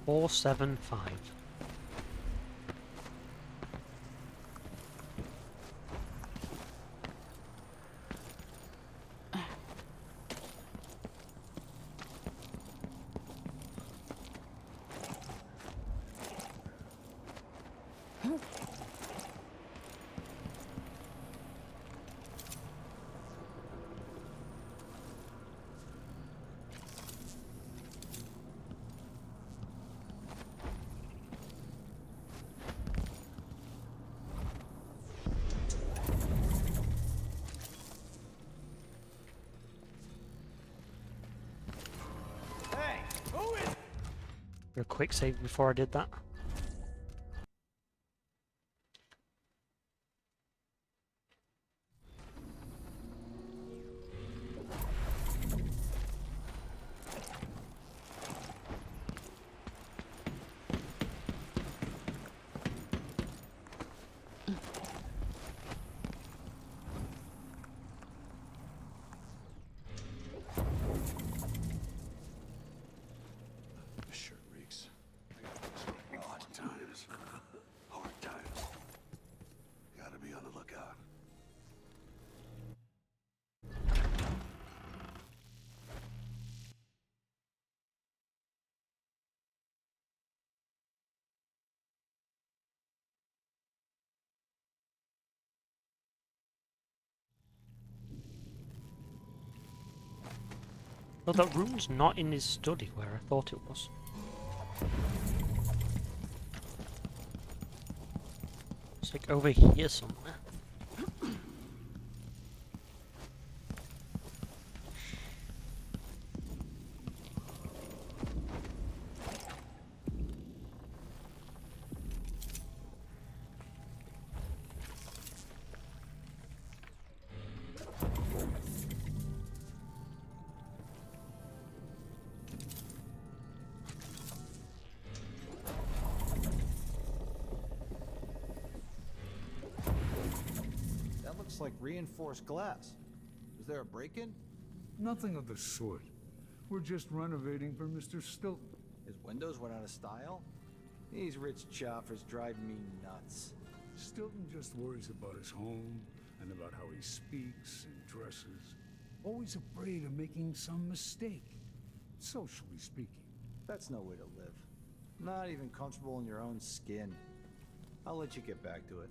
Four, 7, 5. A quick save before I did that. This shirt reeks. Hard times. Hard times. Gotta be on the lookout. Well, that room's not in his study where I thought it was. It's like over here somewhere. That looks like reinforced glass. Is there a break-in? Nothing of the sort. We're just renovating for Mr. Stilton. His windows went out of style? These rich choppers drive me nuts. Stilton just worries about his home and about how he speaks and dresses. Always afraid of making some mistake, socially speaking. That's no way to live. Not even comfortable in your own skin. I'll let you get back to it.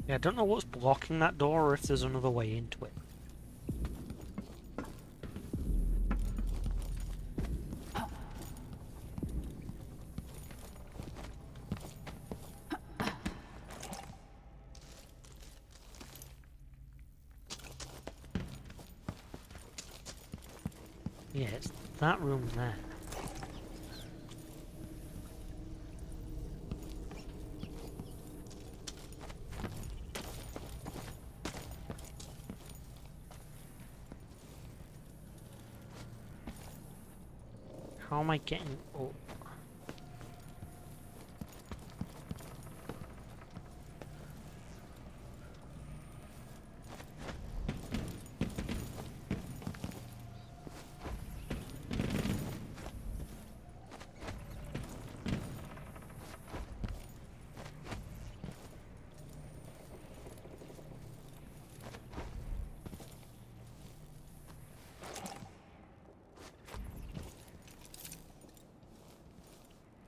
Yeah, I don't know what's blocking that door or if there's another way into it. Yeah, it's that room there. How am I getting up?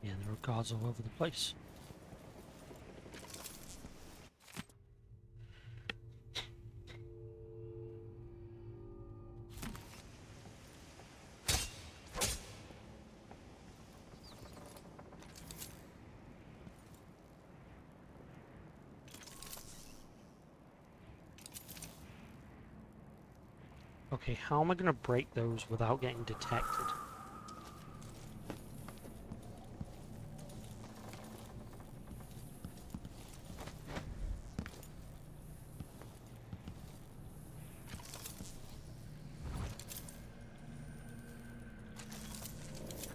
Yeah, there are guards all over the place. Okay, how am I going to break those without getting detected?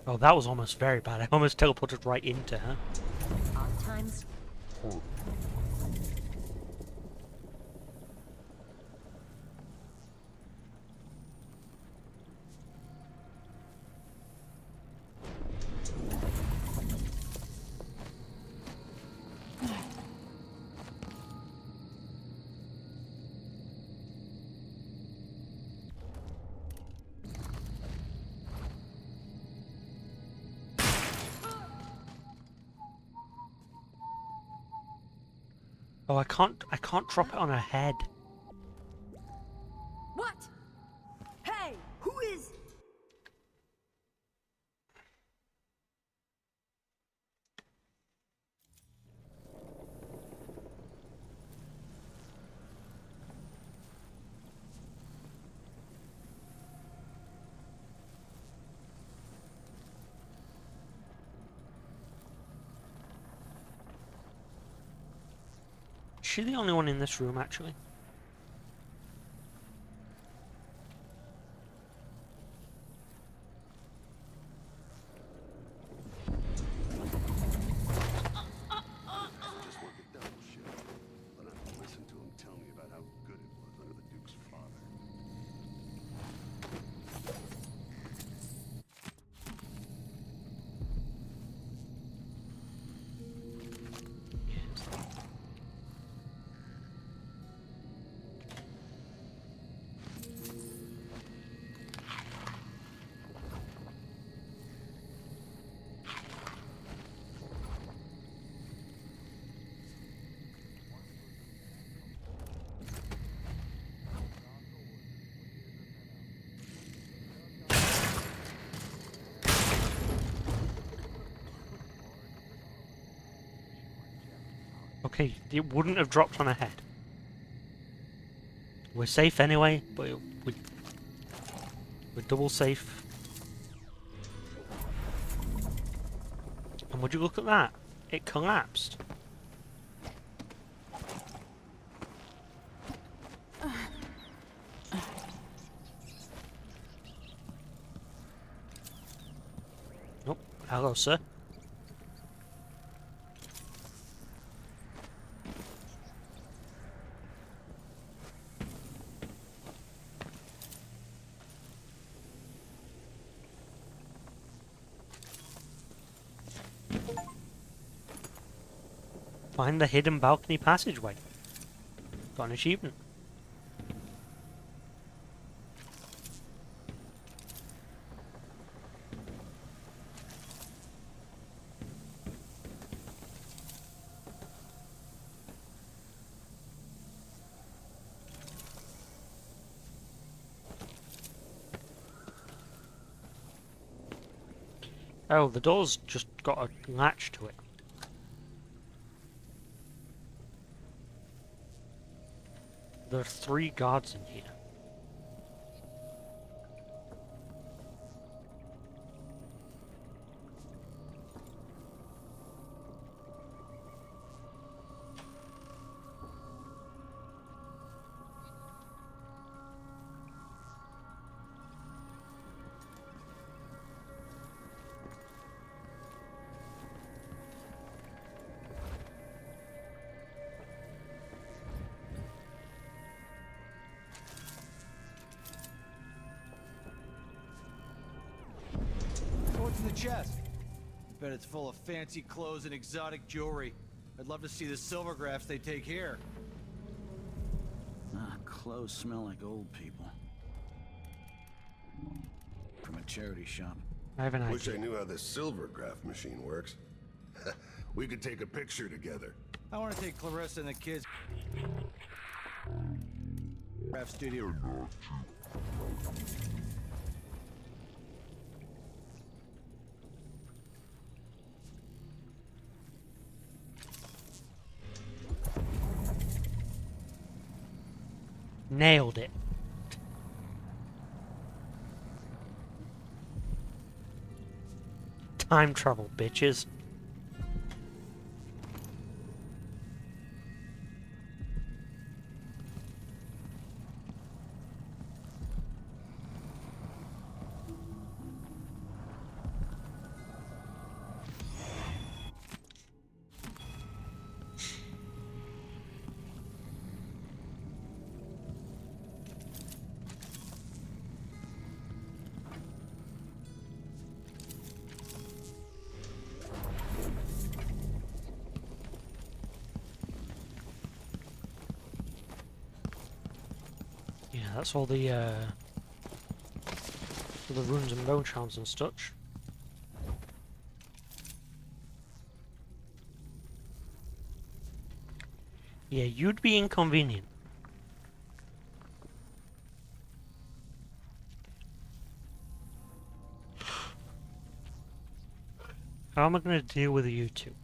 Oh, that was almost very bad. I almost teleported right into her. Odd times. Oh, I can't drop it on her head. What? Hey, who is? Is she the only one in this room, actually? Just work a double shift. But I don't listen to him tell me about how good it was under the Duke's father. Okay, it wouldn't have dropped on her head. We're safe anyway, but we're double safe. And would you look at that? It collapsed. Oh, hello, sir. Find the hidden balcony passageway. Got an achievement. Oh, the door's just got a latch to it. There are 3 guards in here. chest. Bet it's full of fancy clothes and exotic jewelry. I'd love to see the silver grafts they take here. Clothes smell like old people. From a charity shop. I have an Wish idea. I knew how this silver graph machine works. We could take a picture together. I want to take Clarissa and the kids. Graph studio. Nailed it. Time travel, bitches. Yeah, that's all the runes and bone charms and such. Yeah, you'd be inconvenient. How am I going to deal with you two?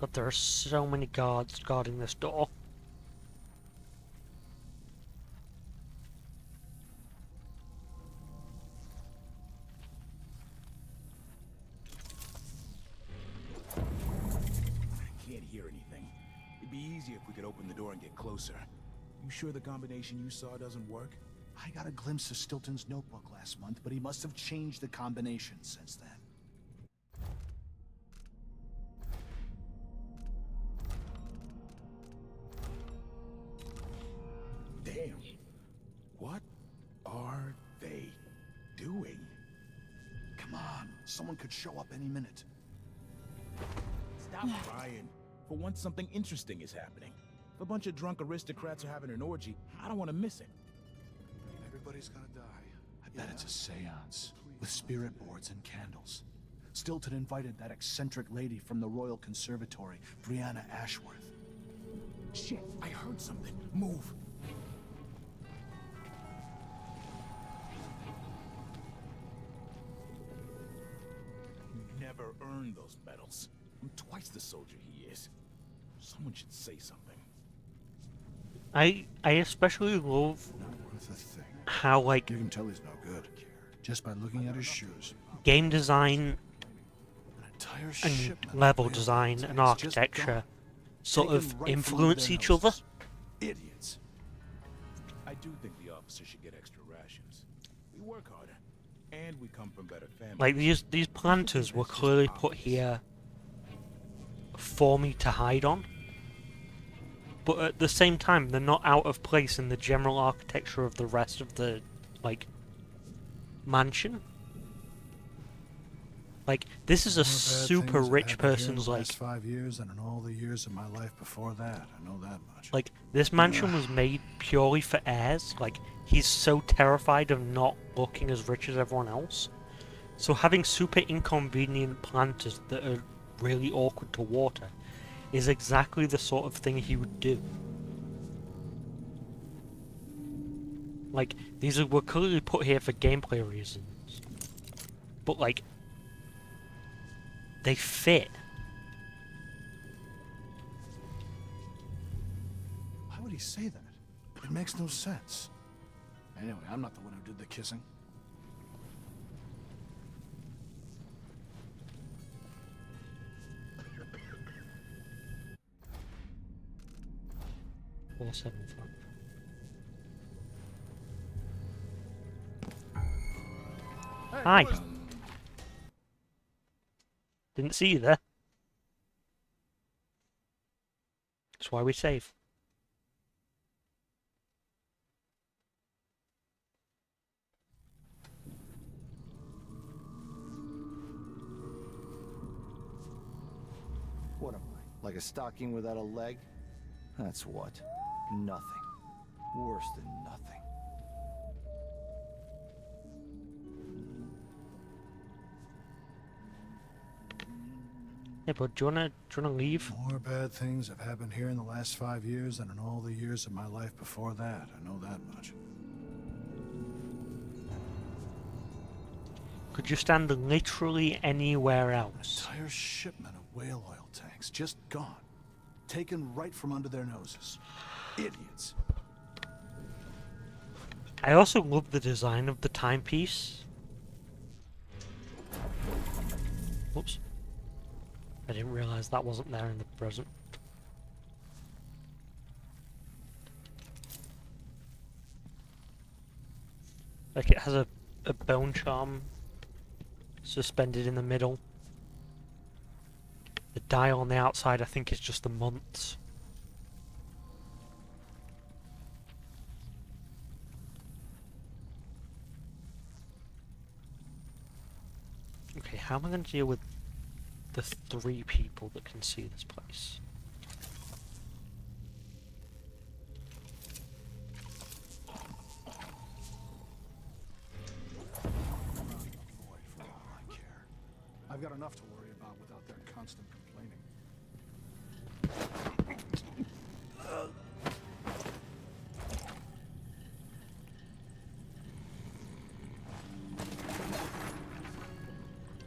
But there are so many guards guarding this door. I can't hear anything. It'd be easier if we could open the door and get closer. You sure the combination you saw doesn't work? I got a glimpse of Stilton's notebook last month, but he must have changed the combination since then. Damn. What are they doing? Come on, someone could show up any minute. Stop crying. For once, something interesting is happening. If a bunch of drunk aristocrats are having an orgy, I don't want to miss it. Everybody's gonna die. I bet it's a seance with spirit boards and candles. Stilton invited that eccentric lady from the Royal Conservatory, Brianna Ashworth. Shit, I heard something. Move. Never earned those medals. I'm twice the soldier he is. Someone should say something. I especially love Worth a thing. how, like, You can tell he's no good just by looking at his shoes. game design Entire and shipment of level railroad design tanks and just architecture gone. sort Taken of right from influence their each other. noses. Idiots. I do think the officers should get extra rations. We work harder, and we come from better families. Like, these planters were clearly put here for me to hide on. But at the same time, they're not out of place in the general architecture of the rest of the, like, mansion. Like, this is a super rich person's, like... Last 5 years and in all the years of my life before that, I know that much. Like, this mansion was made purely for heirs. Like, he's so terrified of not looking as rich as everyone else. So having super inconvenient planters that are really awkward to water is exactly the sort of thing he would do. Like, were clearly put here for gameplay reasons. But, like, they fit. Why would he say that? It makes no sense. Anyway, I'm not the one who did the kissing. 475. Hi. Didn't see you there. That's why we save. What am I? Like a stocking without a leg? That's what. Nothing. Worse than nothing. Yeah, but do you wanna leave? More bad things have happened here in the last 5 years than in all the years of my life before that. I know that much. Could you stand literally anywhere else? Entire shipment of whale oil tanks just gone. Taken right from under their noses. Idiots. I also love the design of the timepiece. Whoops. I didn't realize that wasn't there in the present. Like it has a bone charm suspended in the middle. The dial on the outside I think is just the months. Okay, how am I going to deal with the 3 people that can see this place? I've got enough to worry about without their constant complaining.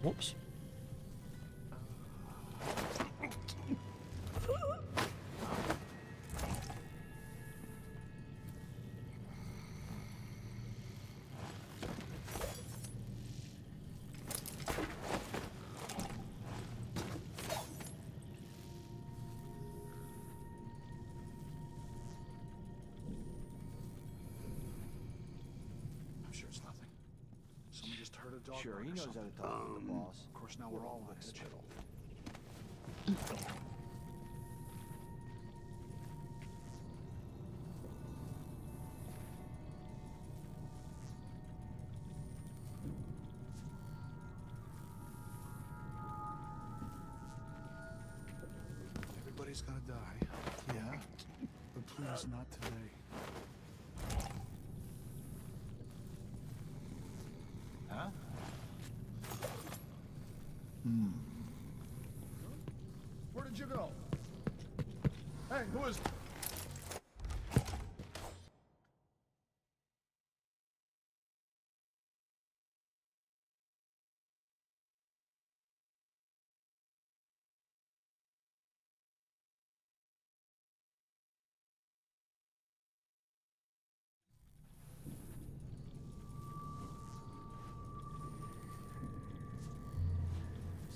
Whoops. I'm sure it's nothing. Someone just heard a dog. Sure, bark he or knows how something. to talk to the boss. Of course, now we're all on edge. Everybody's gonna die. Yeah, but please not today. Huh? Where did you go? Hey, who is...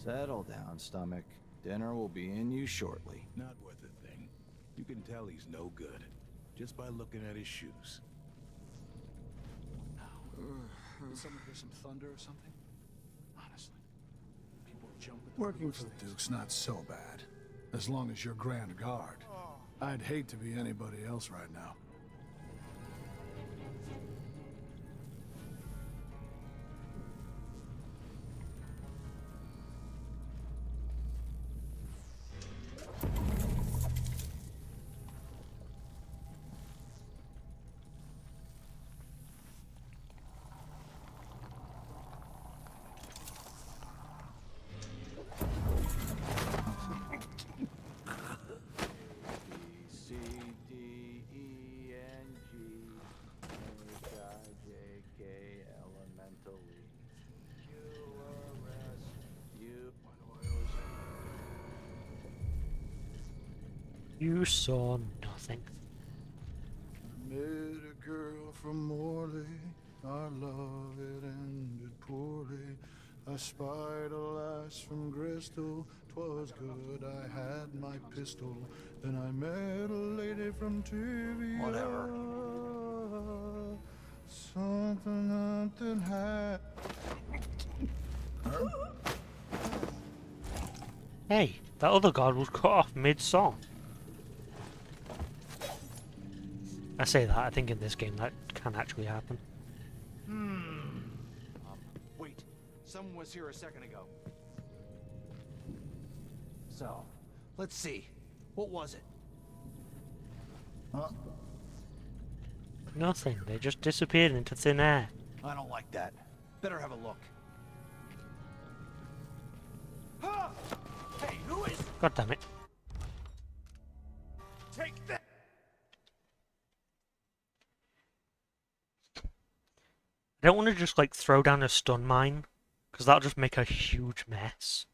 Settle down, stomach. Dinner will be in you shortly. Not worth a thing. You can tell he's no good, just by looking at his shoes. Did someone hear some thunder or something? Honestly. People jumping... Working for the Duke's not so bad, as long as you're Grand Guard. I'd hate to be anybody else right now. You saw nothing. Met a girl from Morley, our love it ended poorly. I spied a lass from Bristol, 'twas good I had my pistol. Then I met a lady from Trivia. Whatever. Something had. Hey, that other guard was cut off mid-song. I say that, I think in this game that can actually happen. Wait. Someone was here a second ago. So, let's see. What was it? Huh? Nothing, they just disappeared into thin air. I don't like that. Better have a look. Hey, who is... God damn it. Take that! I don't want to just like throw down a stun mine, because that'll just make a huge mess.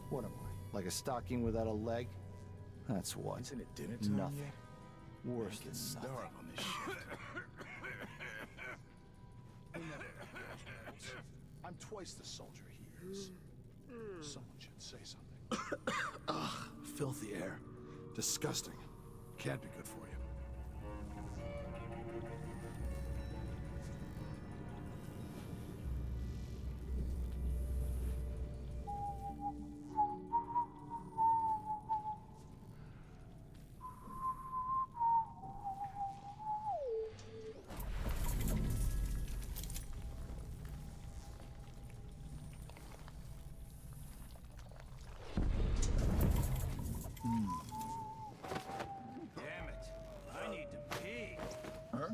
What am I? Like a stocking without a leg? That's what. Isn't it dinner time Nothing. yet? Worse than nothing. Dark on this shift. I'm twice the soldier he is. Someone should say something. Ugh, filthy air. Disgusting. Can't be good for you. Damn it. I need to pee. Huh?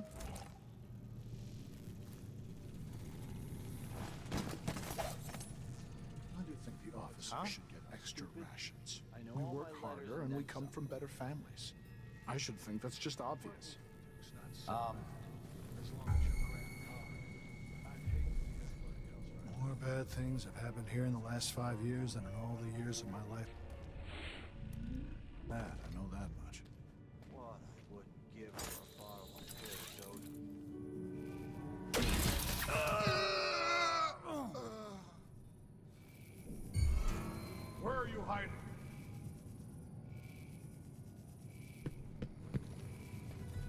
How do you think the officers should get extra rations? I know We all work my letters harder and and we then come some. from better families. I should think that's just obvious. More bad things have happened here in the last 5 years than in all the years of my life. Bad, I know that much. What I wouldn't give for a bottle of good soda. Where are you hiding?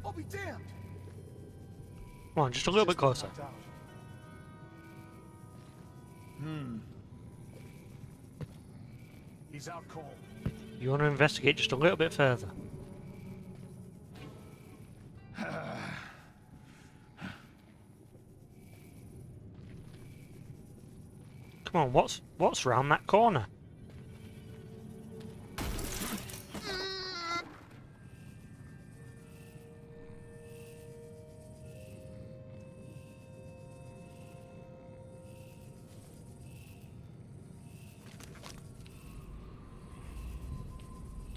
I'll be damned! Come on, just a little bit closer. He's out cold. You want to investigate just a little bit further. Come on, what's round that corner?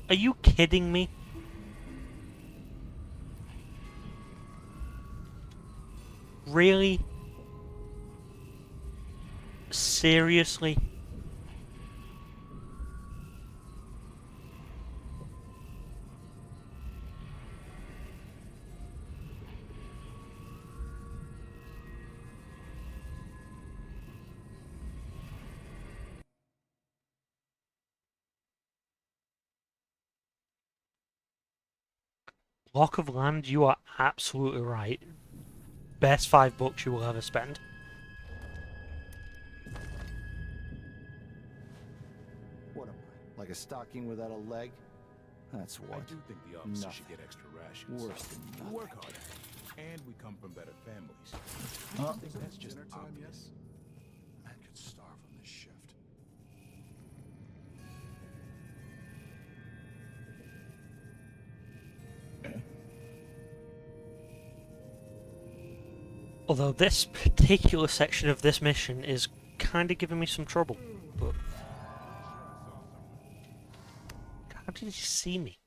Are you kidding me? Really? Seriously? Lock of Land, you are absolutely right. Best $5 you will ever spend. What am I? Like a stocking without a leg? That's what. I do think the officers Nothing. should get extra rations. Worse than We nothing. work harder, and we come from better families. Huh? I think that's just Dinner time yet? obvious. Man could starve on this shift. Although this particular section of this mission is kind of giving me some trouble. But how did he see me?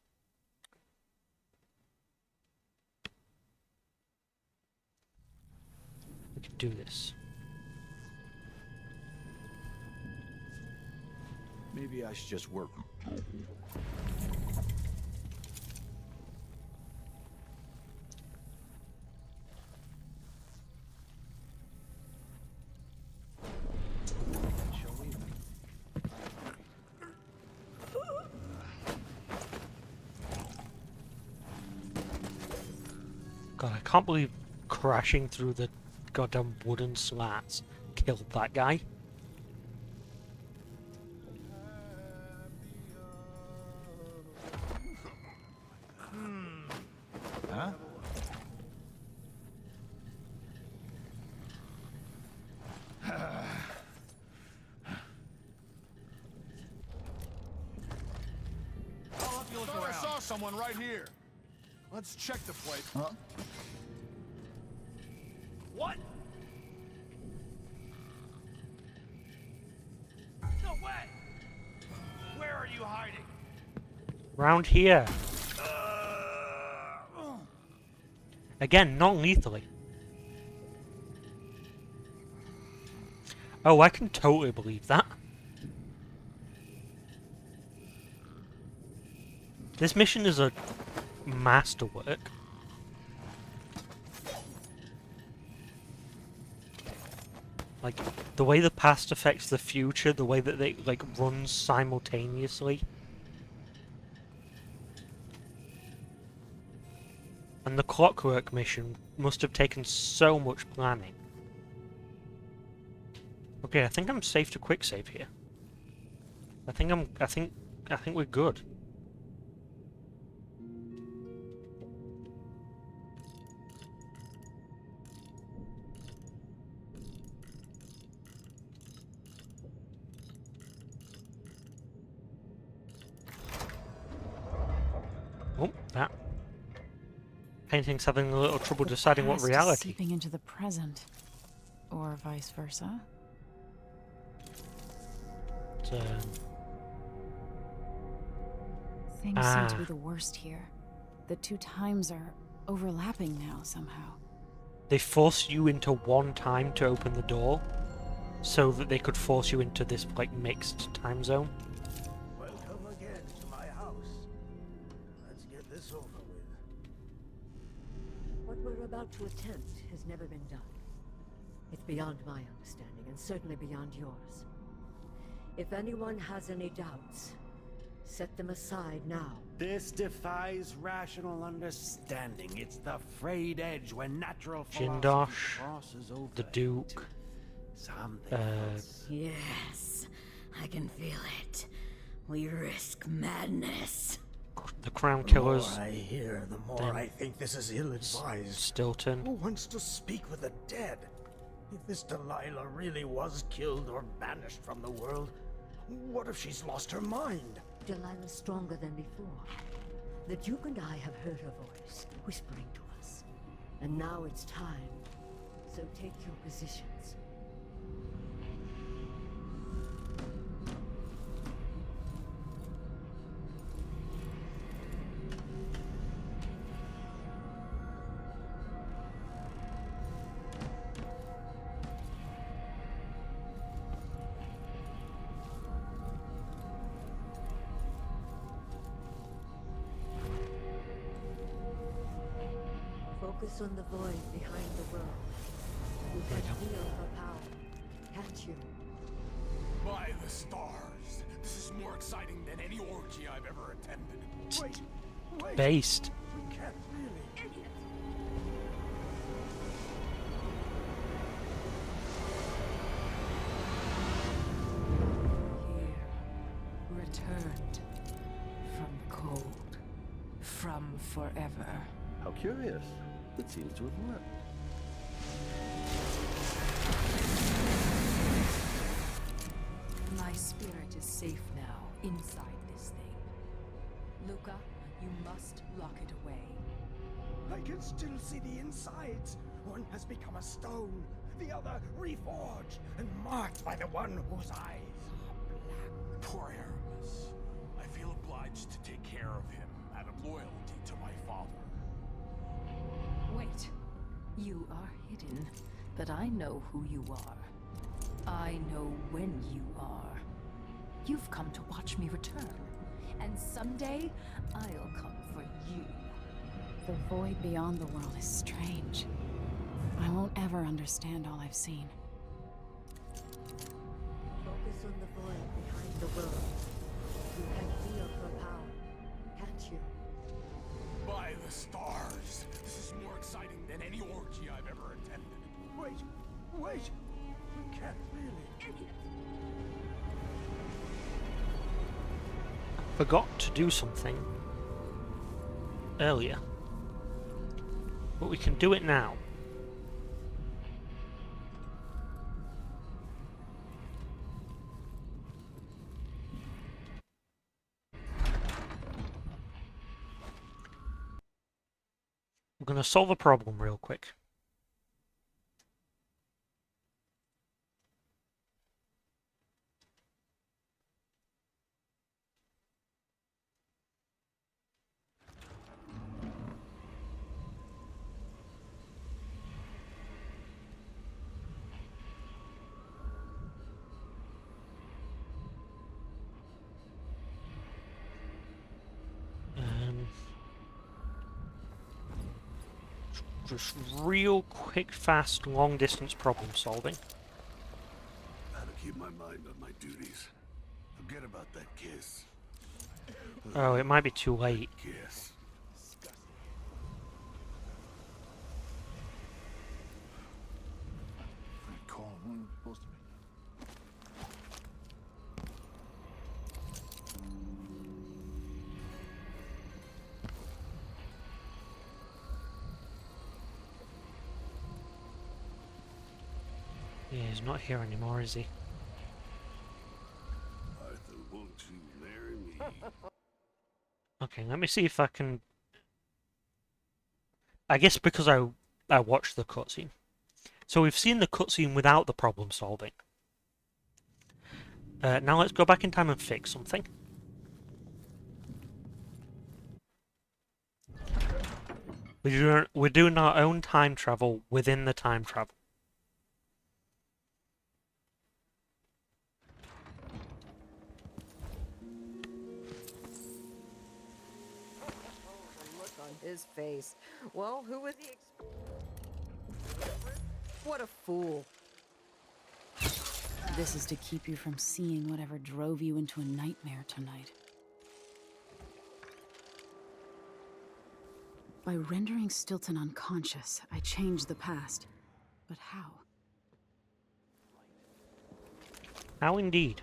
We can do this. Maybe I should just work. God, I can't believe crashing through the goddamn wooden slats killed that guy. Huh? Thought I saw someone right here. Let's check the place. Huh? What? No way! Where are you hiding? Round here. Again, not lethally. Oh, I can totally believe that. This mission is a masterwork. Like, the way the past affects the future, the way that they, like, runs simultaneously. And the clockwork mission must have taken so much planning. Okay, I think I'm safe to quick save here. I think we're good. Oh, that painting's having a little trouble deciding what Past is reality. seeping into the present, or vice versa. Things seem to be the worst here. The two times are overlapping now somehow. They force you into one time to open the door, so that they could force you into this, like, mixed time zone. Welcome again to my house. Let's get this over with. What we're about to attempt has never been done. It's beyond my understanding, and certainly beyond yours. If anyone has any doubts, set them aside now. This defies rational understanding. It's the frayed edge when natural philosophy Jindosh, crosses over the Duke, something else. Yes, I can feel it. We risk madness. The Crown The Killers. more I hear, the more then I think this is ill-advised. Stilton. Who wants to speak with the dead? If this Delilah really was killed or banished from the world, what if she's lost her mind? Delilah's stronger than before. The Duke and I have heard her voice, whispering to us. And now it's time. So take your positions. Focus on the void behind the world. You can feel her power, can't you? By the stars. This is more exciting than any orgy I've ever attended. Wait. Based. You can't really. Idiot! Here, returned from the cold, from forever. How curious. It seems to have worked. My spirit is safe now, inside this thing. Luca, you must lock it away. I can still see the insides. One has become a stone, the other reforged and marked by the one whose eyes are black. Poor Aramis. I feel obliged to take care of him out of loyalty to my father. Wait. You are hidden, but I know who you are. I know when you are. You've come to watch me return. And someday, I'll come for you. The void beyond the world is strange. I won't ever understand all I've seen. Focus on the void behind the world. You can feel her power, can't you? By the stars! This is more exciting than any orgy I've ever attended. Wait! You can't really. Idiot! Forgot to do something earlier, but we can do it now. We're going to solve a problem real quick. Just real quick, fast, long distance problem solving. How to keep my mind on my duties. Forget about that kiss. Oh, it might be too late. Kiss. Call one supposed to be. Yeah, he's not here anymore, is he? Arthur, won't you marry me? Okay, let me see if I can... I guess because I watched the cutscene. So we've seen the cutscene without the problem solving. Now let's go back in time and fix something. We're doing our own time travel within the time travel. Look on his face. Well, who was he? What a fool. This is to keep you from seeing whatever drove you into a nightmare tonight. By rendering Stilton unconscious, I changed the past. But how? How indeed?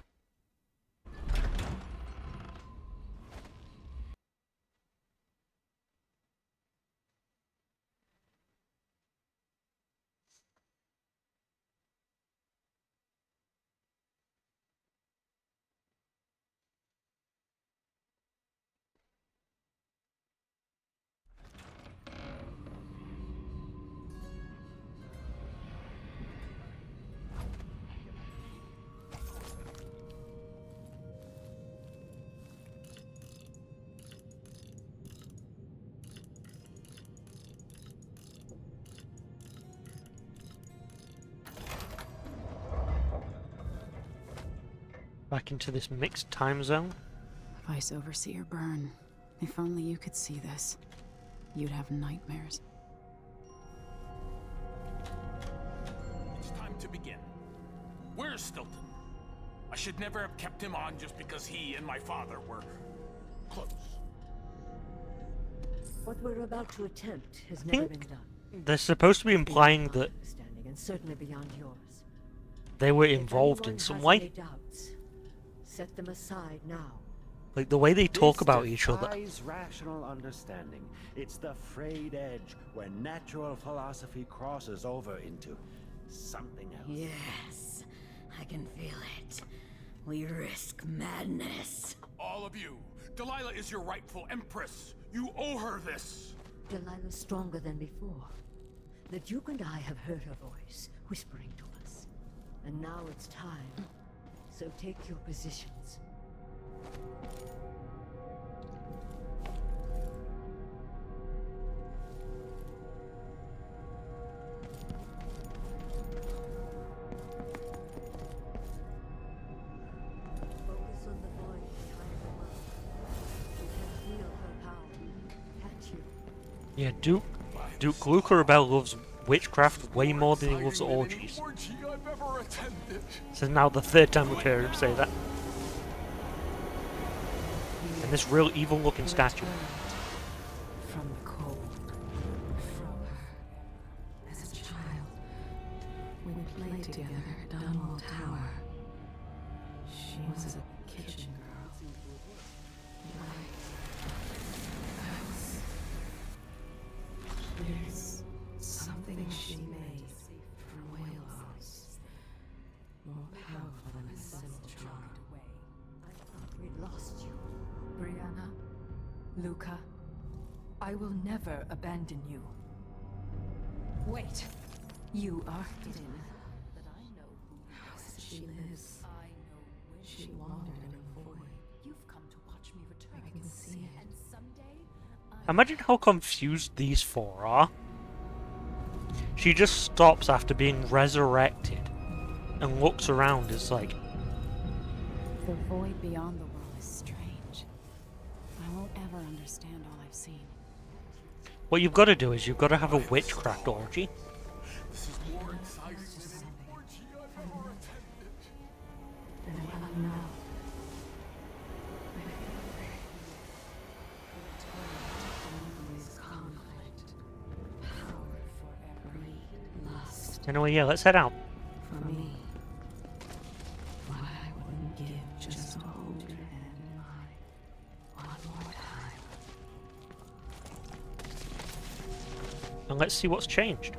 Back into this mixed time zone. Vice Overseer Byrne, if only you could see this, you'd have nightmares. It's time to begin. Where's Stilton? I should never have kept him on just because he and my father were close. What we're about to attempt has never been done. They're supposed to be implying that Understanding and certainly beyond yours. they were If involved anyone in some has way. any doubts, set them aside now. Like the way they talk This about each other. defies rational understanding. It's the frayed edge where natural philosophy crosses over into something else. Yes, I can feel it. We risk madness. All of you, Delilah is your rightful empress. You owe her this. Delilah's stronger than before. The Duke and I have heard her voice, whispering to us. And now it's time. So take your positions. Focus on Yeah, Duke Luca Rebel loves witchcraft way more than he loves orgies. So now the third time we've heard him say that. And this real evil looking statue. From the cold. From her. As a child, we played together at Dunwall Tower. She was a kitchen girl. There's something she made from whale bones. More powerful than a simple charm. I thought we'd lost you. Brianna, Luca, I will never abandon you. Wait, you are hidden. But I know who she lives. I know where She wandered in the void. You've come to watch me return. I can see it. And someday, Imagine how confused these four are. She just stops after being resurrected and looks around. It's like, The void beyond the world is strange. I won't ever understand all I've seen. what you've got to do is you've got to have a witchcraft orgy. This is more exciting than any orgy I've ever attended. And I know. Anyway, yeah, let's head out. For me, what I wouldn't give just to hold your hand in mine one more time. And let's see what's changed.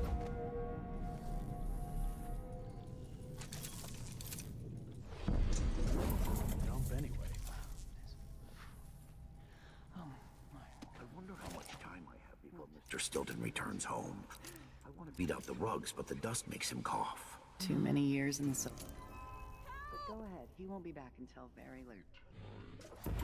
Jump anyway. I wonder how much time I have before Mr. Stilton returns home. I want to beat out the rugs, but the dust makes him cough. Too many years in the sun. But go ahead, he won't be back until very late.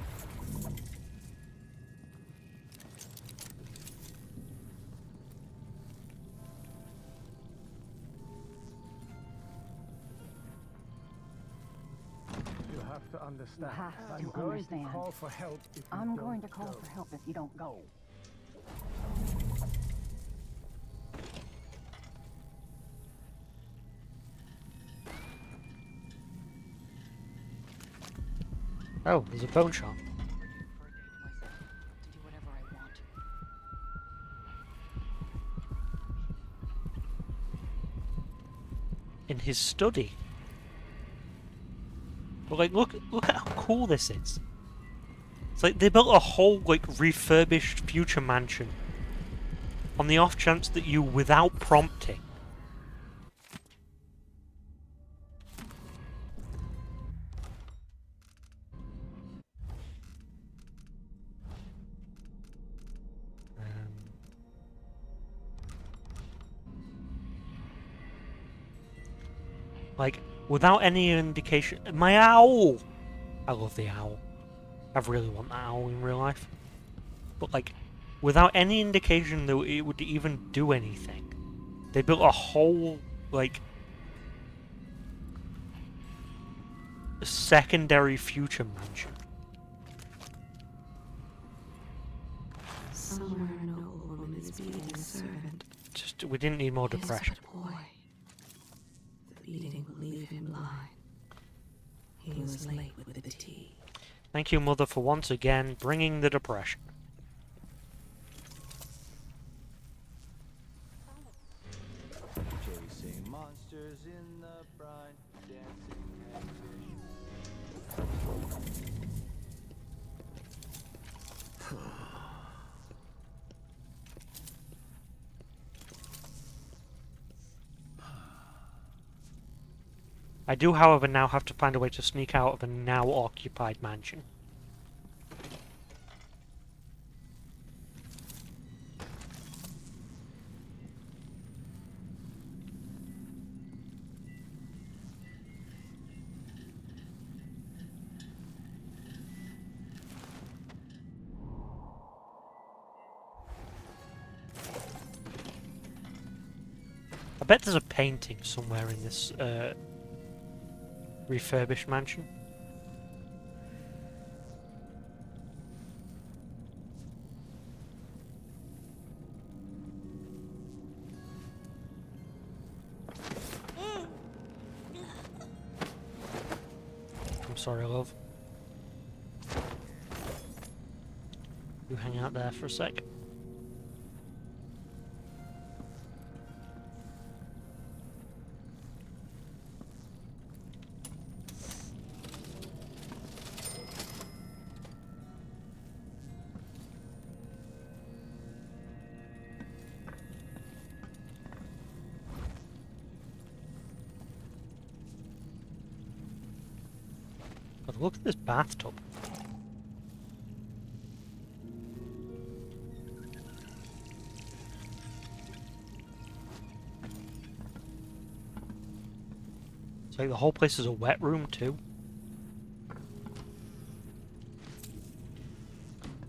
You have to understand. You have I'm to going understand. to call for help if you I'm don't going to call go. for help if you don't go. Oh, there's a bone shop. To do whatever I want. In his study. But like, look at how cool this is. It's like they built a whole like refurbished future mansion on the off chance that you, without prompting, like, without any indication. My owl! I love the owl. I really want that owl in real life. But, like, without any indication that it would even do anything, they built a whole, like, secondary future mansion. Somewhere a noble woman is beating a servant. Just, we didn't need more It is depression. but a boy. The beating will leave him blind. He was late with the tea. Thank you, Mother, for once again bringing the depression. Chasing monsters in the brine, dancing and I do, however, now have to find a way to sneak out of a now occupied mansion. I bet there's a painting somewhere in this refurbished mansion. sorry, love. You hang out there for a sec. But look at this bathtub. It's like the whole place is a wet room too.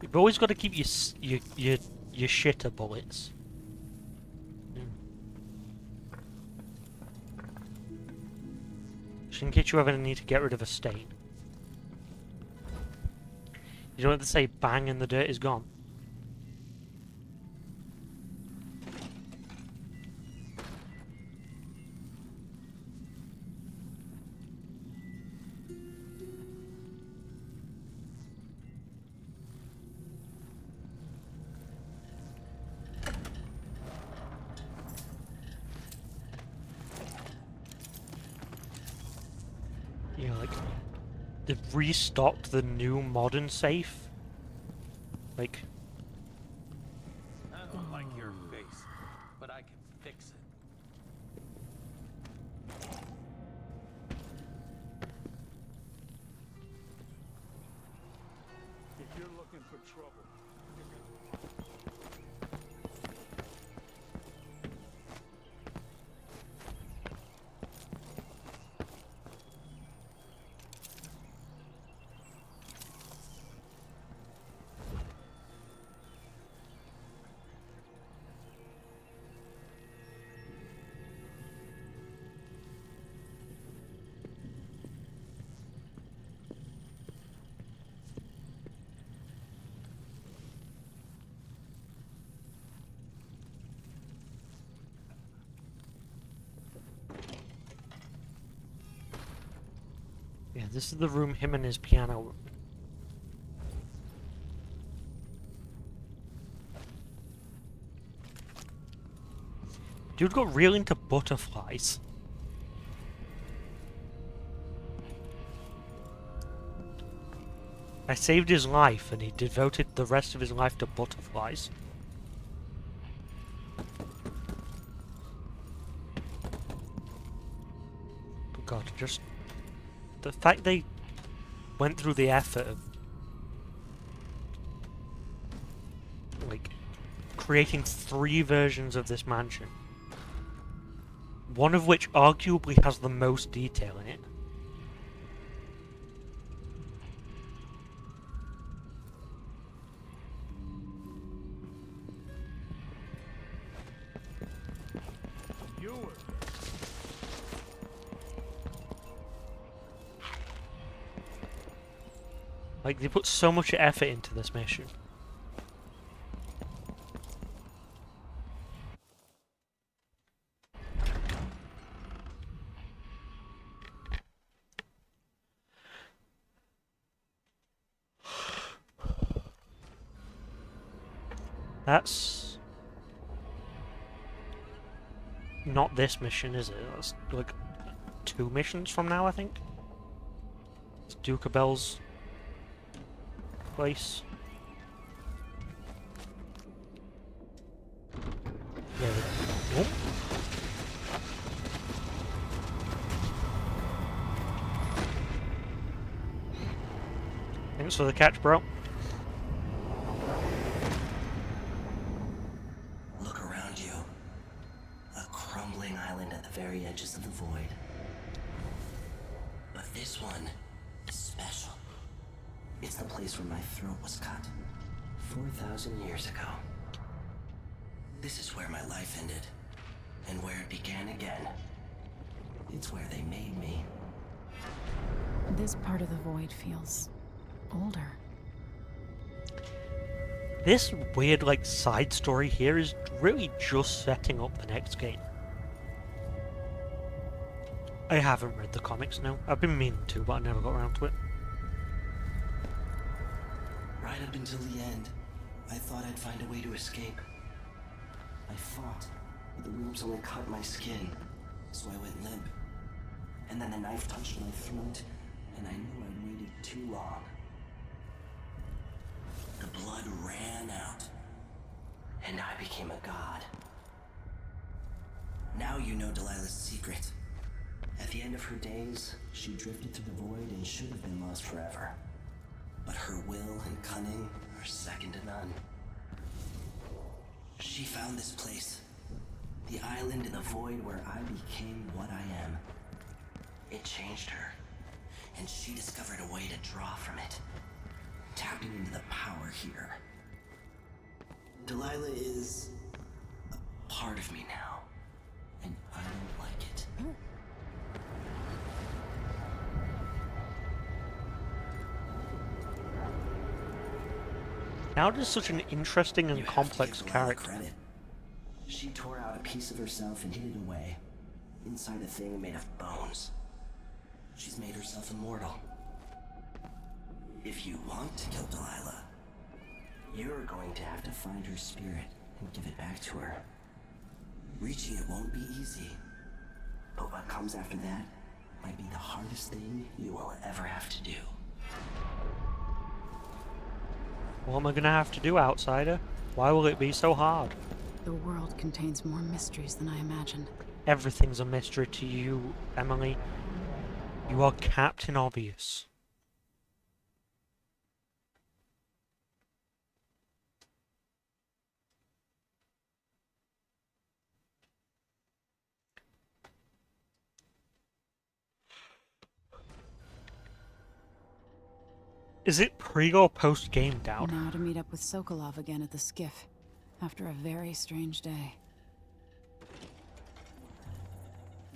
You've always got to keep your shitter bullets. Just in case you ever need to get rid of a stain. You know what they say, bang and the dirt is gone? You know, like, they've restocked the new modern safe. Like, I don't like your face, but I can fix it. If you're looking for trouble, yeah, this is the room him and his piano were. Dude got real into butterflies. I saved his life and he devoted the rest of his life to butterflies. But God, just the fact they went through the effort of like creating 3 versions of this mansion, one of which arguably has the most detail in it. Like, they put so much effort into this mission. That's not this mission, is it? That's like 2 missions from now, I think. It's Duke of Bell's place. Yeah. Oh. Thanks for the catch, bro. Look around you. A crumbling island at the very edges of the void. But this one is special. It's the place where my throat was cut 4,000 years ago. This is where my life ended, and where it began again. It's where they made me. This part of the void feels older. This weird, like, side story here is really just setting up the next game. I haven't read the comics now. I've been meaning to, but I never got around to it. up until the end. I thought I'd find a way to escape. I fought, but the wounds only cut my skin, so I went limp. And then the knife touched my throat, and I knew I'd waited too long. The blood ran out, and I became a god. Now you know Delilah's secret. At the end of her days, she drifted through the void and should have been lost forever. But her will and cunning are second to none. She found this place, the island in the void where I became what I am. It changed her, and she discovered a way to draw from it, tapping into the power here. Delilah is a part of me now, and I don't like it. Naud is such an interesting and complex character. Credit. She tore out a piece of herself and hid it away, inside a thing made of bones. She's made herself immortal. If you want to kill Delilah, you're going to have to find her spirit and give it back to her. Reaching it won't be easy, but what comes after that might be the hardest thing you will ever have to do. What am I gonna have to do, outsider? Why will it be so hard? The world contains more mysteries than I imagined. Everything's a mystery to you, Emily. You are Captain Obvious. Is it pre or post game, Dowd? Now to meet up with Sokolov again at the skiff, after a very strange day.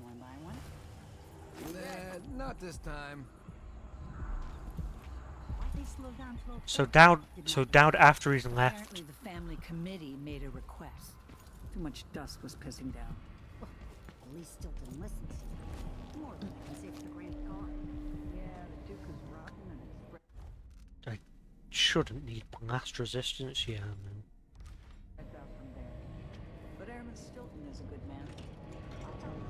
One by one? Not this time. Why'd they slow down so So Dowd after he's left. Apparently the family committee made a request. Too much dust was pissing down. Well, at least Stilton listens. More than I can say for the Grand Guard. Yeah, the Duke is rotten and it's I shouldn't need blast resistance here, man. spread out from there. But Airman Stilton is a good man. I'll tell you.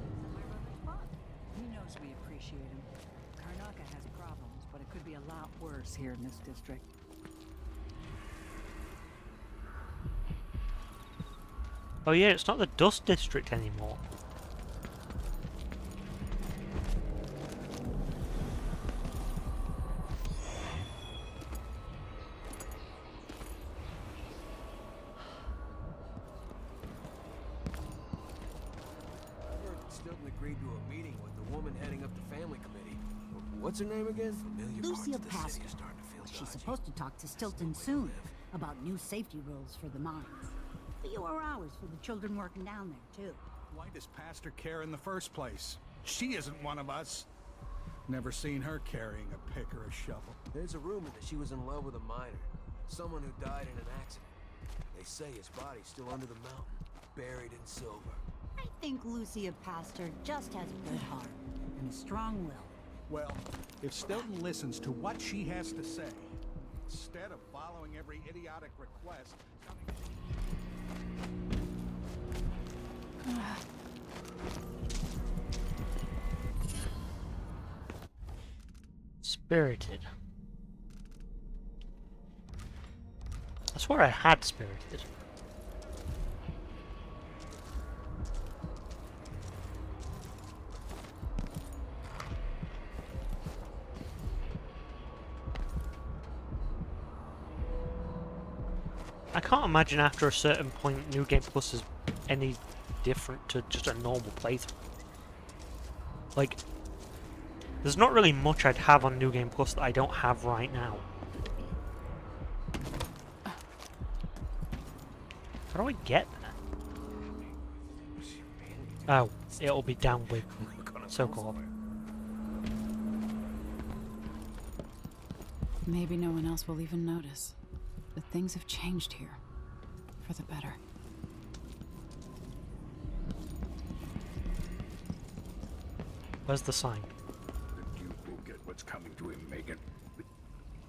He's my brother's boss. He knows we appreciate him. Karnaca has problems, but it could be a lot worse here in this district. Oh yeah, it's not the Dust District anymore. Stilton agreed to a meeting with the woman heading up the family committee. What's her name again? Lucia Pastor. She's supposed to talk to Stilton soon about new safety rules for the mines. Fewer hours for the children working down there, too. Why does Pastor care in the first place? She isn't one of us. Never seen her carrying a pick or a shovel. There's a rumor that she was in love with a miner. Someone who died in an accident. They say his body's still under the mountain, buried in silver. I think Lucia Pastor just has a good heart and a strong will. Well, if Stilton listens to what she has to say, instead of following every idiotic request, Spirited. I swear I had Spirited. I can't imagine after a certain point New Game Plus is any different to just a normal playthrough. Like, there's not really much I'd have on New Game Plus that I don't have right now. How do I get there? Oh, it'll be down with Sokolov. Maybe no one else will even notice. But things have changed here. For the better. Where's the sign? The Duke will get what's coming to him, Megan.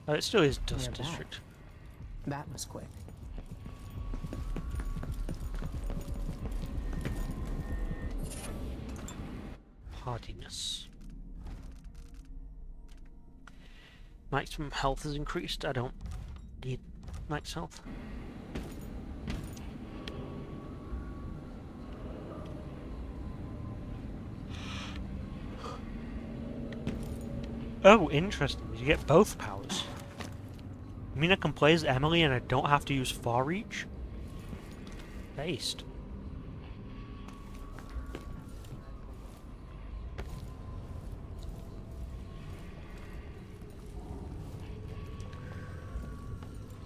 Oh, it still is You're Dust back. District. That was quick. Hardiness. Maximum health is increased. I don't need max health. Oh, interesting. You get both powers. You mean I can play as Emily and I don't have to use Far Reach? Based.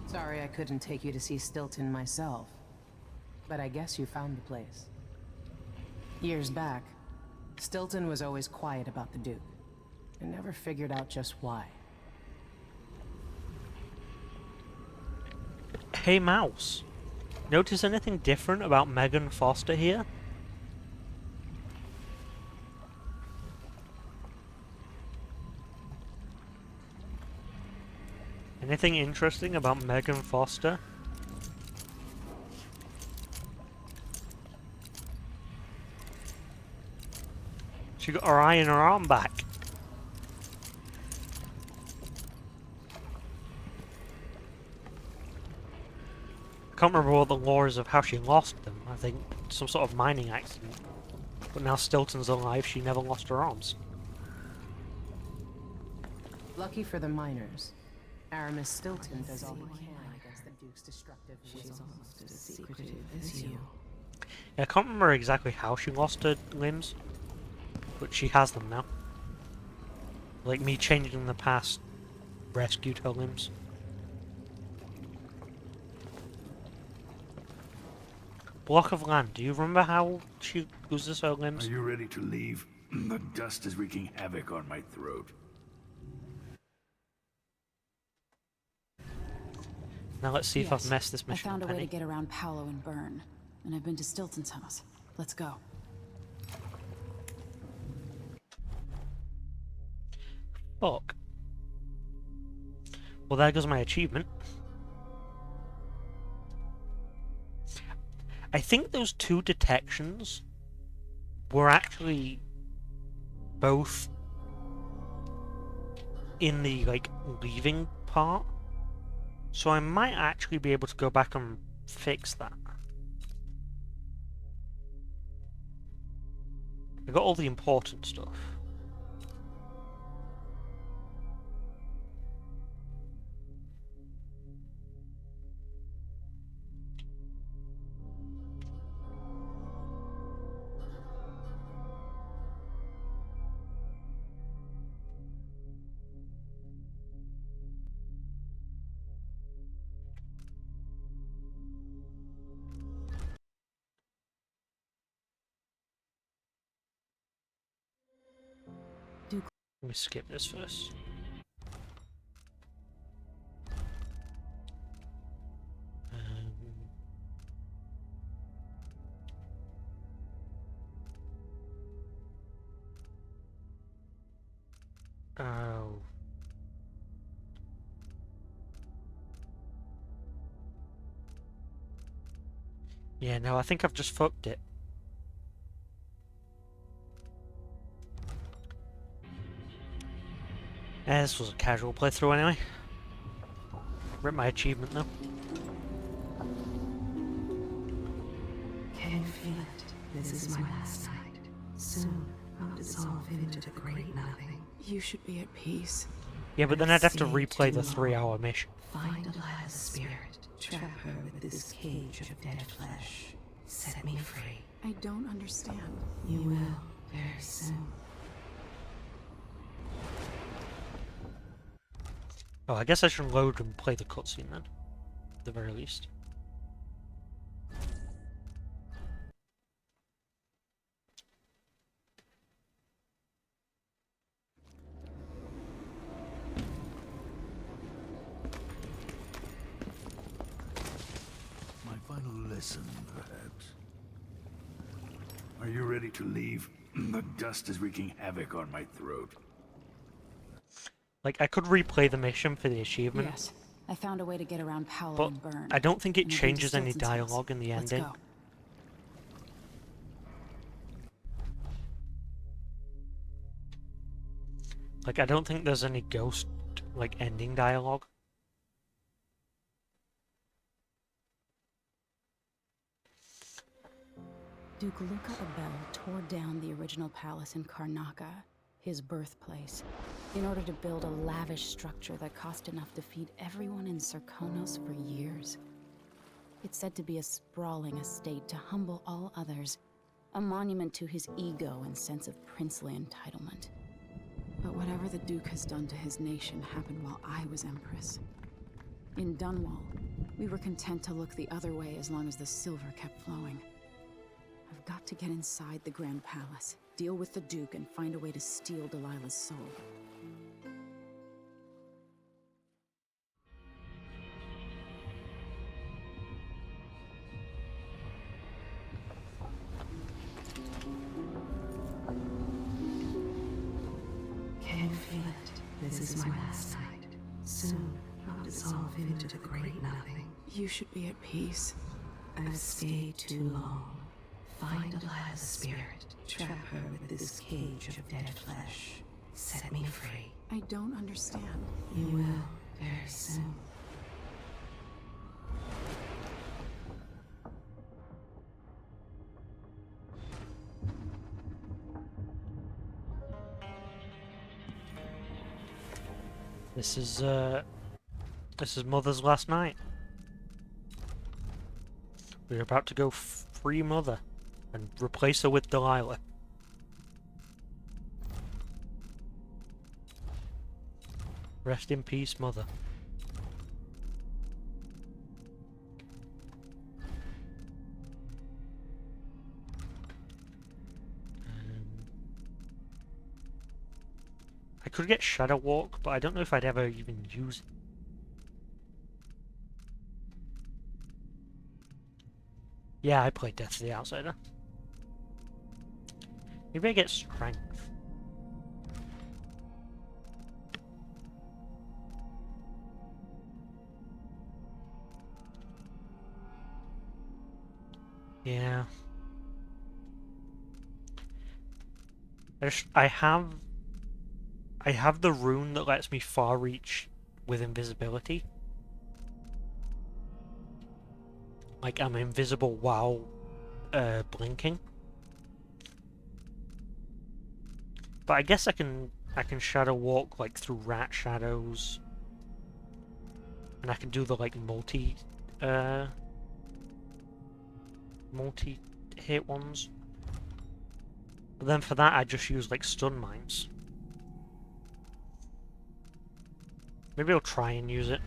Sorry I couldn't take you to see Stilton myself. But I guess you found the place. Years back, Stilton was always quiet about the Duke. I never figured out just why. Hey Mouse, notice anything different about Megan Foster here? Anything interesting about Megan Foster? She got her eye and her arm back. I can't remember what the lore is of how she lost them. I think some sort of mining accident. But now Stilton's alive, she never lost her arms. Lucky for the miners, Aramis Stilton does all he can against the Duke's destructive will. She's almost as secretive as you. I can't remember exactly how she lost her limbs, but she has them now. Like me changing in the past rescued her limbs. Block of land. Do you remember how she loses her limbs? Are you ready to leave? The dust is wreaking havoc on my throat. Now let's see if I've Yes, messed this mission I found a up way to any. get around Paolo and Byrne, and I've been to Stilton's house. Let's go. Fuck. Well, there goes my achievement. I think those two detections were actually both in the, like, leaving part. So I might actually be able to go back and fix that. I got all the important stuff. Let me skip this first. Oh. Yeah, no, I think I've just fucked it. This was a casual playthrough anyway. Rip my achievement though. Can you feel it? This is my last night. Soon, I'll dissolve into the great nothing. You should be at peace. Yeah, but then I'd have to Stay replay too the long. 3-hour mission. Find Delilah's spirit. Trap her with this cage of dead flesh. Set me free. I don't understand. You will, very soon. Oh, I guess I should load and play the cutscene then. At the very least. My final lesson, perhaps. Are you ready to leave? The dust is wreaking havoc on my throat. Like, I could replay the mission for the achievement. Yes, I found a way to get around Paolo But and Byrne. I don't think it And we've been to changes any Stilton's house. dialogue in the Let's ending. go. Like, I don't think there's any ghost, like, ending dialogue. Duke Luca Abel tore down the original palace in Karnaca, his birthplace, in order to build a lavish structure that cost enough to feed everyone in Serkonos for years. It's said to be a sprawling estate to humble all others, a monument to his ego and sense of princely entitlement. But whatever the Duke has done to his nation happened while I was Empress. In Dunwall, we were content to look the other way as long as the silver kept flowing. I've got to get inside the Grand Palace, deal with the Duke, and find a way to steal Delilah's soul. Can you feel it? This is my last night. Soon, I'll dissolve into the great nothing. You should be at peace. I've stayed too long. Find Delilah's spirit. Trap her with this cage of dead flesh. Set me free. I don't understand. You will, very soon. This is Mother's last night. We're about to go free Mother and replace her with Delilah. Rest in peace, Mother. I could get Shadow Walk, but I don't know if I'd ever even use it. Yeah, I played Death to the Outsider. Maybe I get Strength. Yeah. I have the rune that lets me far reach with invisibility. Like, I'm invisible while blinking. But I guess I can shadow walk like through rat shadows. And I can do the like multi hit ones. But then for that I just use like stun mines. Maybe I'll try and use it.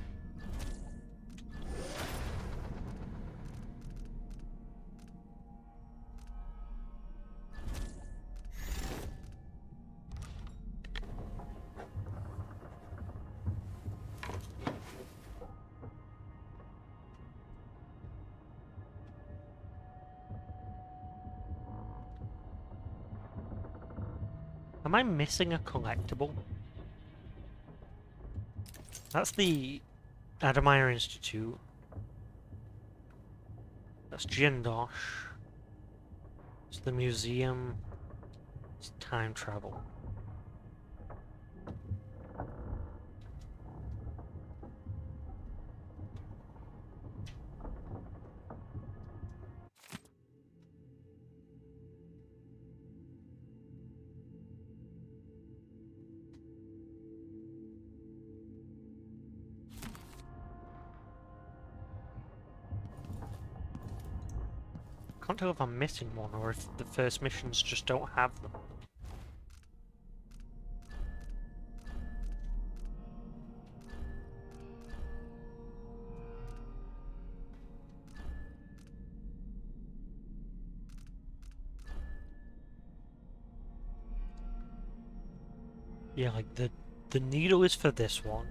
Am I missing a collectible? That's the Adamire Institute. That's Jindosh. It's the museum. It's time travel. Can't tell if I'm missing one or if the first missions just don't have them. Yeah, like the needle is for this one,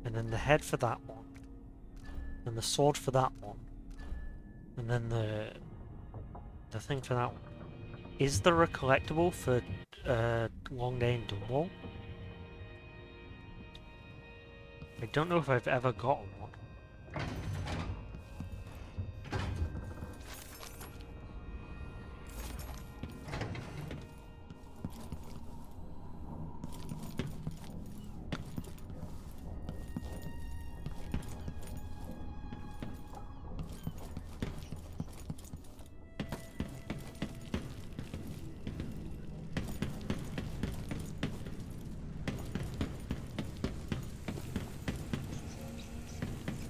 and then the head for that one, and the sword for that one, and then the thing for that one. Is there a collectible for Long Day in Dunwall? I don't know if I've ever got one.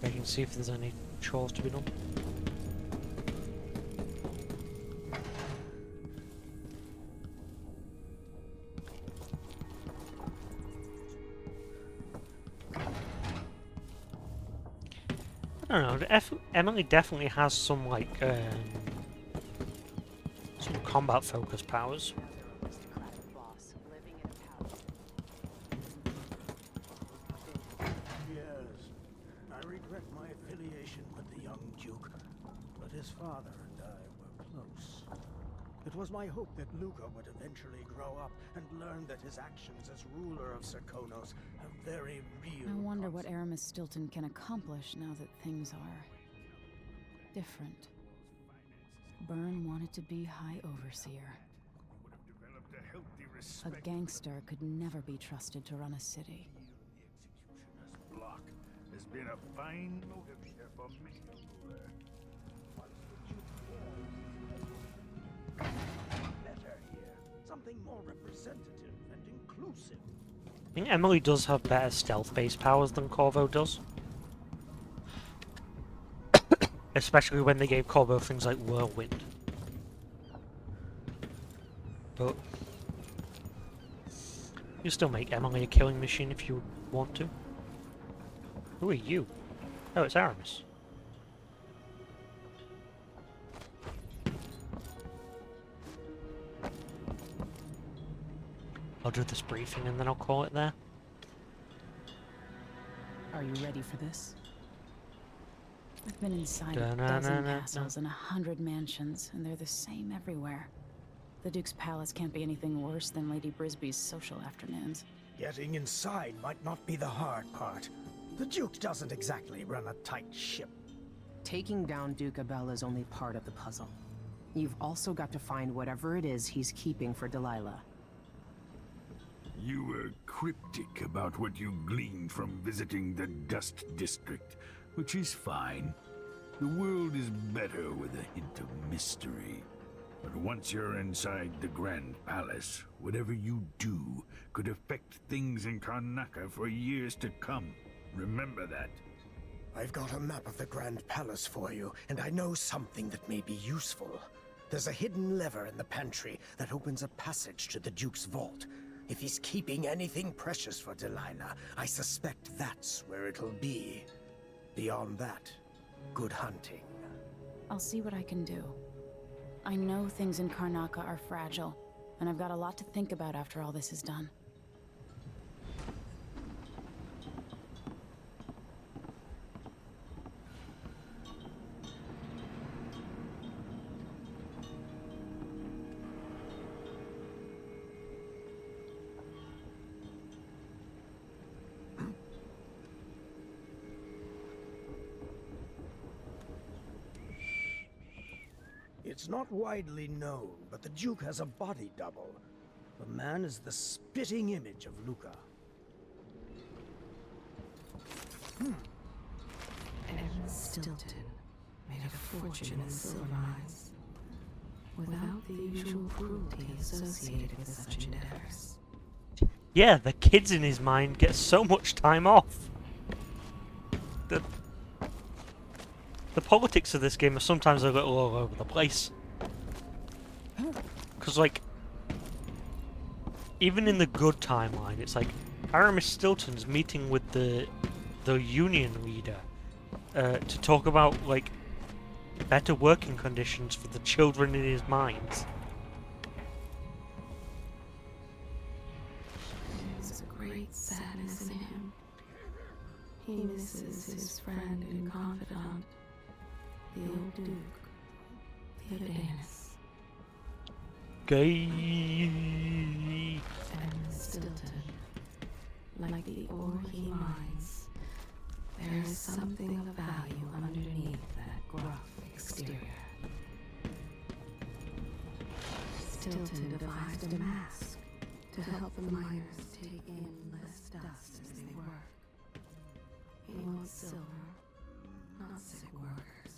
I can see if there's any chores to be done. I don't know. Emily definitely has some like some combat focused powers. Yes, I regret my affiliation with the young Duke, but his father and I were close. It was my hope that Luca would eventually grow up and learn that his actions as ruler of Serkonos have very real I wonder what Aramis Stilton can accomplish now that things are different. Byrne wanted to be High Overseer. A gangster could never be trusted to run a city. Block has been a fine motivator for me. Better here. Something more representative and inclusive. I think Emily does have better stealth-based powers than Corvo does. Especially when they gave Corvo things like Whirlwind. But you still make Emily a killing machine if you want to. Who are you? Oh, it's Aramis. I'll do this briefing and then I'll call it there. Are you ready for this? I've been inside a dozen castles and 100 mansions, and they're the same everywhere. The Duke's palace can't be anything worse than Lady Brisby's social afternoons. Getting inside might not be the hard part. The Duke doesn't exactly run a tight ship. Taking down Duke Abel is only part of the puzzle. You've also got to find whatever it is he's keeping for Delilah. You were cryptic about what you gleaned from visiting the Dust District, which is fine. The world is better with a hint of mystery. But once you're inside the Grand Palace, whatever you do could affect things in Karnaca for years to come. Remember that. I've got a map of the Grand Palace for you, and I know something that may be useful. There's a hidden lever in the pantry that opens a passage to the Duke's vault. If he's keeping anything precious for Delilah, I suspect that's where it'll be. Beyond that, good hunting. I'll see what I can do. I know things in Karnaca are fragile, and I've got a lot to think about after all this is done. It's not widely known, but the Duke has a body double. The man is the spitting image of Luca. Aramis Stilton made a fortune in silver mines, without the usual cruelty associated with such endeavors. Yeah, the kids in his mind get so much time off. The politics of this game are sometimes a little all over the place. Because, like, even in the good timeline, it's like Aramis Stilton's meeting with the union leader to talk about, like, better working conditions for the children in his mines. There's a great sadness in him. He misses his friend and confidant, the old Duke, the Adonis. Gay. Aramis Stilton, like the ore he mines, There is something of value underneath that gruff exterior. Stilton devised a mask to help the miners take in less dust as they work. He wants silver, not sick workers.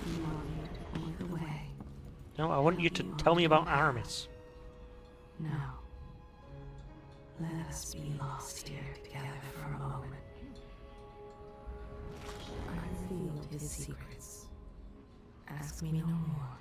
You want me to point the way. No, I want you to tell me about Aramis. No. Let us be lost here together for a moment. Unveiled his secrets. Ask me no more.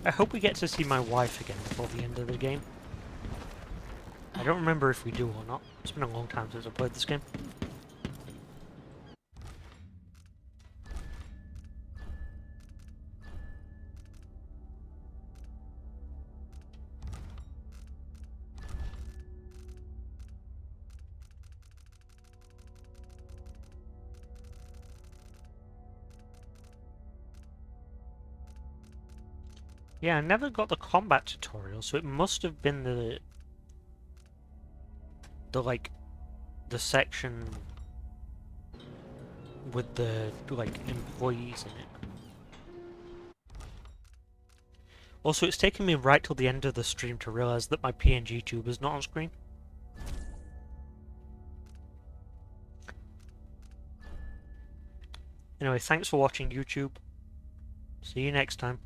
I hope we get to see my wife again before the end of the game. I don't remember if we do or not. It's been a long time since I played this game. Yeah, I never got the combat tutorial, so it must have been the section with the employees in it. Also, it's taken me right till the end of the stream to realize that my PNG tube is not on screen. Anyway, thanks for watching, YouTube. See you next time.